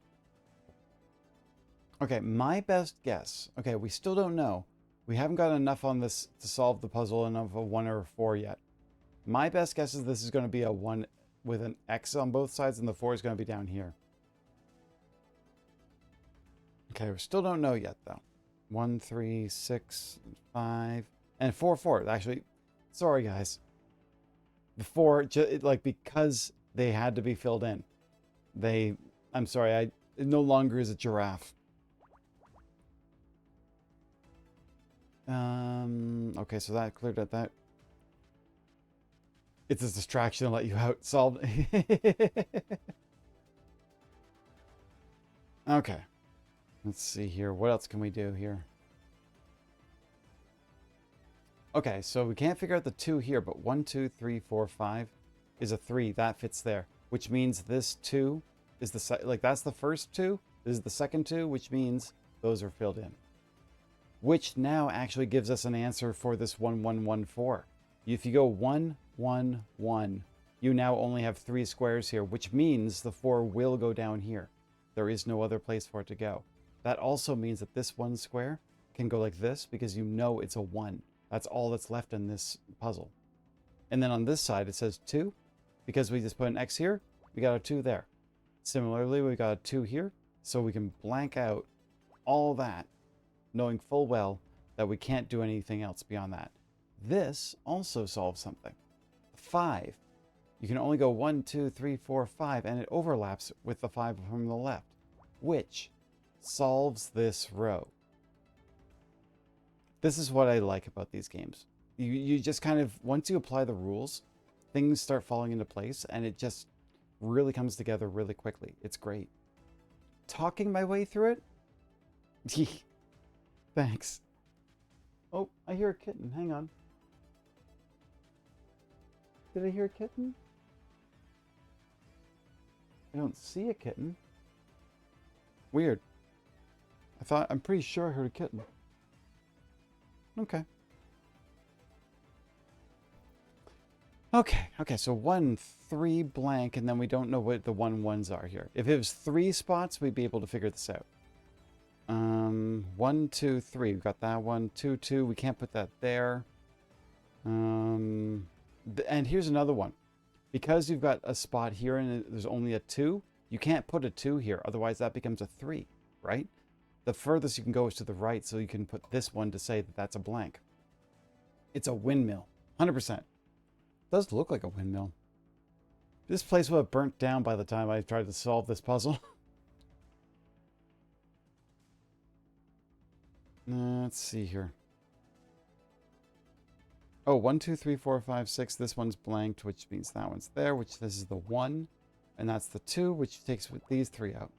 Okay, my best guess. Okay, we still don't know. We haven't got enough on this to solve the puzzle enough of a 1 or a 4 yet. My best guess is this is going to be a 1 with an X on both sides, and the 4 is going to be down here. Okay, we still don't know yet, though. 1, 3, 6, 5, and 4, 4. Actually, sorry, guys. The 4, like, because they had to be filled in. I'm sorry, it no longer is a giraffe. Okay, so that cleared up that. It's a distraction to let you out. Solved. Okay. Let's see here. What else can we do here? Okay, so we can't figure out the 2 here, but 1, 2, 3, 4, 5 is a 3. That fits there, which means this 2 is that's the first 2. This is the second 2, which means those are filled in. Which now actually gives us an answer for this 1, 1, 1, 4. If you go 1, 1, 1, you now only have 3 squares here, which means the 4 will go down here. There is no other place for it to go. That also means that this 1 square can go like this because you know it's a 1. That's all that's left in this puzzle. And then on this side, it says 2. Because we just put an X here, we got a 2 there. Similarly, we got a 2 here, so we can blank out all that, knowing full well that we can't do anything else beyond that. This also solves something. 5. You can only go 1, 2, 3, 4, 5, and it overlaps with the 5 from the left, which solves this row. This is what I like about these games. You just kind of, once you apply the rules, things start falling into place, and it just really comes together really quickly. It's great. Talking my way through it? Thanks. Oh, I hear a kitten. Hang on. Did I hear a kitten? I don't see a kitten. Weird. I'm pretty sure I heard a kitten. Okay. Okay, so 1, 3 blank, and then we don't know what the 1s are here. If it was 3 spots, we'd be able to figure this out. 1, 2, 3. We've got that one. 2, 2. We can't put that there. And here's another one. Because you've got a spot here and there's only a 2, you can't put a 2 here. Otherwise, that becomes a 3, right? The furthest you can go is to the right, so you can put this one to say that that's a blank. It's a windmill. 100%. Does look like a windmill. This place would have burnt down by the time I tried to solve this puzzle. Let's see here. Oh, 1, 2, 3, 4, 5, 6. This one's blanked, which means that one's there, which this is the 1. And that's the 2, which takes these 3 out.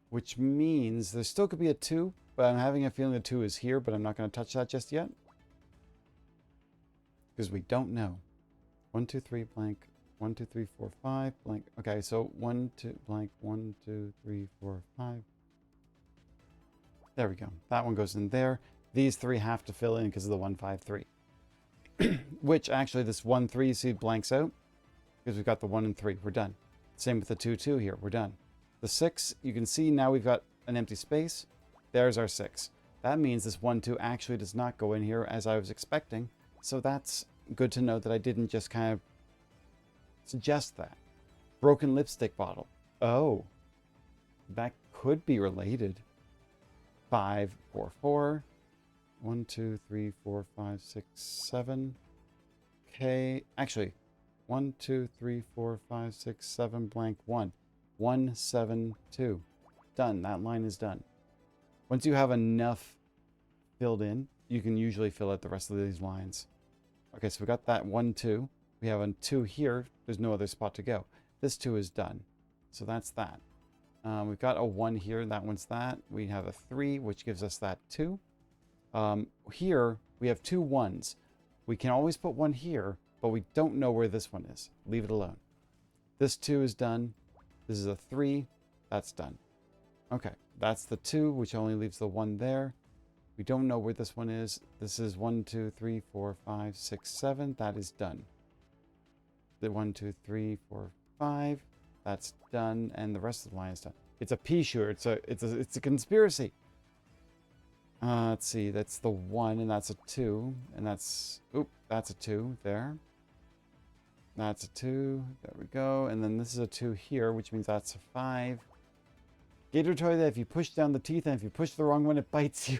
Which means there still could be a 2, but I'm having a feeling the 2 is here, but I'm not going to touch that just yet. Because we don't know. 1, 2, 3, blank. 1, 2, 3, 4, 5, blank. Okay, so 1, 2, blank. 1, 2, 3, 4, 5. There we go. That one goes in there. These 3 have to fill in because of the 1, 5, 3. Which actually this 1, 3, you see, blanks out. Because we've got the 1 and 3. We're done. Same with the 2, 2 here. We're done. The 6, you can see now we've got an empty space. There's our 6. That means this 1, 2 actually does not go in here as I was expecting. So that's good to know that I didn't just kind of suggest that. Broken lipstick bottle. Oh, that could be related. 5, 4, 4. 1, 2, 3, 4, 5, 6, 7. Okay, actually, 1, 2, 3, 4, 5, 6, 7, blank 1. 1, 7, 2. Done. That line is done. Once you have enough filled in, you can usually fill out the rest of these lines. Okay, so we got that 1, 2. We have a 2 here. There's no other spot to go. This 2 is done. So that's that. We've got a 1 here. That one's that. We have a 3, which gives us that 2. Here, we have 2 1s. We can always put 1 here, but we don't know where this one is. Leave it alone. This 2 is done. This is a 3. That's done. Okay, that's the 2, which only leaves the 1 there. We don't know where this one is. This is 1, 2, 3, 4, 5, 6, 7. That is done. The 1, 2, 3, 4, 5. That's done, and the rest of the line is done. It's a pea shooter. It's a conspiracy. Let's see. That's the 1, and that's a 2, and that's that's a 2 there. That's a 2. There we go. And then this is a 2 here, which means that's a 5. Gator toy that if you push down the teeth and if you push the wrong one, it bites you.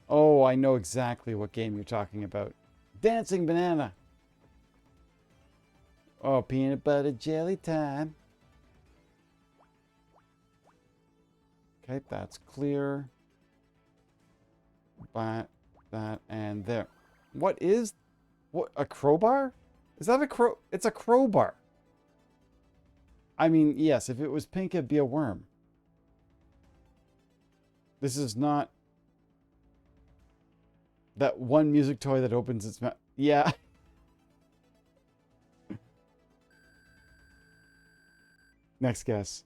Oh, I know exactly what game you're talking about. Dancing banana. Oh, peanut butter jelly time. Okay, that's clear. That, and there. What, a crowbar? Is that a crow? It's a crowbar. I mean, yes, if it was pink, it'd be a worm. This is not that one music toy that opens its mouth. Yeah. Next guess.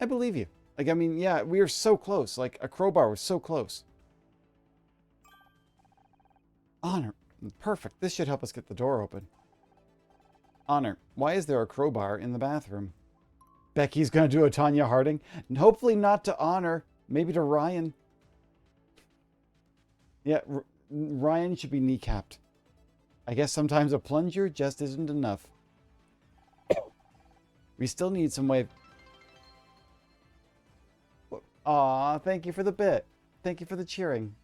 I believe you. Like, I mean, yeah, we are so close. Like, a crowbar was so close. Honor. Perfect. This should help us get the door open. Honor. Why is there a crowbar in the bathroom? Becky's going to do a Tanya Harding. And hopefully not to Honor. Maybe to Ryan. Yeah, Ryan should be kneecapped. I guess sometimes a plunger just isn't enough. We still need some way. Aw, thank you for the bit. Thank you for the cheering.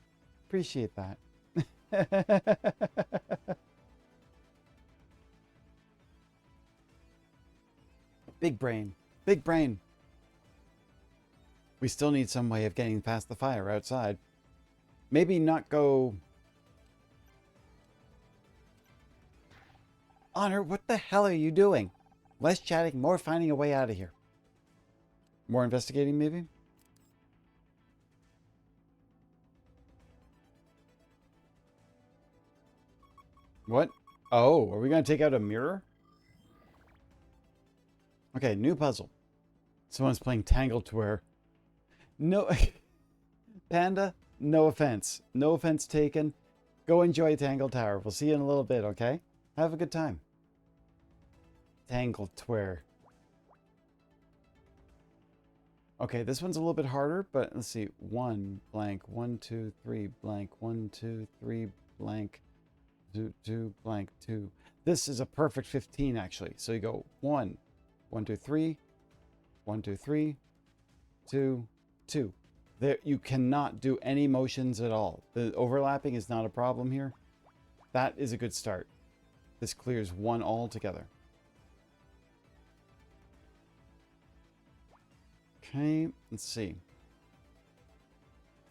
Appreciate that. Big brain. Big brain. We still need some way of getting past the fire outside. Maybe not go... Honor, what the hell are you doing? Less chatting, more finding a way out of here. More investigating, maybe? What? Oh, are we going to take out a mirror? Okay, new puzzle. Someone's playing Tangled Tour. No, Panda, no offense. No offense taken. Go enjoy Tangle Tower. We'll see you in a little bit, okay? Have a good time. Tangled Tour. Okay, this one's a little bit harder, but let's see. 1 blank, 1, 2, 3 blank, 1, 2, 3 blank, 2, 2 blank, 2. This is a perfect 15, actually. So you go 1, 1, 2, 3, 1, 2, 3, 2, 2. There, you cannot do any motions at all. The overlapping is not a problem here. That is a good start. This clears 1 altogether. Okay, let's see.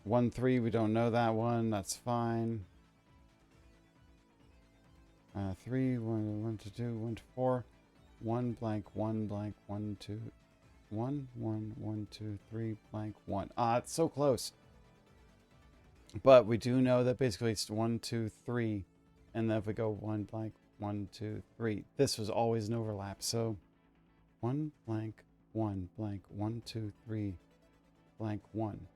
1, 3, we don't know that one. That's fine. 3, 1, 1 to 2, 1 to 4. 1 blank, 1 blank, 1, 2, 1, 1, 1, 2, 3 blank, 1. It's so close. But we do know that basically it's 1, 2, 3. And then if we go 1 blank, 1, 2, 3. This was always an overlap. So 1 blank, 1 blank, 1, 2, 3 blank, 1.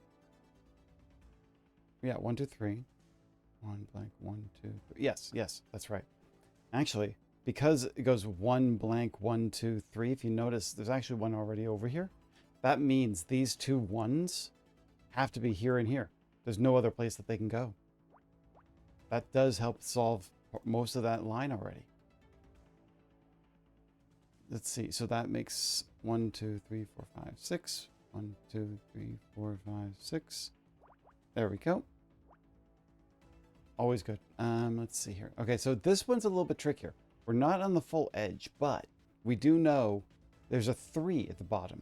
Yeah, 1, 2, 3. 1 blank, 1, 2, 3. Yes, yes, that's right. Actually, because it goes 1 blank, 1, 2, 3, if you notice, there's actually one already over here. That means these 2 1s have to be here and here. There's no other place that they can go. That does help solve most of that line already. Let's see. So that makes 1, 2, 3, 4, 5, 6. 1, 2, 3, 4, 5, 6. There we go. Always good. Let's see here. Okay, so this one's a little bit trickier. We're not on the full edge, but we do know there's a 3 at the bottom.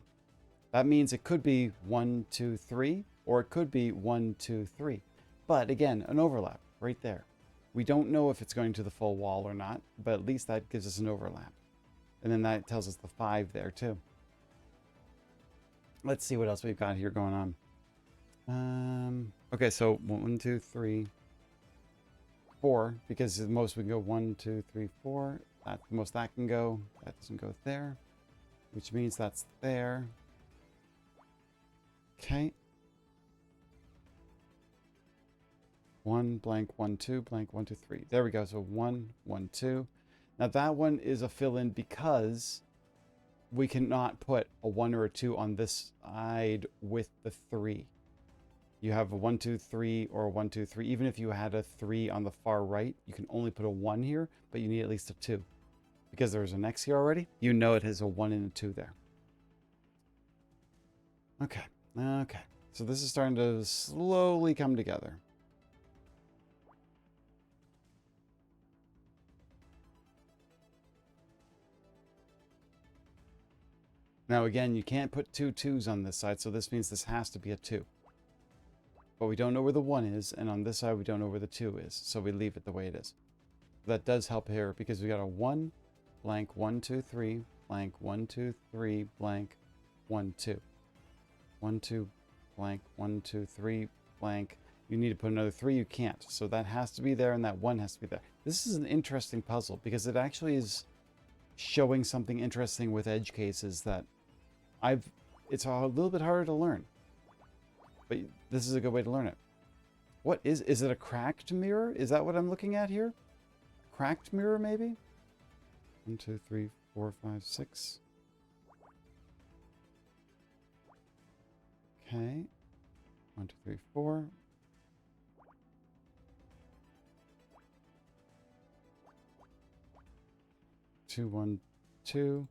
That means it could be 1, 2, 3, or it could be 1, 2, 3. But again, an overlap right there. We don't know if it's going to the full wall or not, but at least that gives us an overlap. And then that tells us the 5 there too. Let's see what else we've got here going on. Okay, so 1, 2, 3, 4, because the most we can go 1, 2, 3, 4. That's the most that can go. That doesn't go there, which means that's there. Okay. 1 blank, 1, 2 blank, 1, 2, 3. There we go. So 1, 1, 2. Now that one is a fill-in because we cannot put a 1 or a 2 on this side with the 3. You have a 1, 2, 3 or a 1, 2, 3. Even if you had a 3 on the far right, you can only put a 1 here, but you need at least a 2. Because there's an X here already, you know it has a 1 and a 2 there. Okay. Okay. So this is starting to slowly come together. Now again, you can't put 2 2s on this side, so this means this has to be a 2. But we don't know where the 1 is, and on this side we don't know where the 2 is, so we leave it the way it is. That does help here, because we got a 1, blank, 1, 2, 3, blank, 1, 2, 3, blank, 1, 2. 1, 2, blank, 1, 2, 3, blank. You need to put another 3, you can't. So that has to be there, and that 1 has to be there. This is an interesting puzzle, because it actually is showing something interesting with edge cases that it's a little bit harder to learn. But this is a good way to learn it. What is it a cracked mirror? Is that what I'm looking at here? Cracked mirror, maybe? 1, 2, 3, 4, 5, 6. Okay. 1, 2, 3, 4. Two, 1, 2.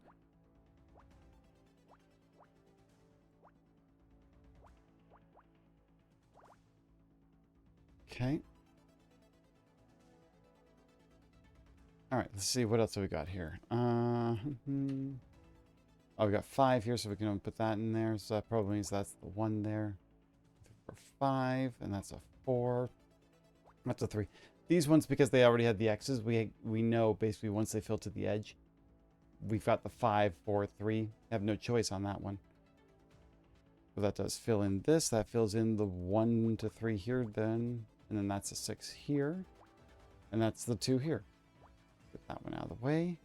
Okay. All right, let's see what else have we got here. Oh, we got 5 here, so we can put that in there. So that probably means that's the 1 there. For 5, and that's a 4. That's a 3. These ones, because they already had the X's, we know basically once they fill to the edge, we've got the 5, 4, 3. Have no choice on that one. So that does fill in this. That fills in the 1 to 3 here then. And then that's a 6 here. And that's the 2 here. Get that one out of the way.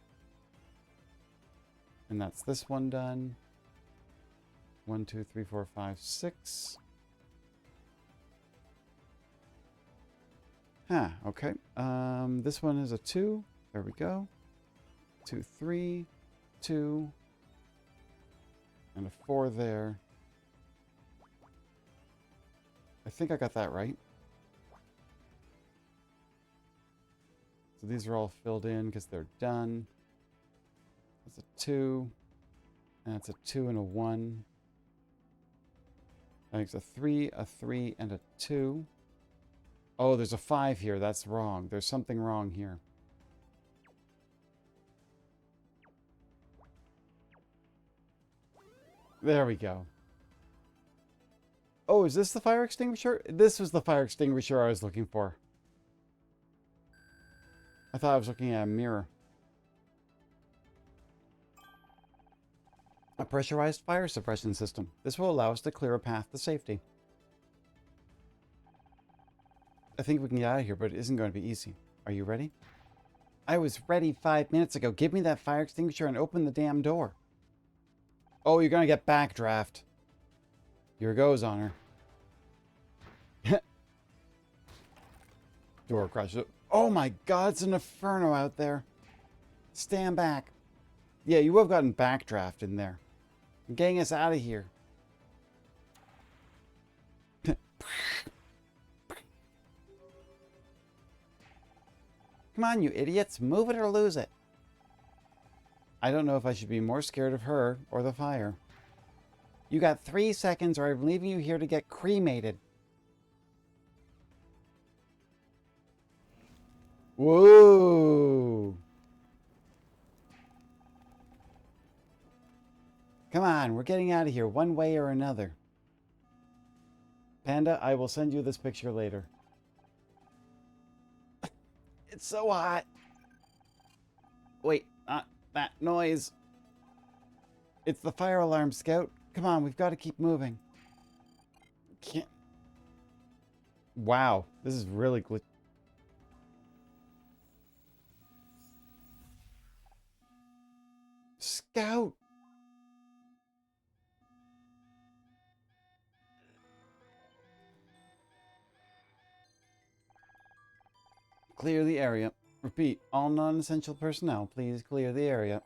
And that's this one done. 1, 2, 3, 4, 5, 6. Huh, okay. This one is a 2. There we go. 2, 3, 2. And a 4 there. I think I got that right. So these are all filled in because they're done. That's a 2. And that's a 2 and a 1. I think it's a 3, and a 2. Oh, there's a 5 here. That's wrong. There's something wrong here. There we go. Oh, is this the fire extinguisher? This was the fire extinguisher I was looking for. I thought I was looking at a mirror. A pressurized fire suppression system. This will allow us to clear a path to safety. I think we can get out of here, but it isn't going to be easy. Are you ready? I was ready 5 minutes ago. Give me that fire extinguisher and open the damn door. Oh, you're going to get backdraft. Here goes on her. Door crushes. Oh my god, it's an inferno out there. Stand back. Yeah, you have gotten backdraft in there. Getting us out of here. Come on, you idiots. Move it or lose it. I don't know if I should be more scared of her or the fire. You got 3 seconds or I'm leaving you here to get cremated. Whoa. Come on, we're getting out of here one way or another. Panda, I will send you this picture later. It's so hot. Wait, not that noise. It's the fire alarm, Scout. Come on, we've got to keep moving. Can't. Wow, this is really glitchy. Scout! Clear the area. Repeat, all non-essential personnel, please clear the area.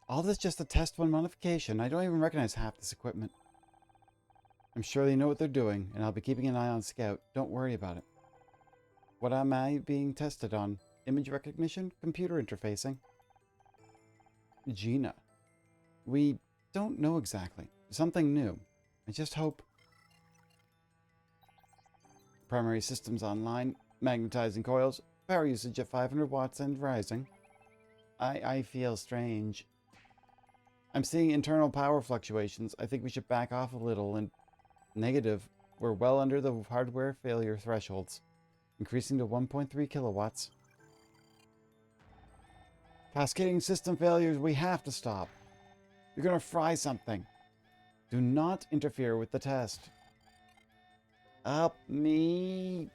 All this just a test one modification. I don't even recognize half this equipment. I'm sure they know what they're doing, and I'll be keeping an eye on Scout. Don't worry about it. What am I being tested on? Image recognition? Computer interfacing? Gina. We don't know exactly. Something new. I just hope... Primary systems online. Magnetizing coils. Power usage at 500 watts and rising. I feel strange. I'm seeing internal power fluctuations. I think we should back off a little. And negative. We're well under the hardware failure thresholds. Increasing to 1.3 kilowatts. Cascading system failures. We have to stop. You're gonna fry something. Do not interfere with the test. Up me.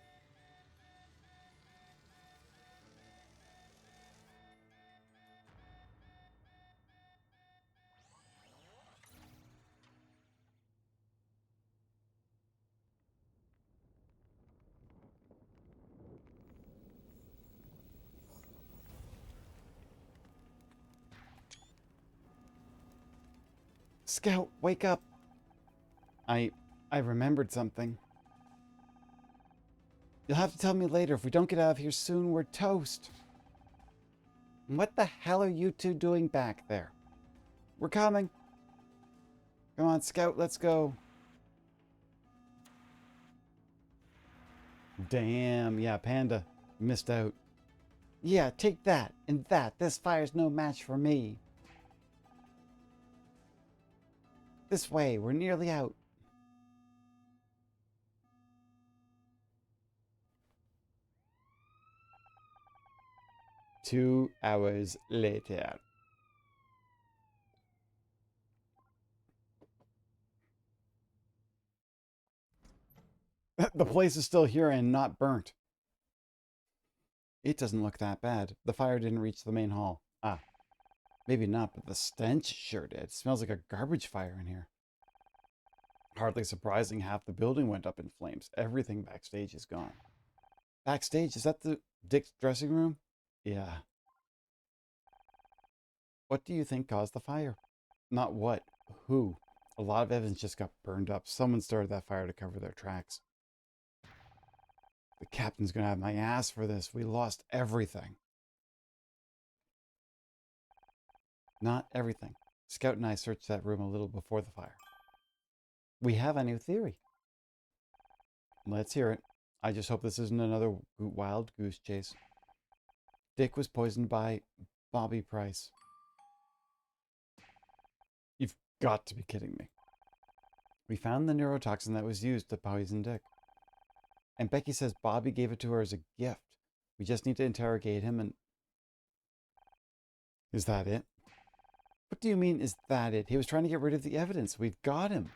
Scout, wake up. I remembered something. You'll have to tell me later. If we don't get out of here soon, we're toast. What the hell are you two doing back there? We're coming. Come on, Scout, let's go. Damn, yeah, Panda. Missed out. Yeah, take that and that. This fire's no match for me. This way, we're nearly out. 2 hours later. The place is still here and not burnt. It doesn't look that bad. The fire didn't reach the main hall. Ah, maybe not, but the stench sure did. It smells like a garbage fire in here. Hardly surprising, half the building went up in flames. Everything backstage is gone. Backstage? Is that the Dick's dressing room? Yeah. What do you think caused the fire? Not what. Who? A lot of evidence just got burned up. Someone started that fire to cover their tracks. The captain's gonna have my ass for this. We lost everything. Not everything. Scout and I searched that room a little before the fire. We have a new theory. Let's hear it. I just hope this isn't another wild goose chase. Dick was poisoned by Bobby Price. You've got to be kidding me. We found the neurotoxin that was used to poison Dick. And Becky says Bobby gave it to her as a gift. We just need to interrogate him and... Is that it? What do you mean, is that it? He was trying to get rid of the evidence. We've got him.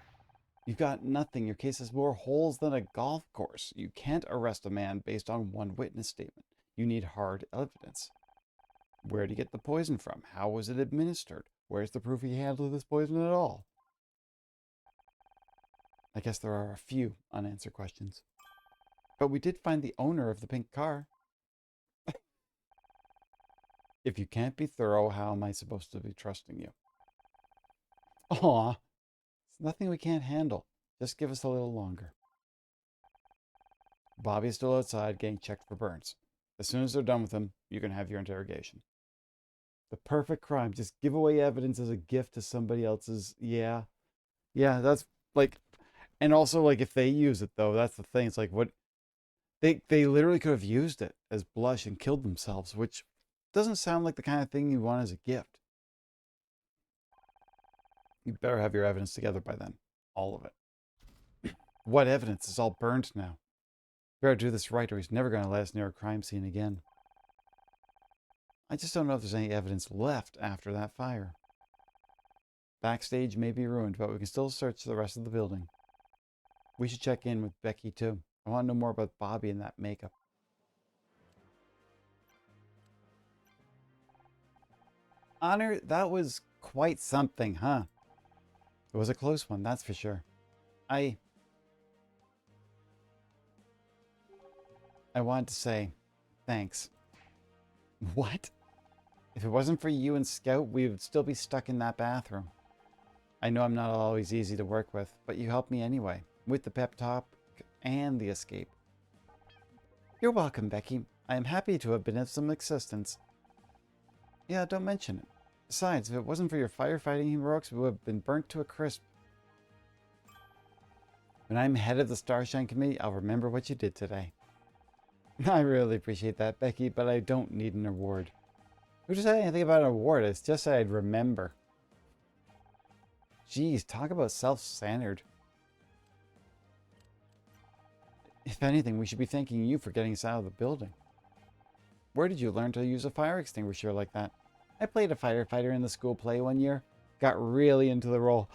You've got nothing. Your case has more holes than a golf course. You can't arrest a man based on one witness statement. You need hard evidence. Where did he get the poison from? How was it administered? Where's the proof he handled this poison at all? I guess there are a few unanswered questions. But we did find the owner of the pink car. If you can't be thorough, how am I supposed to be trusting you? Aw, it's nothing we can't handle. Just give us a little longer. Bobby's still outside getting checked for burns. As soon as they're done with him, you can have your interrogation. The perfect crime. Just give away evidence as a gift to somebody else's. Yeah. Yeah, that's like... And also, like, if they use it, though, that's the thing. It's like, what... They literally could have used it as blush and killed themselves, which doesn't sound like the kind of thing you want as a gift. You better have your evidence together by then. All of it. What evidence? It's all burned now. Better do this right or he's never going to let us near a crime scene again. I just don't know if there's any evidence left after that fire. Backstage may be ruined, but we can still search the rest of the building. We should check in with Becky, too. I want to know more about Bobby and that makeup. Honor, that was quite something, huh? It was a close one, that's for sure. I wanted to say thanks. What? If it wasn't for you and Scout, we would still be stuck in that bathroom. I know I'm not always easy to work with, but you helped me anyway, with the pep talk and the escape. You're welcome, Becky. I am happy to have been of some assistance. Yeah, don't mention it. Besides, if it wasn't for your firefighting heroics, we would have been burnt to a crisp. When I'm head of the Starshine Committee, I'll remember what you did today. I really appreciate that, Becky, but I don't need an award. Who just said anything about an award? It's just that I'd remember. Geez, talk about self-centered. If anything, we should be thanking you for getting us out of the building. Where did you learn to use a fire extinguisher like that? I played a firefighter in the school play one year. Got really into the role.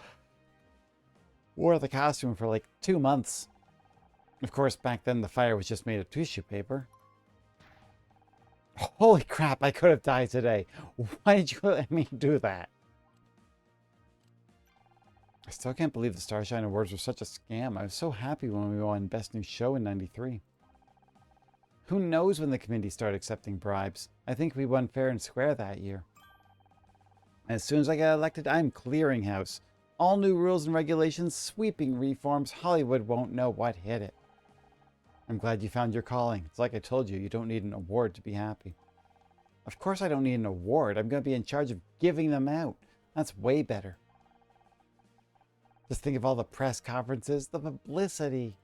Wore the costume for like 2 months. Of course, back then the fire was just made of tissue paper. Holy crap, I could have died today. Why did you let me do that? I still can't believe the Starshine Awards were such a scam. I was so happy when we won Best New Show in '93. Who knows when the committee started accepting bribes? I think we won fair and square that year. As soon as I get elected, I'm clearing house. All new rules and regulations, sweeping reforms. Hollywood won't know what hit it. I'm glad you found your calling. It's like I told you, you don't need an award to be happy. Of course I don't need an award. I'm going to be in charge of giving them out. That's way better. Just think of all the press conferences, the publicity.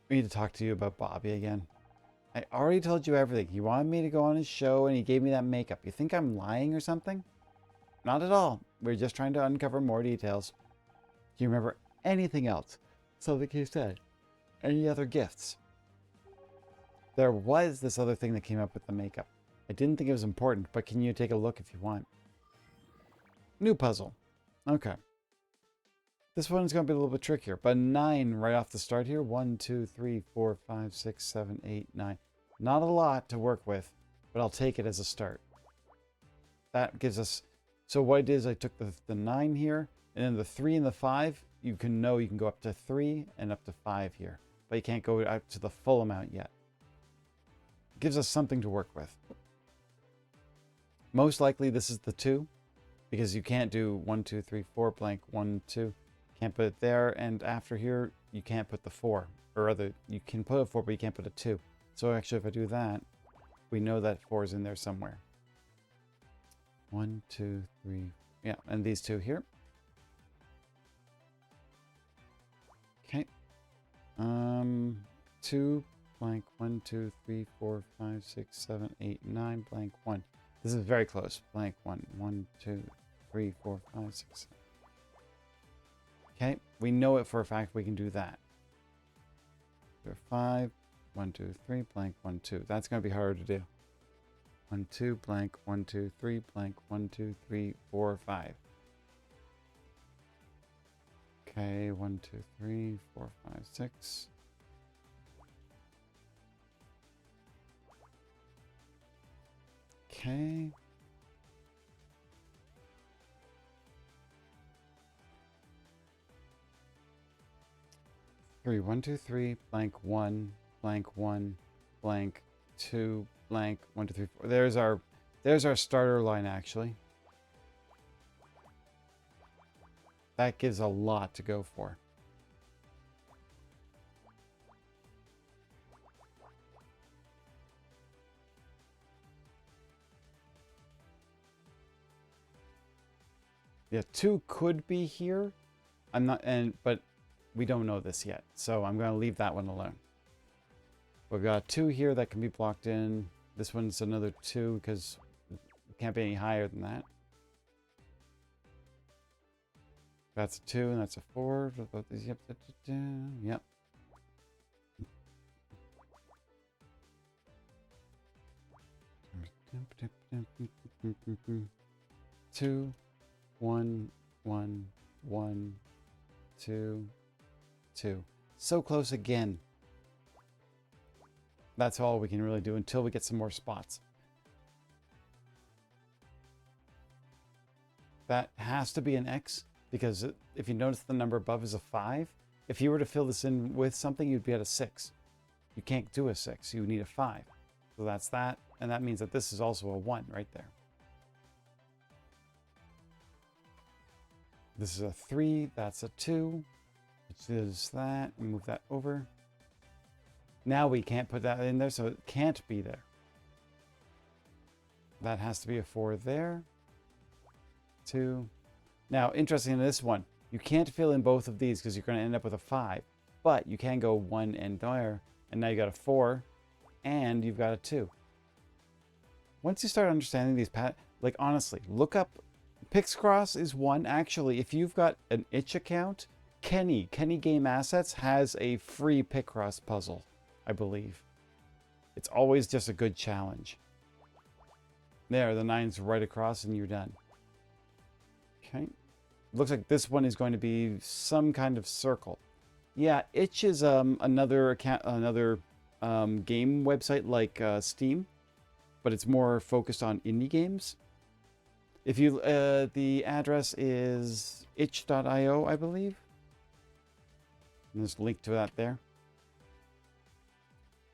We need to talk to you about Bobby again. I already told you everything. He wanted me to go on his show and he gave me that makeup. You think I'm lying or something? Not at all. We're just trying to uncover more details. Do you remember anything else? Something he said? Any other gifts? There was this other thing that came up with the makeup. I didn't think it was important, but can you take a look if you want? New puzzle. Okay. This one's going to be a little bit trickier, but 9 right off the start here. 1, 2, 3, 4, 5, 6, 7, 8, 9. Not a lot to work with, but I'll take it as a start. That gives us... So what I did is I took the 9 here, and then the 3 and the 5, you can go up to 3 and up to 5 here. But you can't go up to the full amount yet. It gives us something to work with. Most likely this is the 2, because you can't do 1, 2, 3, 4, blank, 1, 2. Can't put it there, and after here, you can't put the 4. Or rather, you can put a 4, but you can't put a 2. So actually, if I do that, we know that 4 is in there somewhere. 1, 2, 3, yeah, and these 2 here. Okay. 2, blank, 1, 2, 3, 4, 5, 6, 7, 8, 9, blank, 1. This is very close. Blank, 1, 1, 2, 3, 4, 5, 6, 7. Okay, we know it for a fact we can do that. 5, 1, 2, 3, blank, 1, 2. That's going to be harder to do. 1, 2, blank, 1, 2, 3, blank, 1, 2, 3, 4, 5. Okay, 1, 2, 3, 4, 5, 6. Okay. Three, 1, 2, 3, blank, 1, blank, 1, blank, 2, blank, 1, 2, 3, 4. There's our starter line, actually. That gives a lot to go for. Yeah, 2 could be here. But we don't know this yet, so I'm going to leave that one alone. We've got 2 here that can be blocked in. This one's another 2 because it can't be any higher than that. That's a 2 and that's a 4. Yep. Yep. 2, 1, 1, 1, 2, 2. So close again. That's all we can really do until we get some more spots. That has to be an X, because if you notice the number above is a 5. If you were to fill this in with something, you'd be at a 6. You can't do a 6. You need a 5. So that's that. And that means that this is also a 1 right there. This is a 3. That's a 2. Which is that. Move that over. Now we can't put that in there, so it can't be there. That has to be a 4 there. 2. Now, interesting in this one, you can't fill in both of these because you're going to end up with a 5. But you can go 1 and there, and now you got a 4, and you've got a 2. Once you start understanding these like honestly, look up. Pixcross is one. Actually, if you've got an itch account, Kenny Game Assets has a free Picross puzzle, I believe. It's always just a good challenge. There, the 9's right across and you're done. Okay. Looks like this one is going to be some kind of circle. Yeah, Itch is another account, game website like Steam, but it's more focused on indie games. If you the address is itch.io, I believe. And there's a link to that there.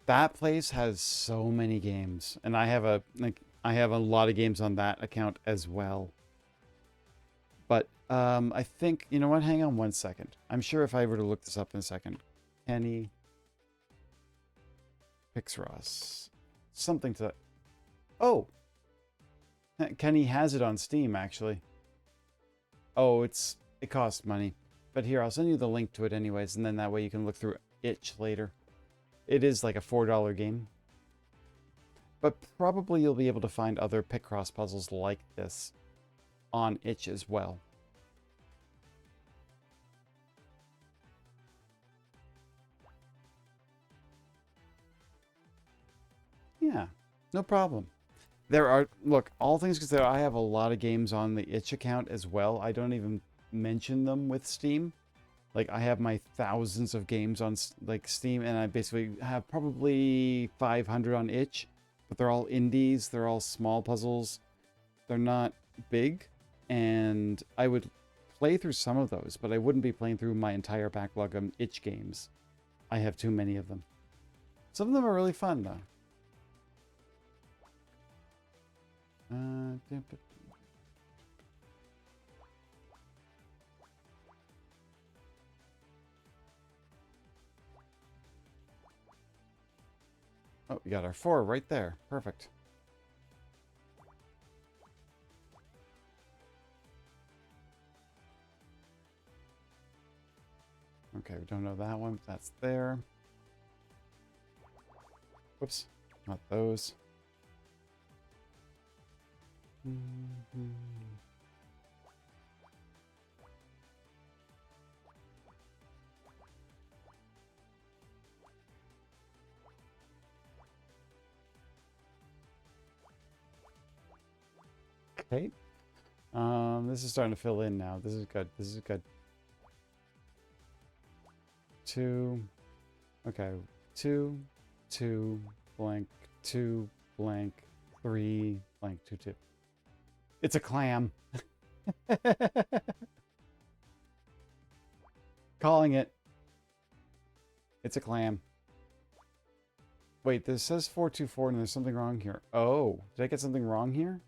That place has so many games, and I have a lot of games on that account as well. But I think, you know what? Hang on one second. I'm sure if I were to look this up in a second, Kenny Pixross, something to that. Oh, Kenny has it on Steam actually. Oh, it costs money. But here, I'll send you the link to it anyways, and then that way you can look through Itch later. It is like a $4 game. But probably you'll be able to find other Picross puzzles like this on Itch as well. Yeah, no problem. There are, look, all things considered, I have a lot of games on the itch account as well. I don't even mention them with Steam. Like, I have my thousands of games on, like, Steam, and I basically have probably 500 on itch. But they're all indies. They're all small puzzles. They're not big. And I would play through some of those, but I wouldn't be playing through my entire backlog of itch games. I have too many of them. Some of them are really fun, though. Oh, we got our 4 right there. Perfect. Okay, we don't know that one, but that's there. Whoops, not those. Okay. This is starting to fill in now. This is good. This is good. 2. Okay. 2, 2, blank, 2, blank, 3, blank, 2, 2. It's a clam. Calling it. It's a clam. Wait, this says 424 and there's something wrong here. Oh, did I get something wrong here?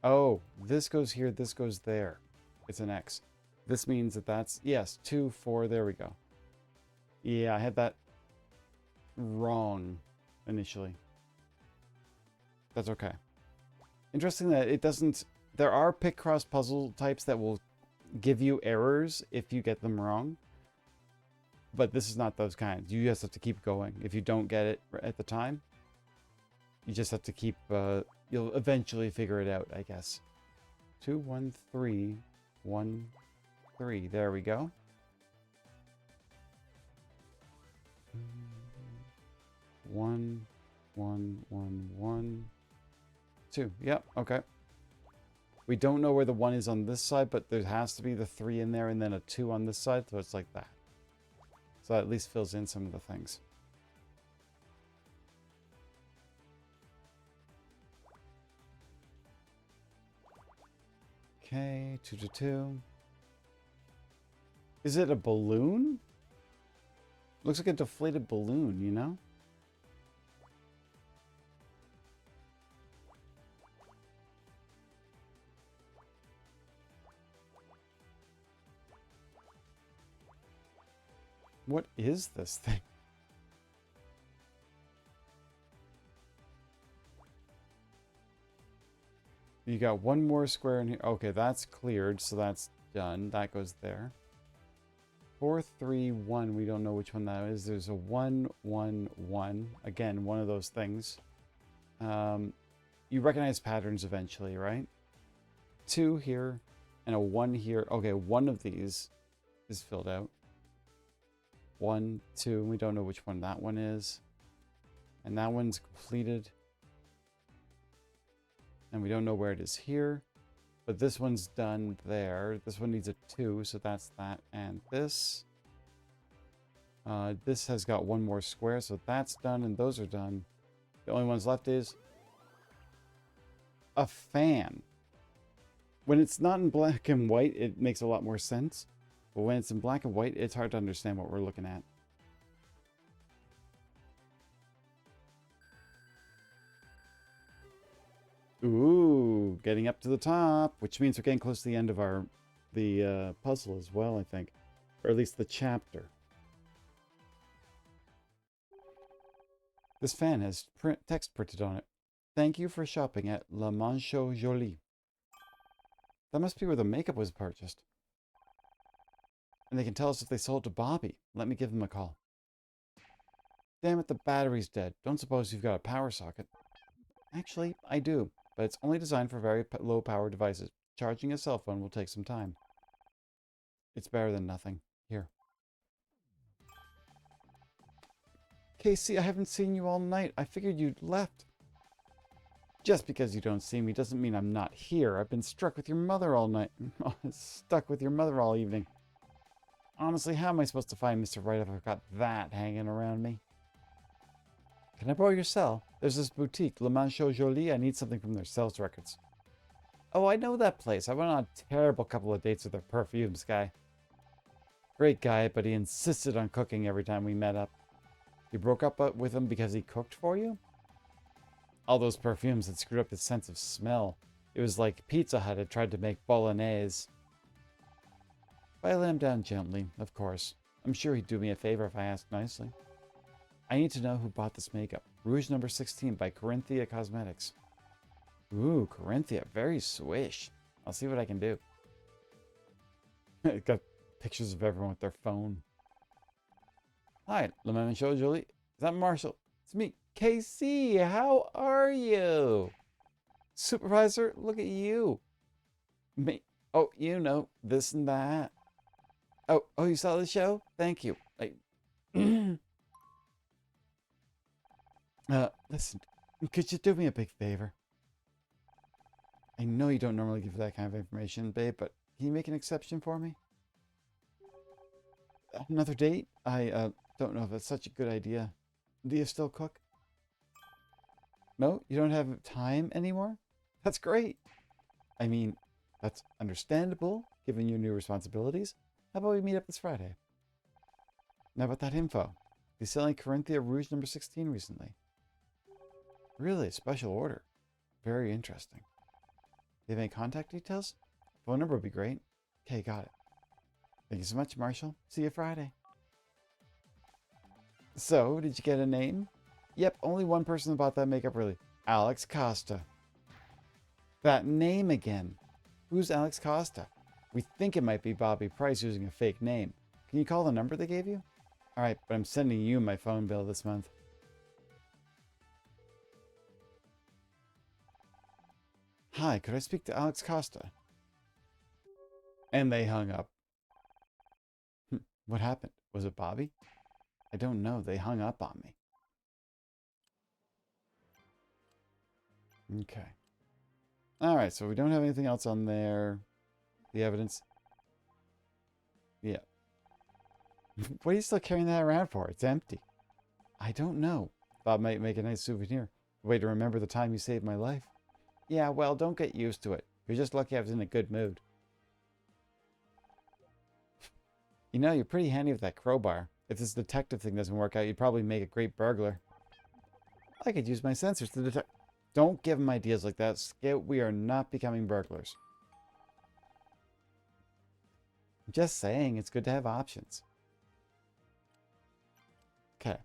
Oh, this goes here, this goes there. It's an X. This means that that's, yes, 2, 4, there we go. Yeah, I had that wrong initially. That's okay. Interesting that it doesn't, there are pick cross puzzle types that will give you errors if you get them wrong. But this is not those kinds. You just have to keep going. If you don't get it at the time, you just have to keep, you'll eventually figure it out, I guess. 2, 1, 3, 1, 3. There we go. 1, 1, 1, 1, 2. Yep, okay. We don't know where the 1 is on this side, but there has to be the 3 in there and then a 2 on this side, so it's like that. So that at least fills in some of the things. Okay, 2 to 2. Is it a balloon? Looks like a deflated balloon, you know? What is this thing? You got one more square in here. Okay, that's cleared, so that's done. That goes there. 4, 3, 1. We don't know which one that is. There's a 1, 1, 1. Again, one of those things. You recognize patterns eventually, right? 2 here and a 1 here. Okay, one of these is filled out. 1, 2. We don't know which one that one is. And that one's completed. And we don't know where it is here. But this one's done there. This one needs a 2, so that's that and this. This has got one more square, so that's done and those are done. The only ones left is a fan. When it's not in black and white, it makes a lot more sense. But when it's in black and white, it's hard to understand what we're looking at. Ooh, getting up to the top, which means we're getting close to the end of the puzzle as well, I think. Or at least the chapter. This fan has text printed on it. Thank you for shopping at La Mancho Jolie. That must be where the makeup was purchased. And they can tell us if they sold to Bobby. Let me give them a call. Damn it, the battery's dead. Don't suppose you've got a power socket. Actually, I do, but it's only designed for very low power devices. Charging a cell phone will take some time. It's better than nothing. Here. Casey, I haven't seen you all night. I figured you'd left. Just because you don't see me doesn't mean I'm not here. I've been stuck with your mother all night. Stuck with your mother all evening. Honestly, how am I supposed to find Mr. Right if I've got that hanging around me? Can I borrow your cell? There's this boutique, Le Manchot Jolie. I need something from their sales records. Oh, I know that place. I went on a terrible couple of dates with their perfumes guy. Great guy, but he insisted on cooking every time we met up. You broke up with him because he cooked for you? All those perfumes had screwed up his sense of smell. It was like Pizza Hut had tried to make bolognese. But I let him down gently, of course. I'm sure he'd do me a favor if I asked nicely. I need to know who bought this makeup. Rouge number 16 by Corinthia Cosmetics. Ooh, Corinthia. Very swish. I'll see what I can do. It got pictures of everyone with their phone. Hi, Le Manchot Jolie. Is that Marshall? It's me. KC, how are you? Supervisor, look at you. Me. Oh, you know, this and that. Oh, you saw the show? Thank you. Listen, could you do me a big favor? I know you don't normally give that kind of information, babe, but can you make an exception for me? Another date? I don't know if that's such a good idea. Do you still cook? No? You don't have time anymore? That's great. I mean, that's understandable, given your new responsibilities. How about we meet up this Friday? Now about that info. He's selling Corinthia Rouge number 16 recently. Really, a special order. Very interesting. Do you have any contact details? Phone number would be great. Okay, got it. Thank you so much, Marshall. See you Friday. So, did you get a name? Yep, only one person bought that makeup, really. Alex Costa. That name again. Who's Alex Costa? We think it might be Bobby Price using a fake name. Can you call the number they gave you? Alright, but I'm sending you my phone bill this month. Hi, could I speak to Alex Costa? And they hung up. What happened? Was it Bobby? I don't know. They hung up on me. Okay. Alright, so we don't have anything else on there. The evidence. Yeah. What are you still carrying that around for? It's empty. I don't know. Thought it might make a nice souvenir. A way to remember the time you saved my life. Yeah, well, don't get used to it. You're just lucky I was in a good mood. You know, you're pretty handy with that crowbar. If this detective thing doesn't work out, you'd probably make a great burglar. I could use my sensors to detect... Don't give him ideas like that, Scout. We are not becoming burglars. Just saying, it's good to have options. Okay.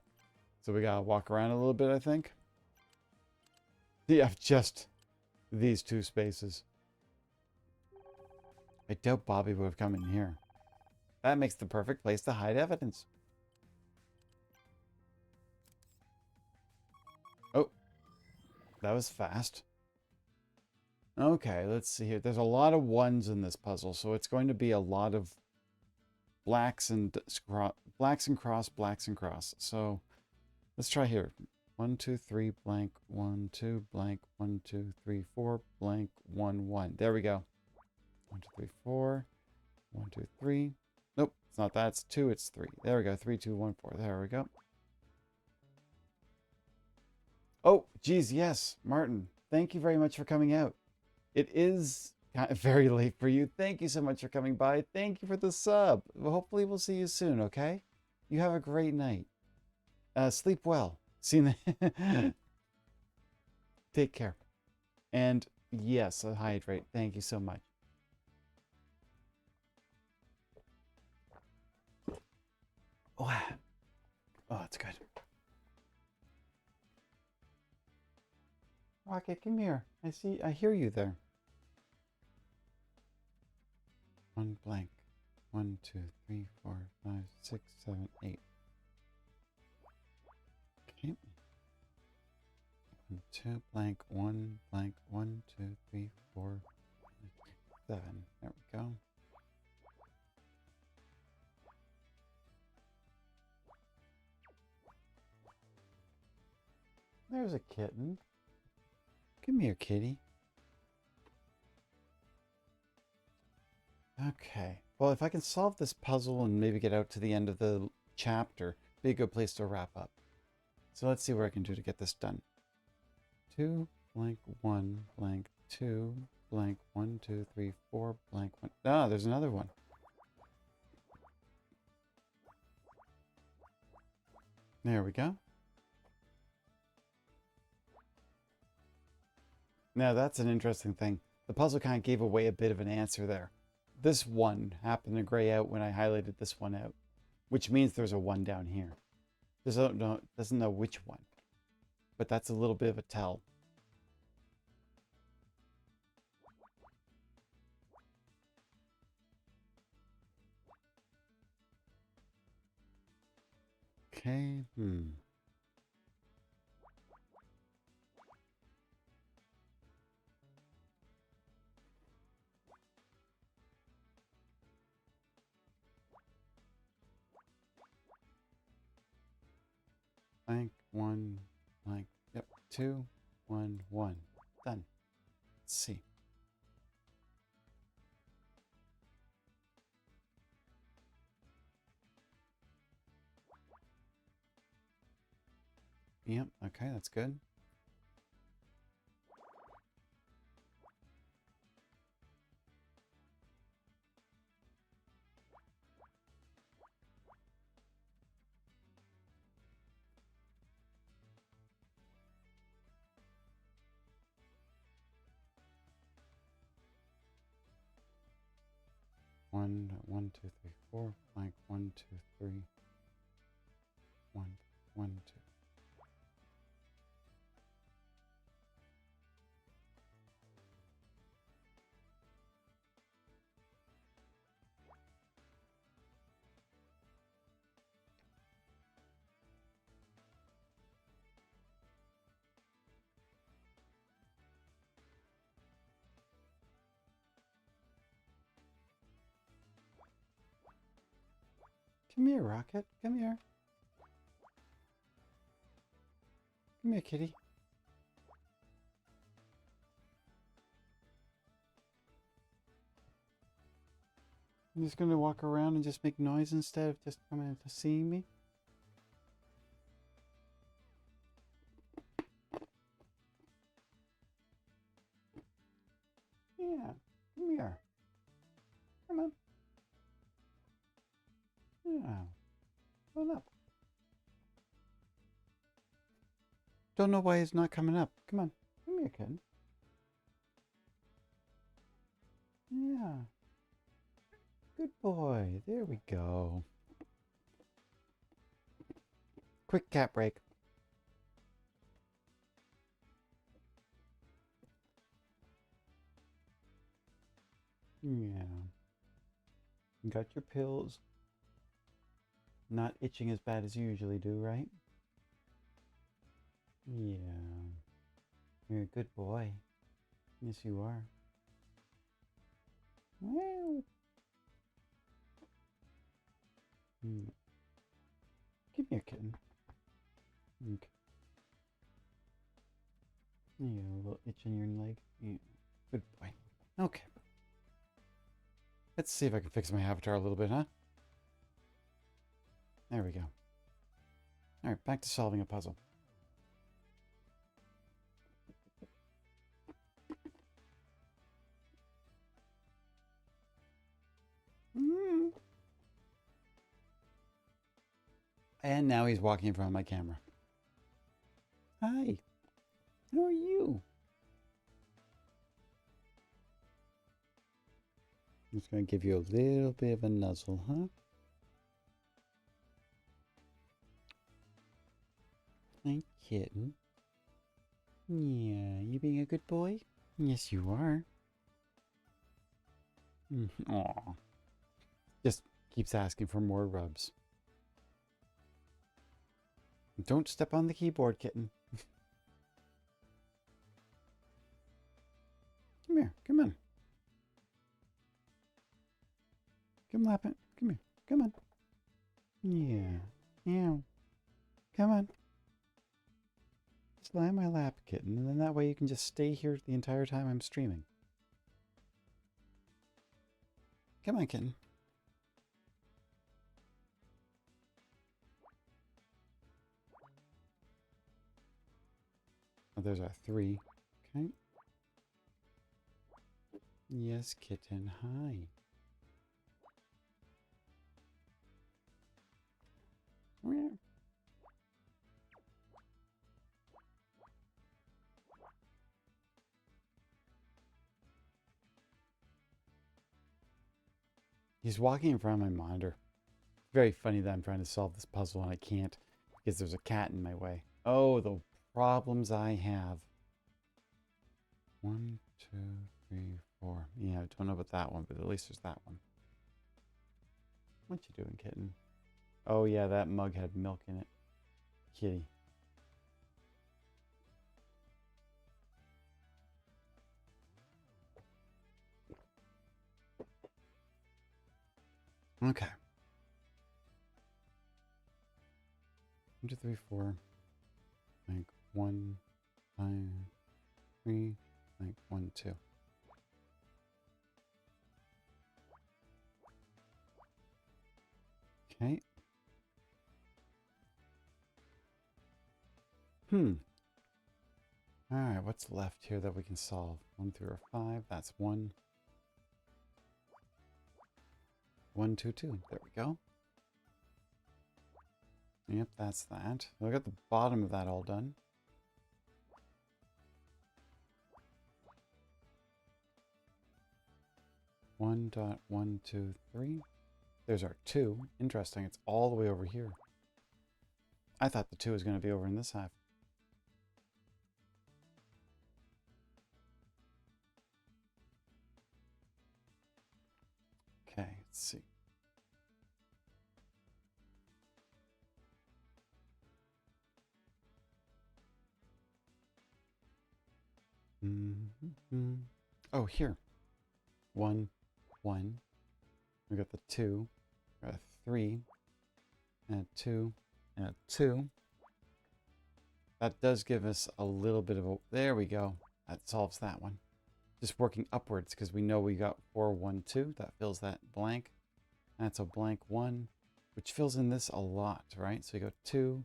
So we gotta walk around a little bit, I think. Yeah, just these two spaces. I doubt Bobby would have come in here. That makes the perfect place to hide evidence. Oh. That was fast. Okay, let's see here. There's a lot of ones in this puzzle, so it's going to be a lot of blacks and cross. So let's try here. 1, 2, 3, blank, 1, 2, blank, 1, 2, 3, 4, blank, 1, 1. There we go. 1, 2, 3, 4. 1, 2, 3. Nope, it's not that. It's 2, it's 3. There we go. 3, 2, 1, 4. There we go. Oh, geez, yes. Martin, thank you very much for coming out. It is very late for you. Thank you so much for coming by. Thank you for the sub. Well, hopefully we'll see you soon, okay? You have a great night. Sleep well. See you Take care. And yes, hydrate. Thank you so much. Oh, that's good. Rocket, come here. I hear you there. 1 blank. 1, 2, 3, 4, 5, 6, 7, 8. Okay. 1, 2 blank. 1 blank. 1, 2, 3, 4, 5, 7. There we go. There's a kitten. Come here, kitty. Okay. Well, if I can solve this puzzle and maybe get out to the end of the chapter, be a good place to wrap up. So let's see what I can do to get this done. 2 blank 1 blank 2 blank 1 2 3 4 blank 1. Ah, there's another one. There we go. Now that's an interesting thing. The puzzle kind of gave away a bit of an answer there. This one happened to gray out when I highlighted this one out, which means there's a 1 down here. Doesn't know which one, but that's a little bit of a tell. Okay, blank 1 blank, yep, 2 1 1. Done. Let's see. Yep, okay, that's good. One, 1 2 3 4 blank 1 2 3 1 1 2. Come here, Rocket. Come here. Come here, kitty. You're just gonna walk around and just make noise instead of just coming to seeing me? Yeah, come here. Come on. Yeah, come on up. Don't know why he's not coming up. Come on. Come here, kid. Yeah. Good boy. There we go. Quick cat break. Yeah. You got your pills. Not itching as bad as you usually do, right? Yeah. You're a good boy. Yes, you are. Well. Give me a kitten. Okay. Yeah, a little itch in your leg. Yeah. Good boy. Okay. Let's see if I can fix my avatar a little bit, huh? There we go. Alright, back to solving a puzzle. And now he's walking in front of my camera. Hi. How are you? I'm just going to give you a little bit of a nuzzle, huh? Hi, kitten. Yeah, you being a good boy? Yes, you are. Aw. Just keeps asking for more rubs. Don't step on the keyboard, kitten. Come here. Come on. Come lap it. Come here. Come on. Yeah. Yeah. Come on. lie in my lap, kitten, and then that way you can just stay here the entire time I'm streaming. Come on, kitten. Oh, there's our 3. Okay. Yes, kitten. Hi. Meow. He's walking in front of my monitor. Very funny that I'm trying to solve this puzzle and I can't because there's a cat in my way. Oh, the problems I have. 1, 2, 3, 4. Yeah, I don't know about that one, but at least there's that one. What you doing, kitten? Oh yeah, that mug had milk in it. Kitty. Okay. 1, 2, 3, 4. Like 1, 5, 3. Like 1, 2. Okay. Alright, what's left here that we can solve? 1, 3, or 5. That's 1. 1, 2, 2. There we go. Yep, that's that. I got the bottom of that all done. One dot 1, 2, 3. There's our 2. Interesting. It's all the way over here. I thought the 2 was going to be over in this half. Okay, let's see. Oh, here. 1, 1. We got the 2. We got a 3. And a 2. And a 2. That does give us a little bit of a... There we go. That solves that one. Just working upwards because we know we got 4, 1, 2. That fills that blank. That's a blank 1, which fills in this a lot, right? So we go 2.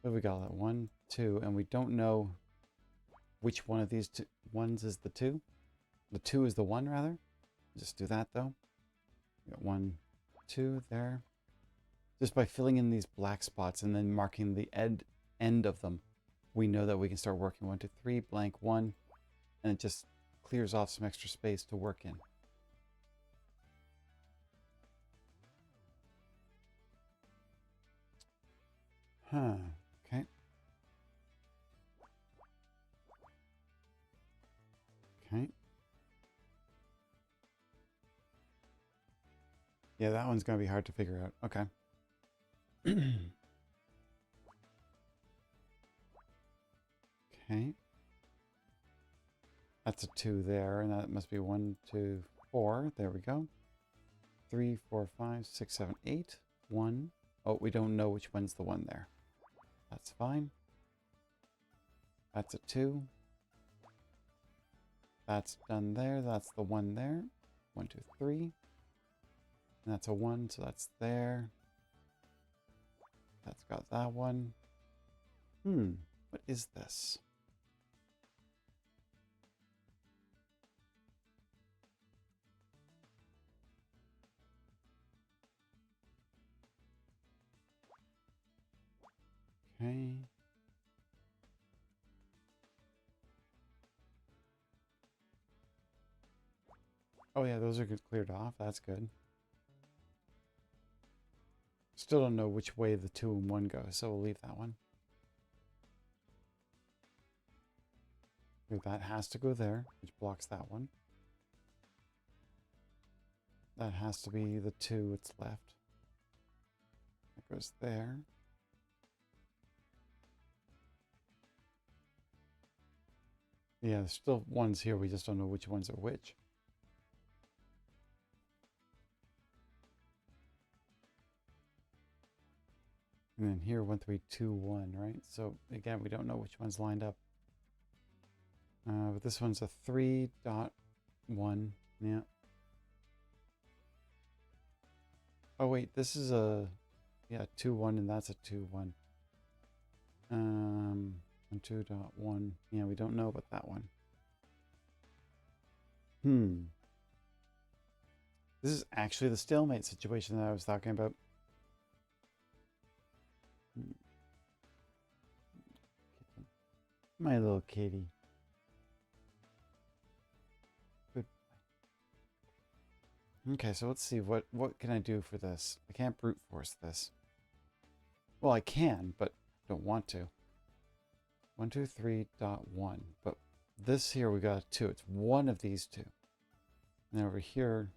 What have we got? That 1, 2. And we don't know which one of these two ones is the 2. The 2 is the 1, rather. Just do that, though. We got 1, 2 there. Just by filling in these black spots and then marking the end of them, we know that we can start working 1, 2, 3, blank 1, and it just clears off some extra space to work in. Huh. Okay. Okay. Yeah, that one's going to be hard to figure out. Okay. Okay. That's a 2 there, and that must be 1, 2, 4. There we go. 3, 4, 5, 6, 7, 8. 1. Oh, we don't know which one's the 1 there. That's fine. That's a 2. That's done there. That's the 1 there. 1, 2, 3. And that's a 1, so that's there. That's got that one. What is this? Okay. Oh yeah, those are cleared off. That's good. Still don't know which way the 2 and 1 go, so we'll leave that one. That has to go there, which blocks that one. That has to be the 2 that's left. That goes there. Yeah, there's still ones here. We just don't know which ones are which. And then here, 1, 3, 2, 1, right? So again, we don't know which one's lined up. But this one's a 3.1. Yeah. Oh wait, this is a 2, 1, and that's a 2, 1. 2.1. Yeah, we don't know about that one. This is actually the stalemate situation that I was talking about. My little kitty. Good. Okay, so let's see. What can I do for this? I can't brute force this. Well, I can, but don't want to. 1, 2, 3.1. But this here, we got a 2. It's one of these two. And then over here,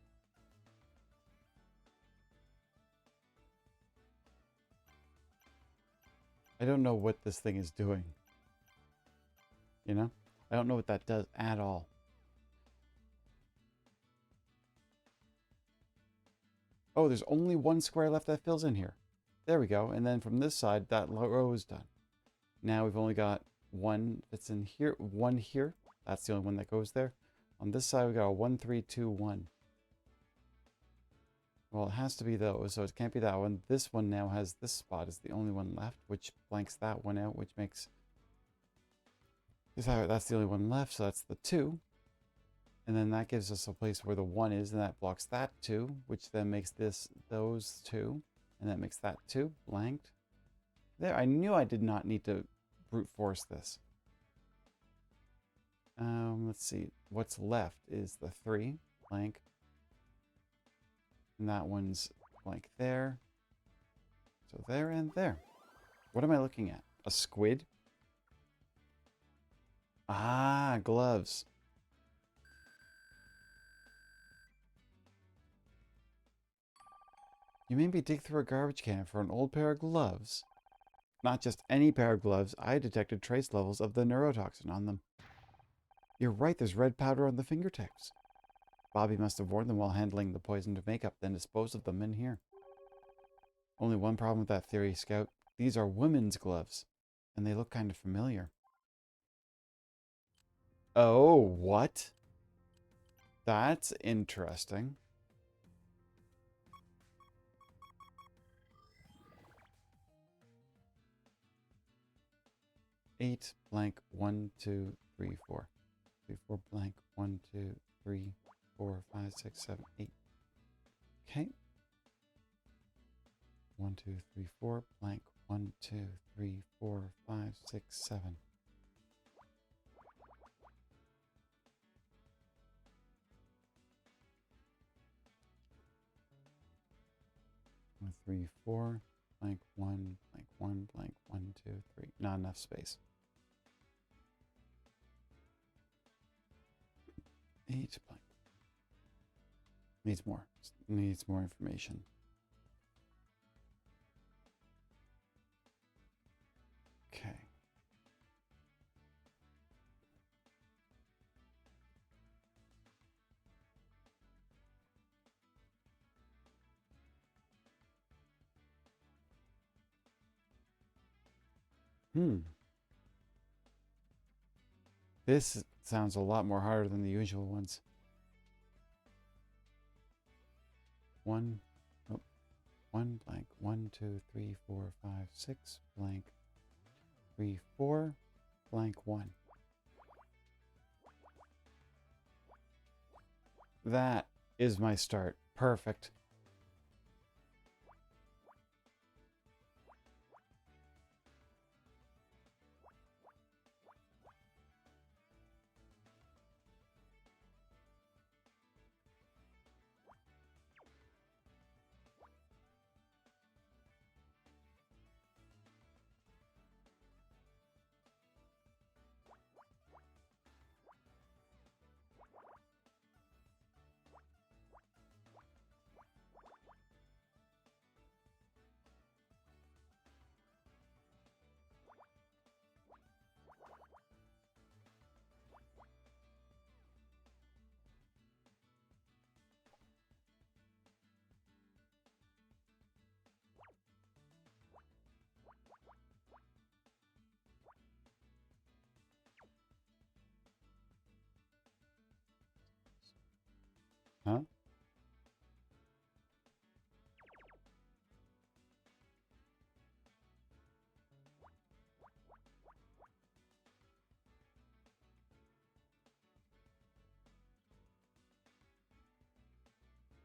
I don't know what this thing is doing. You know? I don't know what that does at all. Oh, there's only one square left that fills in here. There we go. And then from this side, that row is done. Now we've only got one that's in here, one here. That's the only one that goes there. On this side, we got a 1, 3, 2, 1. Well, it has to be those, so it can't be that one. This one now has this spot is the only one left, which blanks that one out, which makes... That's the only one left, so that's the 2. And then that gives us a place where the 1 is, and that blocks that 2, which then makes those 2. And that makes that 2 blanked. There, I knew I did not need to brute force this. Let's see. What's left is the 3 blank. And that one's blank there. So there and there. What am I looking at? A squid? Ah, gloves. You made me dig through a garbage can for an old pair of gloves. Not just any pair of gloves, I detected trace levels of the neurotoxin on them. You're right, there's red powder on the fingertips. Bobby must have worn them while handling the poisoned makeup, then disposed of them in here. Only one problem with that theory, Scout. These are women's gloves, and they look kind of familiar. Oh, what? That's interesting. Eight blank 1, 2, 3, 4. 3, 4 blank 1, 2, 3, 4, 5, 6, 7, 8. Okay. 1, 2, 3, 4 blank 1, 2, 3, 4, 5, 6, 7. 1, 3, 4 blank 1 blank 1 blank 1, 2, 3. Not enough space. 8 blank. Needs more. Needs more information. Okay. This sounds a lot more harder than the usual ones. 1 blank 1, 2, 3, 4, 5, 6 blank 3, 4 blank 1. That is my start. Perfect. Huh?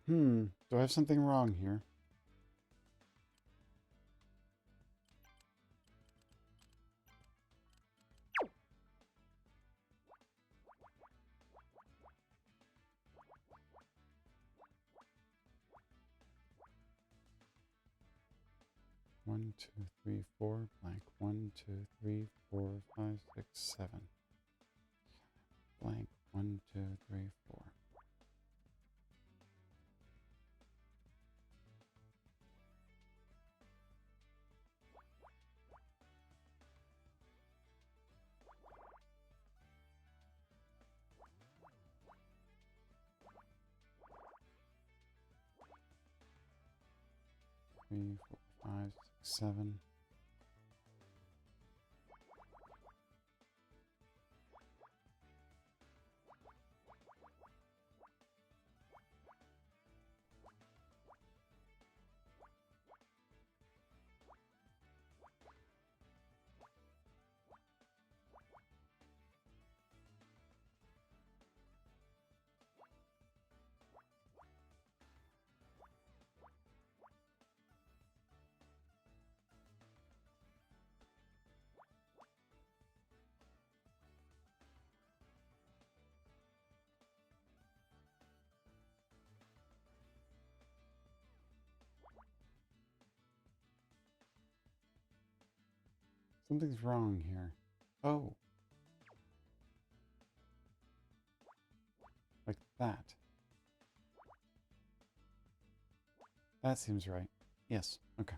Do I have something wrong here? One, two, three, four, blank. 1, 2, 3, 4, 5, 6, 7. Blank. 1, 2, 3, 4. Three, 4, 5, 6, 7. Something's wrong here. Oh, like that. That seems right. Yes, okay.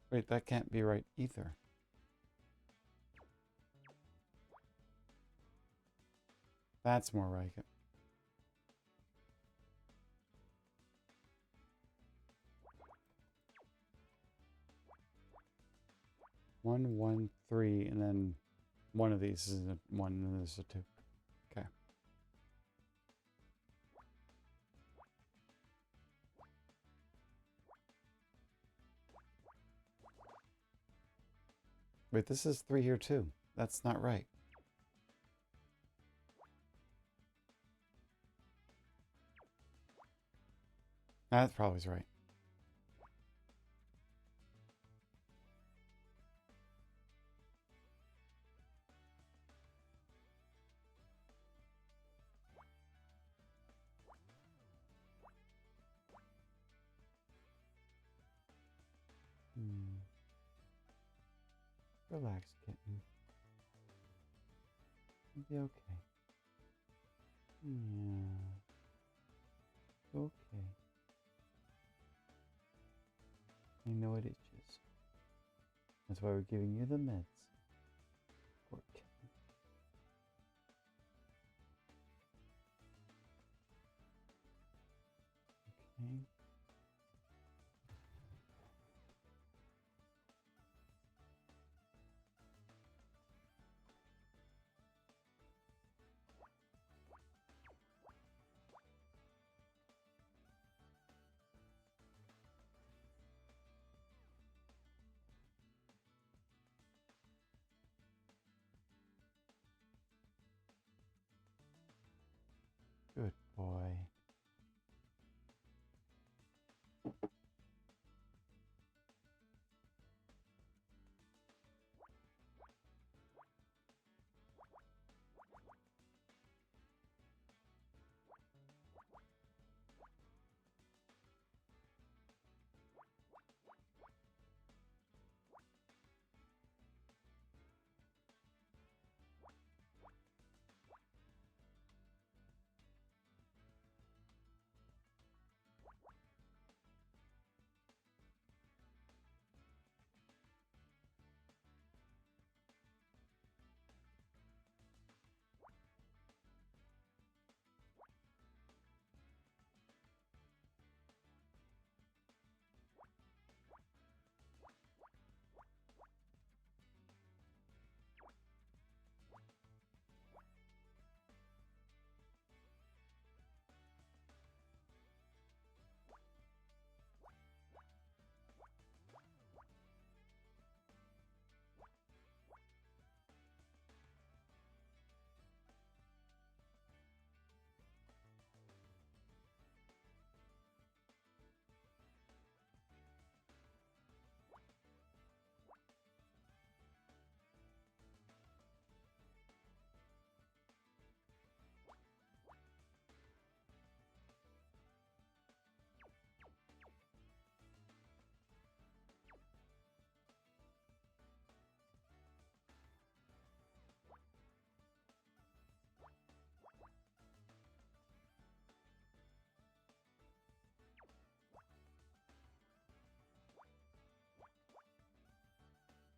Wait, that can't be right either. That's more like it. One, 1, 3, and then one of these is a 1 and this is a 2. Okay. Wait, this is 3 here too. That's not right. That probably is right. Relax, kitten. You'll be okay. Yeah. Okay. I know it itches. That's why we're giving you the meds. Poor kitten. Okay. Good boy.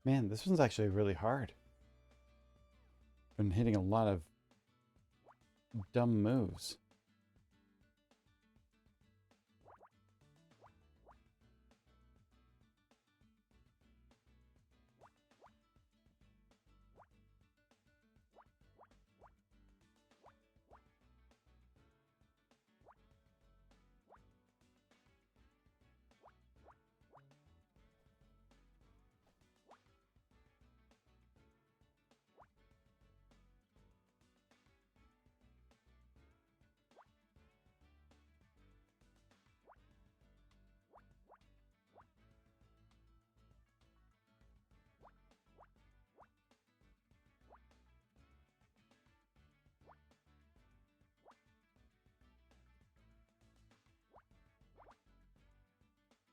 Man, this one's actually really hard. Been hitting a lot of dumb moves.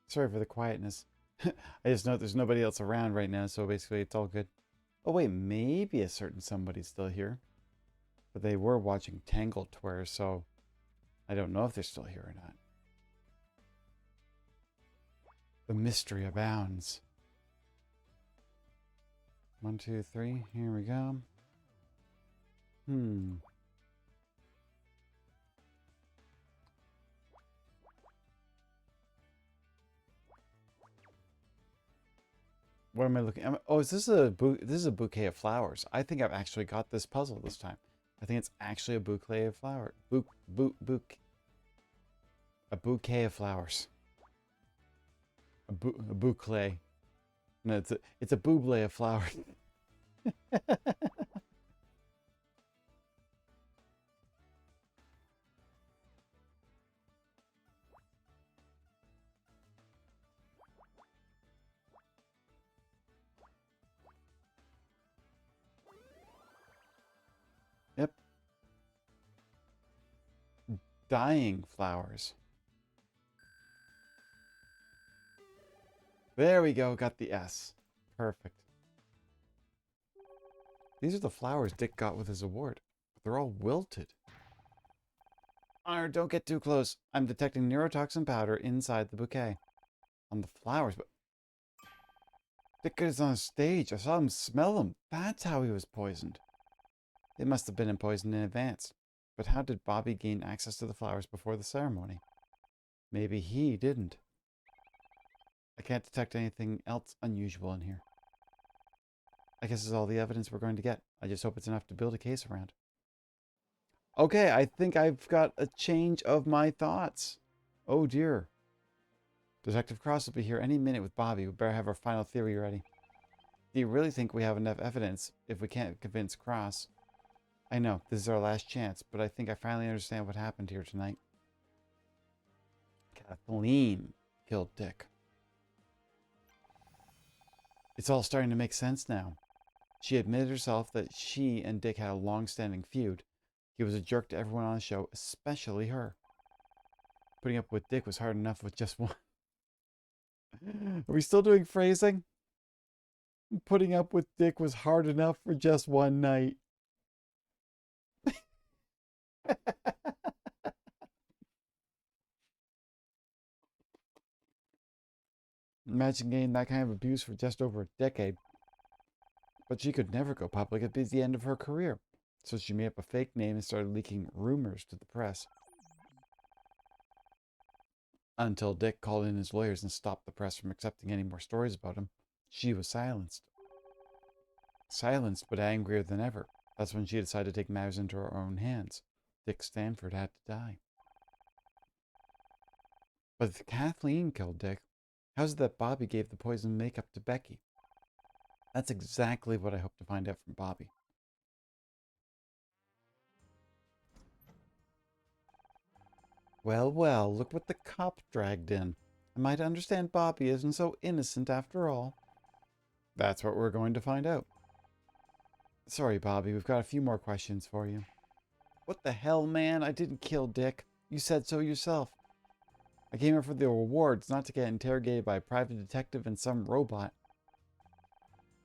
Sorry for the quietness. I just know there's nobody else around right now, so basically it's all good. Oh wait, maybe a certain somebody's still here. But they were watching Tangled Tware, so I don't know if they're still here or not. The mystery abounds. 1, 2, 3. Here we go. What am I looking at? Oh, is this this is a bouquet of flowers. I think I've actually got this puzzle this time. I think it's actually a bouquet of flowers. A bouquet of flowers. A bouquet. No, it's a buble of flowers. Yep. Dying flowers. There we go. Got the S. Perfect. These are the flowers Dick got with his award. They're all wilted. Honor, don't get too close. I'm detecting neurotoxin powder inside the bouquet. On the flowers, but Dick is on stage. I saw him smell them. That's how he was poisoned. They must have been poisoned in advance. But how did Bobby gain access to the flowers before the ceremony? Maybe he didn't. I can't detect anything else unusual in here. I guess this is all the evidence we're going to get. I just hope it's enough to build a case around. Okay, I think I've got a change of my thoughts. Oh dear. Detective Cross will be here any minute with Bobby. We better have our final theory ready. Do you really think we have enough evidence if we can't convince Cross? I know, this is our last chance, but I think I finally understand what happened here tonight. Kathleen killed Dick. It's all starting to make sense now. She admitted herself that she and Dick had a long-standing feud. He was a jerk to everyone on the show, especially her. Putting up with Dick was hard enough with just one. Are we still doing phrasing? Putting up with Dick was hard enough for just one night. Imagine getting that kind of abuse for just over a decade. But she could never go public. It'd be the end of her career. So she made up a fake name and started leaking rumors to the press. Until Dick called in his lawyers and stopped the press from accepting any more stories about him, she was silenced. Silenced, but angrier than ever. That's when she decided to take matters into her own hands. Dick Stanford had to die. But if Kathleen killed Dick, how's it that Bobby gave the poison makeup to Becky? That's exactly what I hope to find out from Bobby. Well, well, look what the cop dragged in. I might understand Bobby isn't so innocent after all. That's what we're going to find out. Sorry, Bobby, we've got a few more questions for you. What the hell, man? I didn't kill Dick. You said so yourself. I came here for the rewards, not to get interrogated by a private detective and some robot.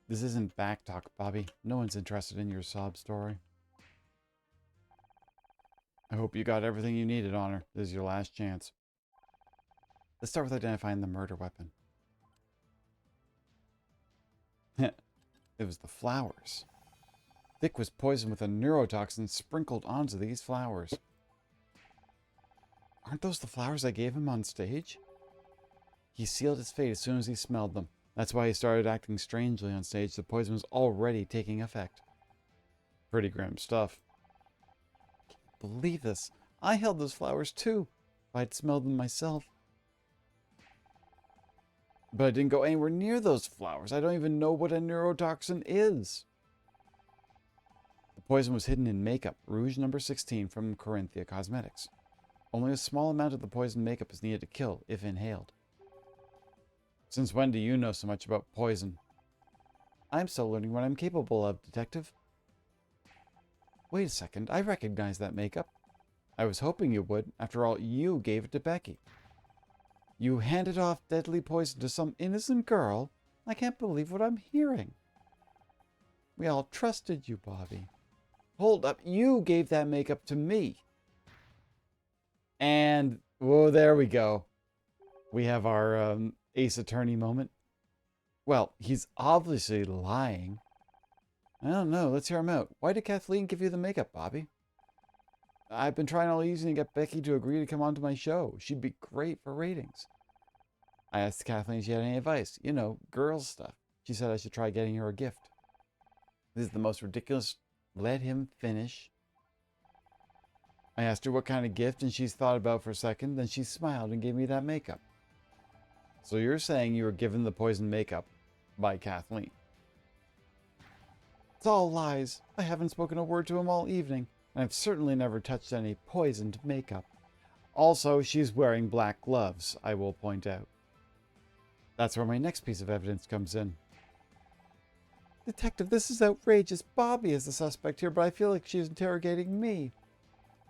This isn't backtalk, Bobby. No one's interested in your sob story. I hope you got everything you needed, Honor. This is your last chance. Let's start with identifying the murder weapon. It was the flowers. Dick was poisoned with a neurotoxin sprinkled onto these flowers. Aren't those the flowers I gave him on stage? He sealed his fate as soon as he smelled them. That's why he started acting strangely on stage. The poison was already taking effect. Pretty grim stuff. Can't believe this. I held those flowers too. If I'd smelled them myself. But I didn't go anywhere near those flowers. I don't even know what a neurotoxin is. The poison was hidden in makeup, Rouge number 16 from Corinthia Cosmetics. Only a small amount of the poison makeup is needed to kill if inhaled. Since when do you know so much about poison? I'm still learning what I'm capable of, Detective. Wait a second, I recognize that makeup. I was hoping you would. After all, you gave it to Becky. You handed off deadly poison to some innocent girl? I can't believe what I'm hearing. We all trusted you, Bobby. Hold up, you gave that makeup to me. And, whoa, there we go. We have our Ace Attorney moment. Well, he's obviously lying. I don't know, let's hear him out. Why did Kathleen give you the makeup, Bobby? I've been trying all evening to get Becky to agree to come onto my show. She'd be great for ratings. I asked Kathleen if she had any advice. You know, girls stuff. She said I should try getting her a gift. This is the most ridiculous. Let him finish. I asked her what kind of gift, and she's thought about it for a second. Then she smiled and gave me that makeup. So you're saying you were given the poison makeup by Kathleen? It's all lies. I haven't spoken a word to him all evening, and I've certainly never touched any poisoned makeup. Also, she's wearing black gloves, I will point out. That's where my next piece of evidence comes in. Detective, this is outrageous. Bobby is the suspect here, but I feel like she's interrogating me.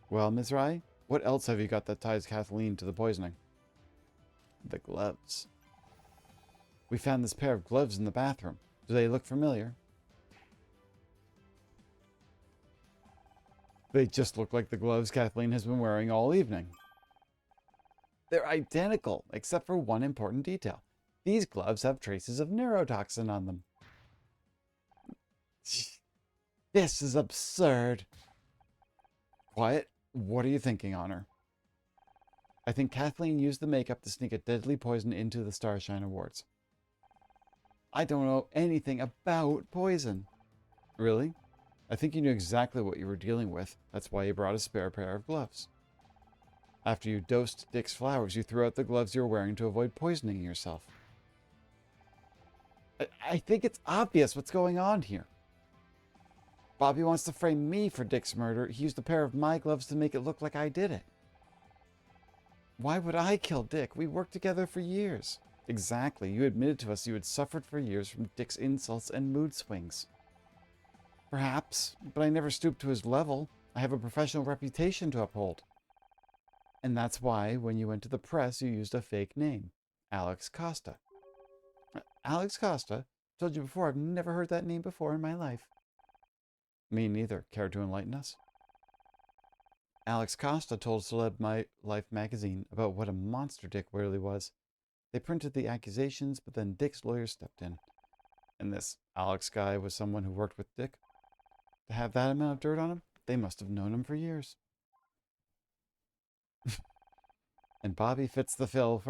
Well, Ms. Rai, what else have you got that ties Kathleen to the poisoning? The gloves. We found this pair of gloves in the bathroom. Do they look familiar? They just look like the gloves Kathleen has been wearing all evening. They're identical, except for one important detail. These gloves have traces of neurotoxin on them. This is absurd. Quiet. What are you thinking, Honor? I think Kathleen used the makeup to sneak a deadly poison into the Starshine Awards. I don't know anything about poison. Really? I think you knew exactly what you were dealing with. That's why you brought a spare pair of gloves. After you dosed Dick's flowers, you threw out the gloves you were wearing to avoid poisoning yourself. I think it's obvious what's going on here. Bobby wants to frame me for Dick's murder. He used a pair of my gloves to make it look like I did it. Why would I kill Dick? We worked together for years. Exactly. You admitted to us you had suffered for years from Dick's insults and mood swings. Perhaps, but I never stooped to his level. I have a professional reputation to uphold. And that's why, when you went to the press, you used a fake name. Alex Costa. Alex Costa? Told you before, I've never heard that name before in my life. Me neither. Care to enlighten us? Alex Costa told Celeb My Life magazine about what a monster Dick really was. They printed the accusations, but then Dick's lawyer stepped in. And this Alex guy was someone who worked with Dick. To have that amount of dirt on him, they must have known him for years. And Bobby fits the bill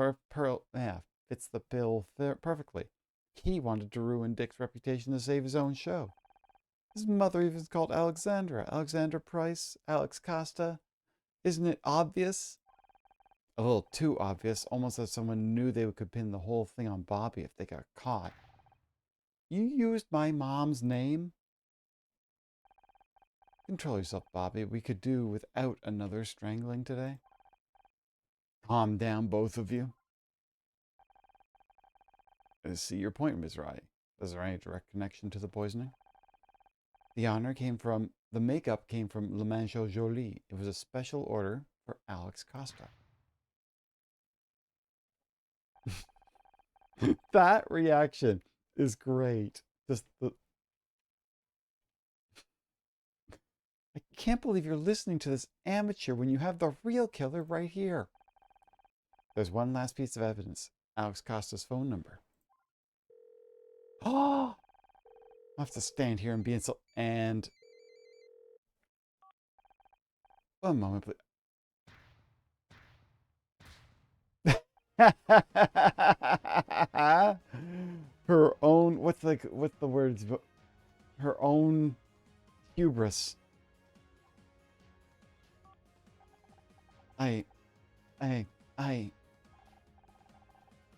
perfectly. He wanted to ruin Dick's reputation to save his own show. His mother even called Alexandra, Alexandra Price, Alex Costa. Isn't it obvious? A little too obvious, almost as someone knew they could pin the whole thing on Bobby if they got caught. You used my mom's name? Control yourself, Bobby. We could do without another strangling today. Calm down, both of you. I see your point, Ms. Rai. Is there any direct connection to the poisoning? The makeup came from Le Manchot Jolie. It was a special order for Alex Costa. That reaction is great. I can't believe you're listening to this amateur when you have the real killer right here. There's one last piece of evidence. Alex Costa's phone number. Oh! I have to stand here and be insulted. And one moment, please. Her own, what's the words? Her own hubris. I, I, I.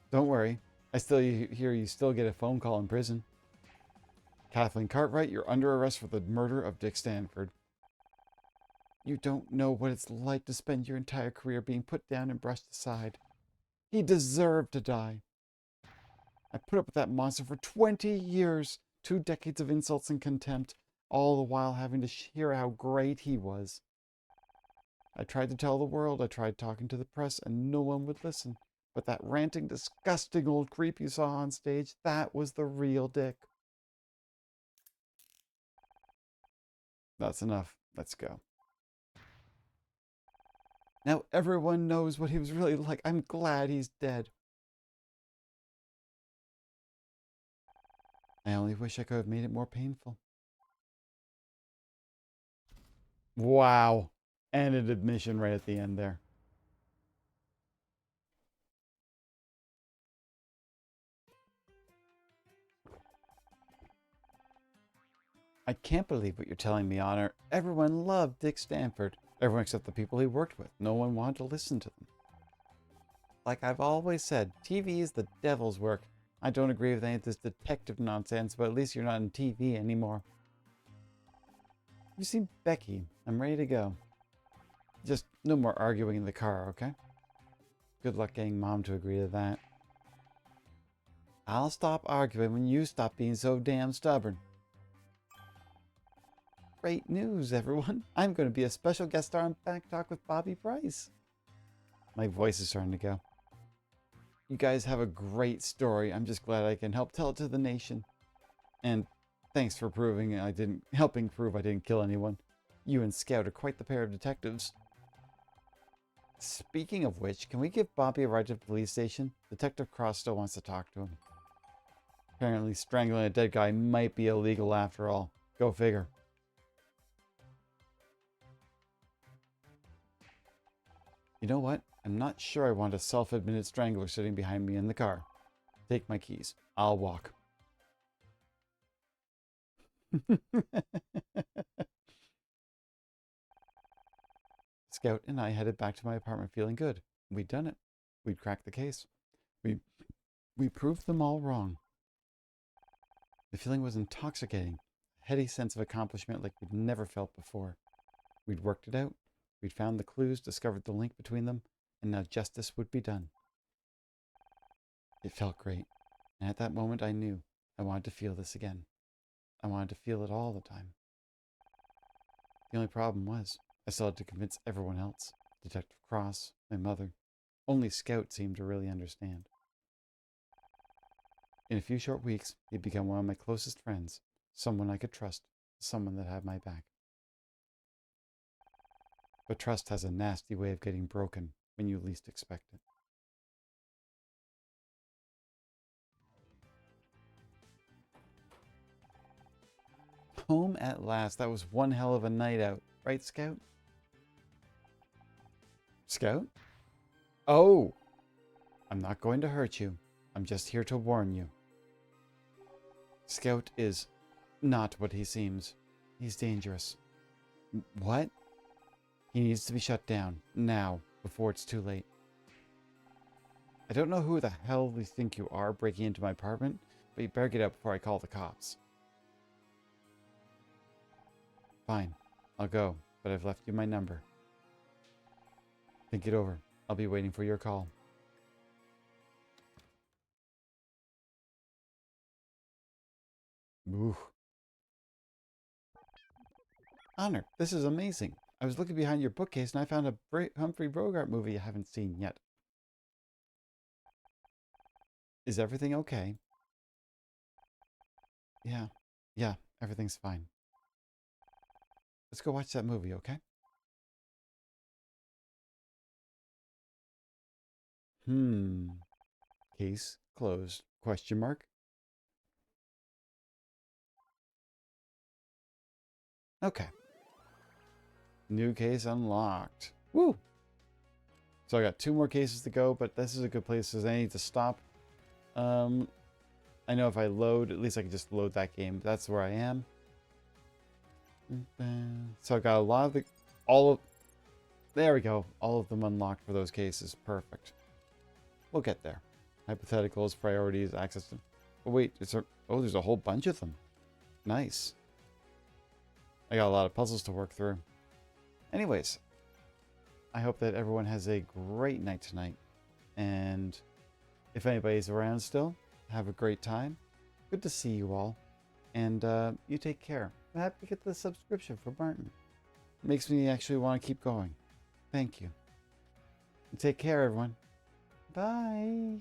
Don't worry. I still hear you still get a phone call in prison. Kathleen Cartwright, you're under arrest for the murder of Dick Stanford. You don't know what it's like to spend your entire career being put down and brushed aside. He deserved to die. I put up with that monster for 20 years, 2 decades of insults and contempt, all the while having to hear how great he was. I tried to tell the world, I tried talking to the press, and no one would listen. But that ranting, disgusting old creep you saw on stage, that was the real Dick. That's enough. Let's go. Now everyone knows what he was really like. I'm glad he's dead. I only wish I could have made it more painful. Wow. And an admission right at the end there. I can't believe what you're telling me, Honor. Everyone loved Dick Stanford. Everyone except the people he worked with. No one wanted to listen to them. Like I've always said, TV is the devil's work. I don't agree with any of this detective nonsense, but at least you're not on TV anymore. You see Becky. I'm ready to go. Just no more arguing in the car, okay? Good luck getting Mom to agree to that. I'll stop arguing when you stop being so damn stubborn. Great news, everyone. I'm going to be a special guest star on Back Talk with Bobby Price. My voice is starting to go. You guys have a great story. I'm just glad I can help tell it to the nation. And thanks for helping prove I didn't kill anyone. You and Scout are quite the pair of detectives. Speaking of which, can we give Bobby a ride to the police station? Detective Cross still wants to talk to him. Apparently strangling a dead guy might be illegal after all. Go figure. You know what? I'm not sure I want a self-admitted strangler sitting behind me in the car. Take my keys. I'll walk. Scout and I headed back to my apartment feeling good. We'd done it. We'd cracked the case. We proved them all wrong. The feeling was intoxicating. A heady sense of accomplishment like we'd never felt before. We'd worked it out. We'd found the clues, discovered the link between them, and now justice would be done. It felt great. And at that moment I knew I wanted to feel this again. I wanted to feel it all the time. The only problem was, I still had to convince everyone else. Detective Cross, my mother. Only Scout seemed to really understand. In a few short weeks, he'd become one of my closest friends. Someone I could trust. Someone that had my back. But trust has a nasty way of getting broken when you least expect it. Home at last. That was one hell of a night out. Right, Scout? Scout? Oh! I'm not going to hurt you. I'm just here to warn you. Scout is not what he seems. He's dangerous. What? He needs to be shut down. Now. Before it's too late. I don't know who the hell you think you are breaking into my apartment, but you better get out before I call the cops. Fine. I'll go, but I've left you my number. Think it over. I'll be waiting for your call. Ooh. Honor, this is amazing. I was looking behind your bookcase and I found a Humphrey Bogart movie you haven't seen yet. Is everything okay? Yeah, everything's fine. Let's go watch that movie, okay? Case closed. Question mark? Okay. New case unlocked. Woo! So I got 2 more cases to go, but this is a good place because I need to stop. I know if I load, at least I can just load that game. That's where I am. So I got a lot of there we go. All of them unlocked for those cases. Perfect. We'll get there. Hypotheticals, priorities, access to... Oh, wait. There's a whole bunch of them. Nice. I got a lot of puzzles to work through. Anyways, I hope that everyone has a great night tonight. And if anybody's around still, have a great time. Good to see you all. And you take care. I'm happy to get the subscription for Martin. It makes me actually want to keep going. Thank you. Take care, everyone. Bye.